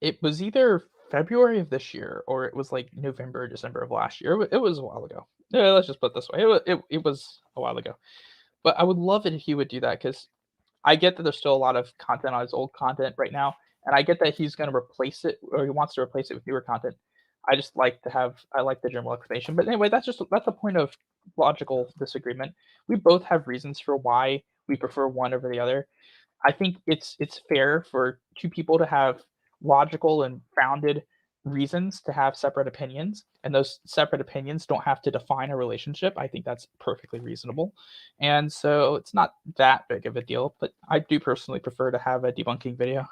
year? It was either February of this year or it was like November, December of last year. It was a while ago. Yeah, let's just put it this way. It was a while ago. But I would love it if he would do that because I get that there's still a lot of content on his old content right now, and I get that he's going to replace it or he wants to replace it with newer content. I like the general explanation. But anyway, that's a point of logical disagreement. We both have reasons for why we prefer one over the other. I think it's fair for two people to have logical and founded reasons to have separate opinions, and those separate opinions don't have to define a relationship. I think that's perfectly reasonable, and so it's not that big of a deal. But I do personally prefer to have a debunking video.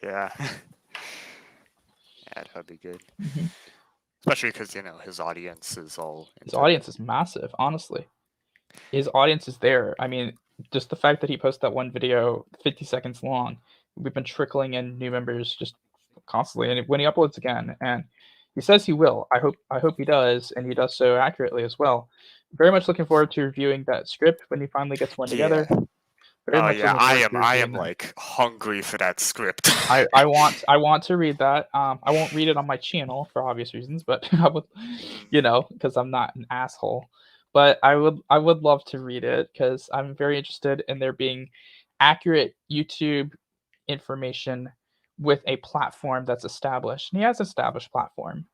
Yeah. Yeah, that'd be good. Mm-hmm. Especially because his audience is all His into. audience is massive, honestly. His audience is there. I mean, just the fact that he posted that one video 50 seconds long, we've been trickling in new members just constantly. And when he uploads again, and he says he will, I hope he does, and he does so accurately as well. Very much looking forward to reviewing that script when he finally gets one Yeah. together. Very Oh much yeah, looking I forward am. to I reviewing am that. like hungry for that script. I want to read that. I won't read it on my channel for obvious reasons, but I would, because I'm not an asshole. But I would love to read it because I'm very interested in there being accurate YouTube information with a platform that's established. And he has an established platform.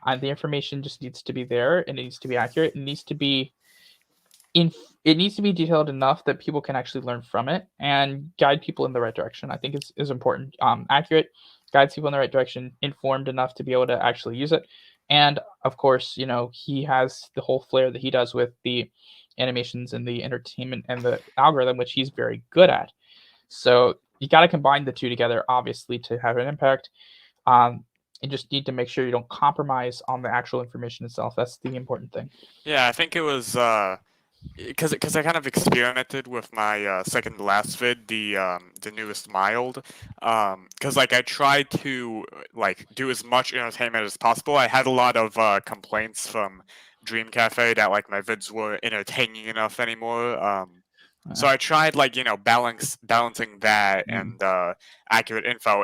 The information just needs to be there, and it needs to be accurate. In it needs to be detailed enough that people can actually learn from it and guide people in the right direction. I think is important. Accurate, guides people in the right direction, informed enough to be able to actually use it. And of course, he has the whole flair that he does with the animations and the entertainment and the algorithm, which he's very good at. So you got to combine the two together, obviously, to have an impact. You just need to make sure you don't compromise on the actual information itself. That's the important thing. Yeah, I think it was because I kind of experimented with my second to last vid, the newest mild, because like I tried to like do as much entertainment as possible. I had a lot of complaints from Dream Cafe that like my vids were entertaining enough anymore. So I tried like balancing that Mm. and accurate info.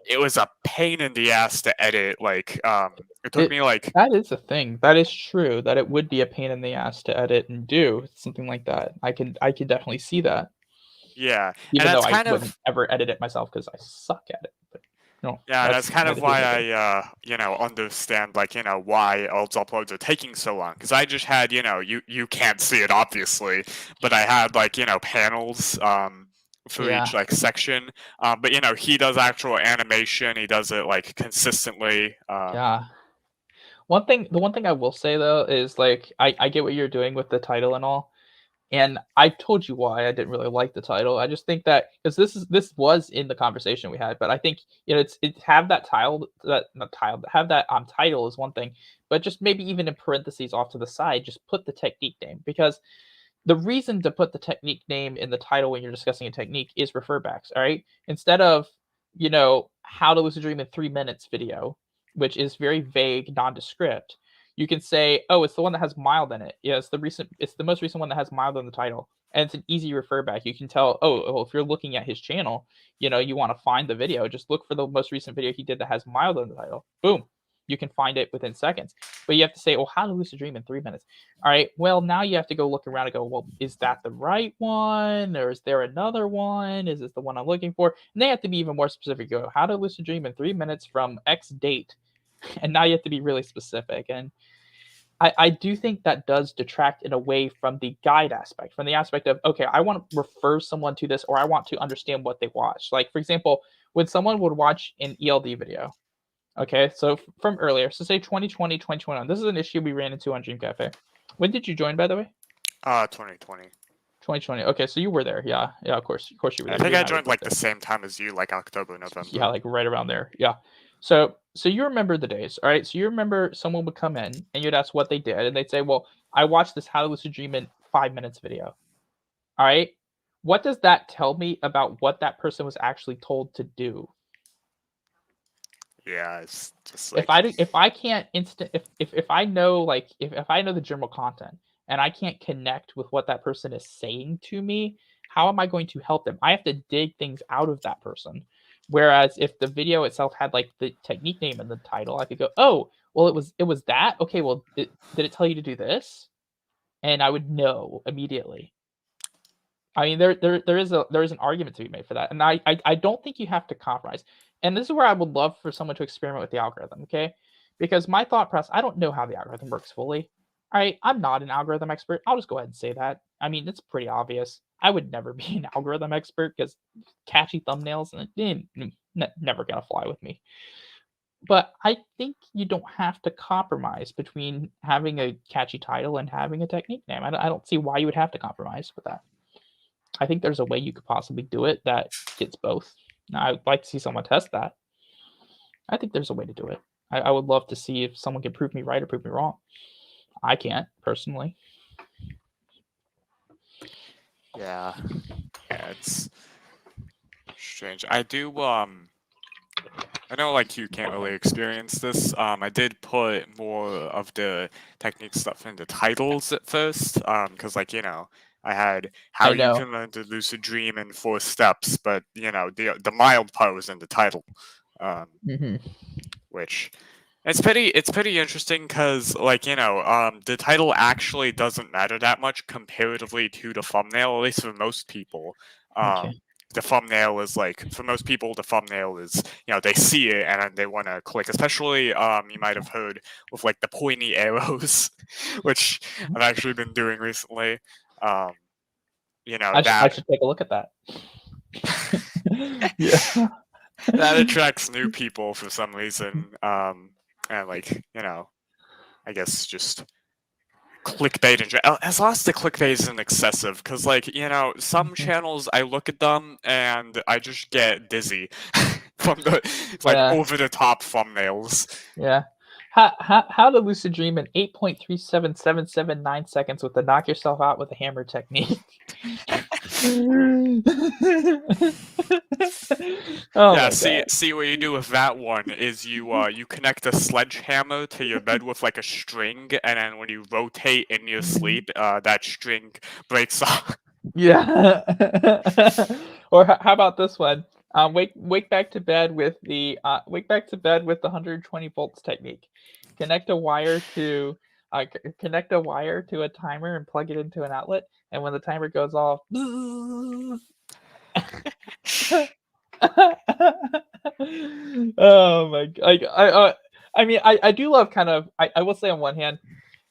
it was a pain in the ass to edit. Like, it took It me like that is a thing. That is true, that it would be a pain in the ass to edit and do something like that. I can definitely see that, yeah, and even though that's I kind wouldn't of ever edit it myself because I suck at it, but, no, yeah, and that's that's kind of neither here why nor there. I understand like why Eld's uploads are taking so long because I just had you can't see it obviously, but I had like panels for Yeah, each like section, but he does actual animation. He does it like consistently. yeah. The one thing I will say, though, is, like, I get what you're doing with the title and all, and I told you why I didn't really like the title. I just think that because this was in the conversation we had, but I think it's have that title that not title have that title is one thing, but just maybe even in parentheses off to the side, just put the technique name because the reason to put the technique name in the title when you're discussing a technique is refer backs. All right, instead of how to lucid dream in 3 minutes video, which is very vague, nondescript. You can say, oh, it's the one that has mild in it. Yeah, it's the most recent one that has mild in the title. And it's an easy refer back. You can tell, oh, well, if you're looking at his channel, you want to find the video, just look for the most recent video he did that has mild in the title. Boom. You can find it within seconds. But you have to say, well, how to lucid dream in 3 minutes. All right, well, now you have to go look around and go, well, is that the right one? Or is there another one? Is this the one I'm looking for? And they have to be even more specific. Go, how to lucid dream in 3 minutes from X date. And now you have to be really specific. And I do think that does detract it away from the guide aspect, from the aspect of, okay, I want to refer someone to this or I want to understand what they watch. Like, for example, when someone would watch an ELD video, okay, so from earlier, so say 2020, 2021, this is an issue we ran into on Dream Cafe. When did you join, by the way? 2020. 2020. Okay, so you were there. Yeah, yeah, of course you were I there. You think and I I were joined both like the there. same time as you, like October, Yeah, November. like right around there. Yeah. So you remember the days, all right? So you remember someone would come in and you'd ask what they did, and they'd say, "Well, I watched this How to Lucid Dream in 5 minutes video." All right. What does that tell me about what that person was actually told to do? Yeah, it's just If like I can't instant if I know like if I know the general content and I can't connect with what that person is saying to me, how am I going to help them? I have to dig things out of that person. Whereas if the video itself had like the technique name in the title, I could go, "Oh, well it was that. Okay, well did it tell you to do this?" And I would know immediately. I mean, there is an argument to be made for that, and I don't think you have to compromise. And this is where I would love for someone to experiment with the algorithm, okay? Because my thought process, I don't know how the algorithm works fully. All right, I'm not an algorithm expert. I'll just go ahead and say that. I mean, it's pretty obvious. I would never be an algorithm expert because catchy thumbnails and never gonna fly with me. But I think you don't have to compromise between having a catchy title and having a technique name. I don't see why you would have to compromise with that. I think there's a way you could possibly do it that gets both. Now, I'd like to see someone test that. I think there's a way to do it. I would love to see if someone can prove me right or prove me wrong. I can't personally. yeah, yeah, it's strange. I know like you can't really experience this. I did put more of the technique stuff into titles at first, because like I had how I you know. can learn to lucid dream in 4 steps, but the mild part was in the title, um, Hmm. which it's pretty interesting because like the title actually doesn't matter that much comparatively to the thumbnail, at least for most people. Okay. The thumbnail is like for most people the thumbnail is they see it and then they want to click, especially you might have heard with like the pointy arrows, which I've actually been doing recently. um I that should take a look at that. Yeah. that attracts new people for some reason. And like I guess just clickbait as long as the clickbait isn't excessive, because like some Mhm. channels I look at them and I just get dizzy from the like Yeah. over the top thumbnails. Yeah. How to lucid dream in 8.377779 seconds with the knock yourself out with a hammer technique. Oh Yeah, my see god. see what you do with that one is you connect a sledgehammer to your bed with like a string, and then when you rotate in your sleep that string breaks off. Yeah. Or how about this one? Wake back to bed with the 120 volts technique. Connect a wire to connect a wire to a timer and plug it into an outlet. And when the timer goes off, oh my! I mean, I do love kind of. I will say on one hand,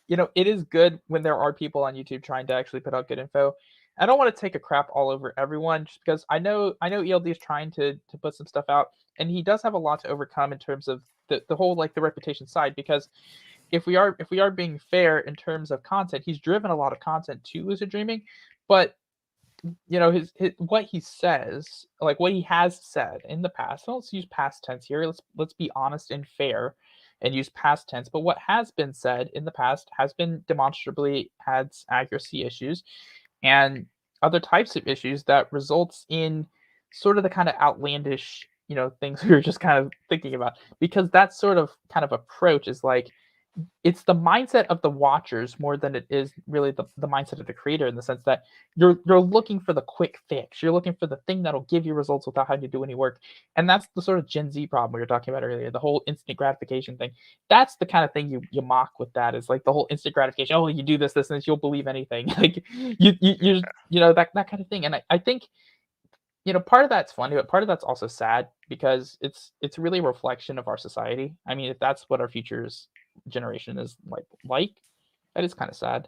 it is good when there are people on YouTube trying to actually put out good info. I don't want to take a crap all over everyone just because I know ELD is trying to put some stuff out, and he does have a lot to overcome in terms of the whole like the reputation side. Because if we are being fair in terms of content, he's driven a lot of content to Lucid Dreaming, but his what he says, like what he has said in the past. So let's use past tense here. Let's be honest and fair and use past tense. But what has been said in the past has been demonstrably has accuracy issues and other types of issues that results in sort of the kind of outlandish, things we were just kind of thinking about. Because that sort of kind of approach is like it's the mindset of the watchers more than it is really the mindset of the creator, in the sense that you're looking for the quick fix. You're looking for the thing that'll give you results without having to do any work. And that's the sort of Gen Z problem we were talking about earlier, the whole instant gratification thing. That's the kind of thing you mock with that, is like the whole instant gratification. Oh, you do this and this, you'll believe anything. Like that kind of thing. And I think part of that's funny, but part of that's also sad, because it's really a reflection of our society. I mean, if that's what our future's generation is like, that is kind of sad.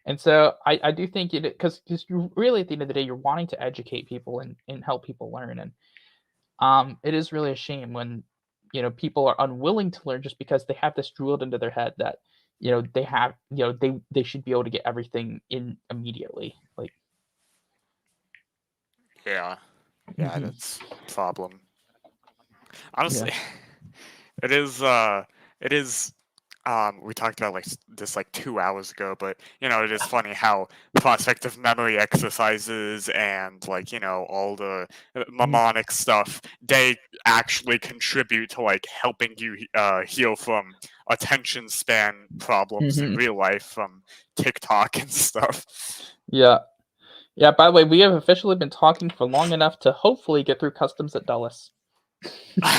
And so I do think it, because you really, at the end of the day, you're wanting to educate people and help people learn. And it is really a shame when people are unwilling to learn just because they have this drilled into their head that they have they should be able to get everything in immediately, like. Yeah, yeah, Mhm. that's a problem. Yeah. Honestly, it is. It is. We talked about this like 2 hours ago, but it is funny how prospective memory exercises and all the Mhm. mnemonic stuff, they actually contribute to like helping you heal from attention span problems in Mhm. real life from TikTok and stuff. Yeah. Yeah, by the way, we have officially been talking for long enough to hopefully get through customs at Dulles. By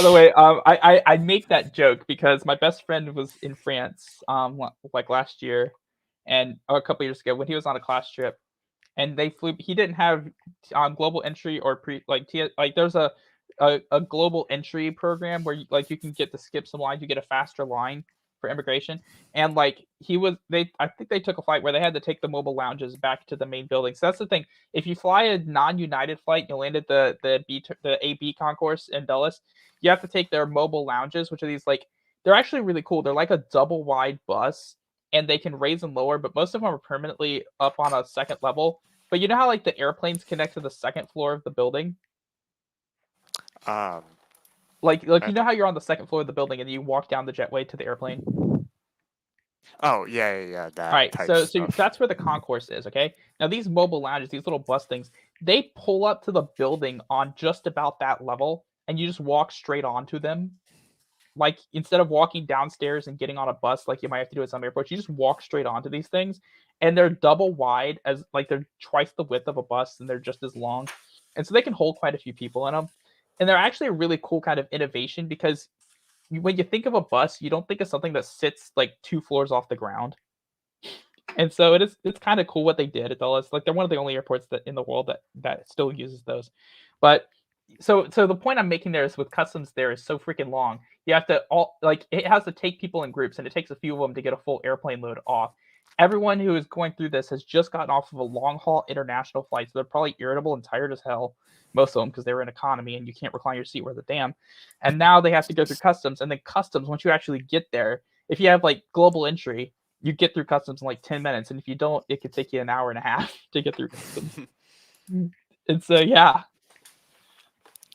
the way, I make that joke because my best friend was in France, like last year, and or a couple years ago when he was on a class trip, and they flew. He didn't have global entry or like there's a global entry program where you can get to skip some lines, you get a faster line for immigration, and like I think they took a flight where they had to take the mobile lounges back to the main building. So that's the thing. If you fly a non-United flight, you land at the AB concourse in Dulles, you have to take their mobile lounges, which are these like they're actually really cool. They're like a double wide bus, and they can raise and lower, but most of them are permanently up on a second level. But you know how like the airplanes connect to the second floor of the building? um, Like I you know don't- how you're on the second floor of the building and you walk down the jetway to the airplane? oh yeah, yeah, yeah, All that right, type so stuff. that's where the concourse is, okay? Now these mobile lounges, these little bus things, they pull up to the building on just about that level, and you just walk straight onto them. Like instead of walking downstairs and getting on a bus like you might have to do at some airports, you just walk straight onto these things, and they're double wide, as like they're twice the width of a bus, and they're just as long, and so they can hold quite a few people in them. And they're actually a really cool kind of innovation because when you think of a bus, you don't think of something that sits like 2 floors off the ground. And so it's kind of cool what they did at Dulles. Like they're one of the only airports that in the world that still uses those. But so the point I'm making there is with customs there is so freaking long. You have to all like it has to take people in groups, and it takes a few of them to get a full airplane load off. Everyone who is going through this has just gotten off of a long haul international flight, so they're probably irritable and tired as hell. Most of them because they were in economy and you can't recline your seat worth a damn. And now they have to go through customs, and then customs once you actually get there, if you have like global entry, you get through customs in like 10 minutes, and if you don't, it could take you an hour and a half to get through customs. And so yeah,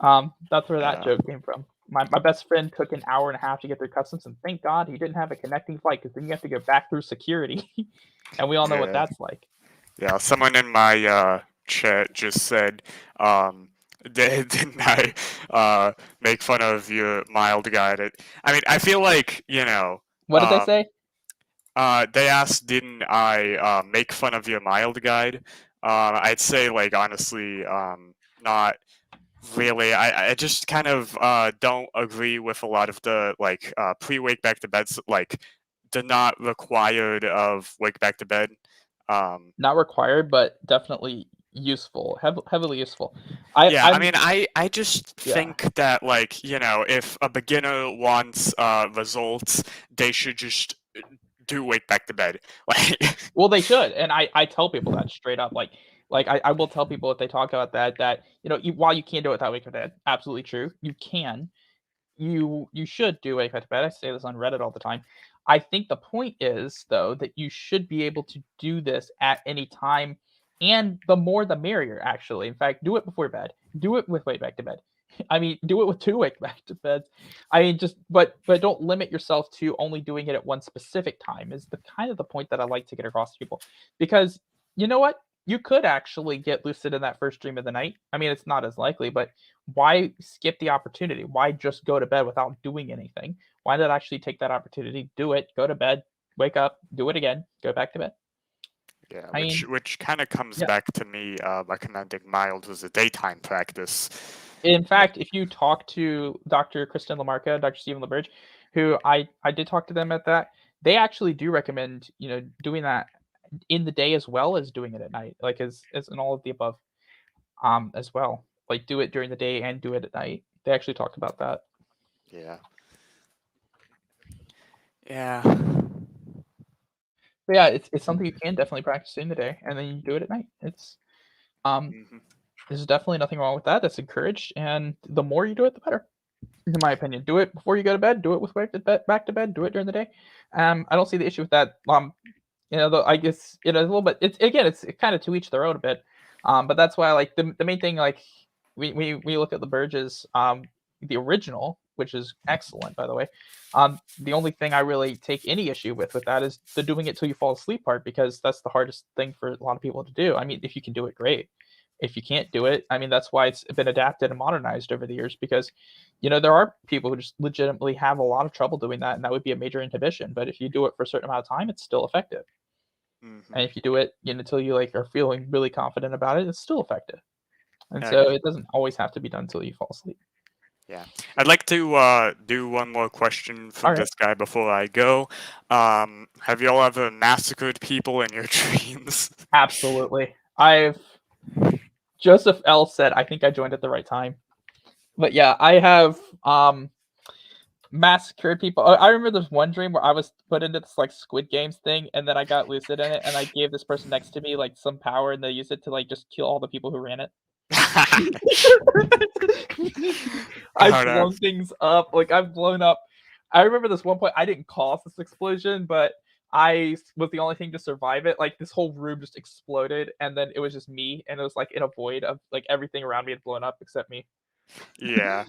that's where that Yeah, joke came from. My best friend took an hour and a half to get through customs, and thank God he didn't have a connecting flight, because then you have to go back through security, and we all know what yeah, that's like. yeah. Someone in my chat just said, um, didn't I make fun of your mild guide? I mean, I feel like What did they say? they asked, didn't I make fun of your mild guide? I'd say, like, honestly, not really. I just kind of don't agree with a lot of the like pre-wake back to beds, like the not required of wake back to bed. Not required, but definitely useful, heavily useful. Yeah, I I'm mean, I just yeah. think that, like, if a beginner wants results, they should just do wake back to bed. Like, Well, they should, and I tell people that straight up, I will tell people if they talk about that, while you can't do it without waking up, absolutely true, you can. You should do wake up to bed. I say this on Reddit all the time. I think the point is, though, that you should be able to do this at any time, and the more the merrier, actually. In fact, do it before bed. Do it with wake back to bed. I mean, do it with 2 wake back to beds. I mean, just but don't limit yourself to only doing it at one specific time is the kind of the point that I like to get across to people. Because you know what? You could actually get lucid in that first dream of the night. I mean, it's not as likely, but why skip the opportunity? Why just go to bed without doing anything? Why not actually take that opportunity, do it, go to bed, wake up, do it again, go back to bed? yeah, I mean, which kind of comes yeah. back to me recommending mild as a daytime practice. In fact, if you talk to Dr. Kristen Lamarca, Dr. Stephen LaBerge, who I did talk to them at that, they actually do recommend, doing that in the day as well as doing it at night, like as in all of the above, as well. Like do it during the day and do it at night. They actually talked about that. Yeah. Yeah. But yeah, it's something you can definitely practice during the day and then you do it at night. Um Hmm. there's definitely nothing wrong with that. That's encouraged, and the more you do it, the better, in my opinion. Do it before you go to bed. Do it with back to bed. Do it during the day. I don't see the issue with that. Though I guess a little bit. It's again, it's kind of to each their own a bit. But that's why like the main thing like we look at the Burgess, the original, which is excellent by the way. The only thing I really take any issue with that is the doing it till you fall asleep part because that's the hardest thing for a lot of people to do. I mean, if you can do it, great. If you can't do it, I mean, that's why it's been adapted and modernized over the years because, there are people who just legitimately have a lot of trouble doing that, and that would be a major inhibition. But if you do it for a certain amount of time, it's still effective. Hmm. And if you do it, until you like are feeling really confident about it, it's still effective. And so Okay. it doesn't always have to be done until you fall asleep. Yeah. I'd like to do one more question All from right. this guy before I go. Have y'all ever massacred people in your dreams? Absolutely. I've Joseph L said, I think I joined at the right time. But yeah, I have massacred people. I remember there's one dream where I was put into this like Squid Games thing, and then I got lucid in it, and I gave this person next to me like some power, and they used it to like just kill all the people who ran it. I've Oh no. blown things up. Like I've blown up. I remember this one point I didn't cause this explosion, but I was the only thing to survive it. Like this whole room just exploded, and then it was just me, and it was like in a void of like everything around me had blown up except me. Yeah.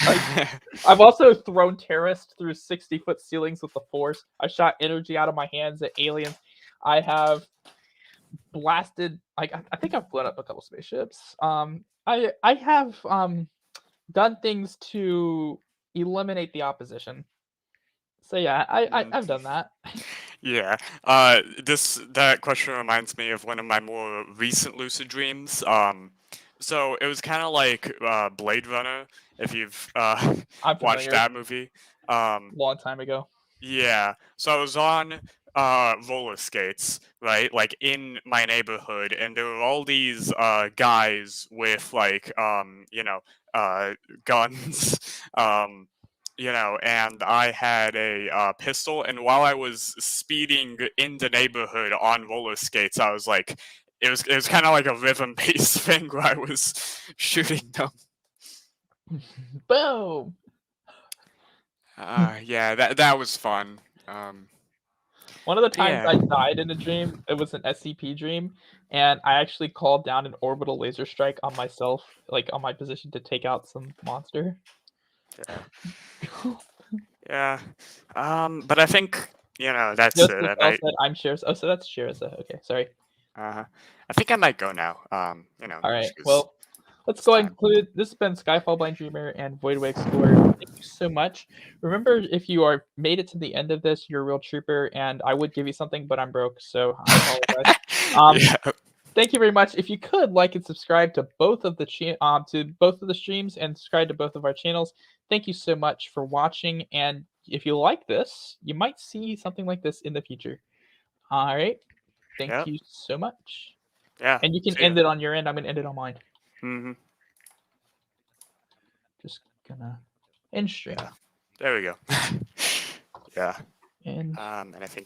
Like I've also thrown terrorists through 60-foot ceilings with the force. I shot energy out of my hands at aliens. I have blasted like I think I've blown up a couple spaceships. I have done things to eliminate the opposition. So yeah, Mm. I've done that. Yeah. That question reminds me of one of my more recent lucid dreams. So it was kind of like Blade Runner, if you've I'm watched familiar. that movie. Um, Long time ago. yeah. So I was on roller skates, right? Like in my neighborhood, and there were all these guys with like uh guns. And I had a pistol, and while I was speeding in the neighborhood on roller skates, I was like, it was kind of like a rhythm based thing where I was shooting them. Boom. Yeah, that was fun. Um, One of the times yeah. I died in a dream, it was an SCP dream, and I actually called down an orbital laser strike on myself, like on my position to take out some monster. Yeah. Yeah. But I think, that's it. Joseph I L might said, "I'm Sheriff." Oh, so that's Sheriff. Okay, sorry. uh I think I might go now. All right. Just 'cause Well, let's it's go ahead time. and conclude. This has been Skyfall Blind Dreamer and Voidway Explorer. Thank you so much. Remember, if you are made it to the end of this, you're a real trooper, and I would give you something, but I'm broke, so I apologize. Um, Yeah. Thank you very much. If you could like and subscribe to both of the streams and subscribe to both of our channels. Thank you so much for watching. And if you like this, you might see something like this in the future. All right. Thank Yep. you so much. Yeah. And you can See ya. end it on your end. I'm gonna end it on mine. Mhm. Just gonna end stream. Yeah. There we go. Yeah. And And I think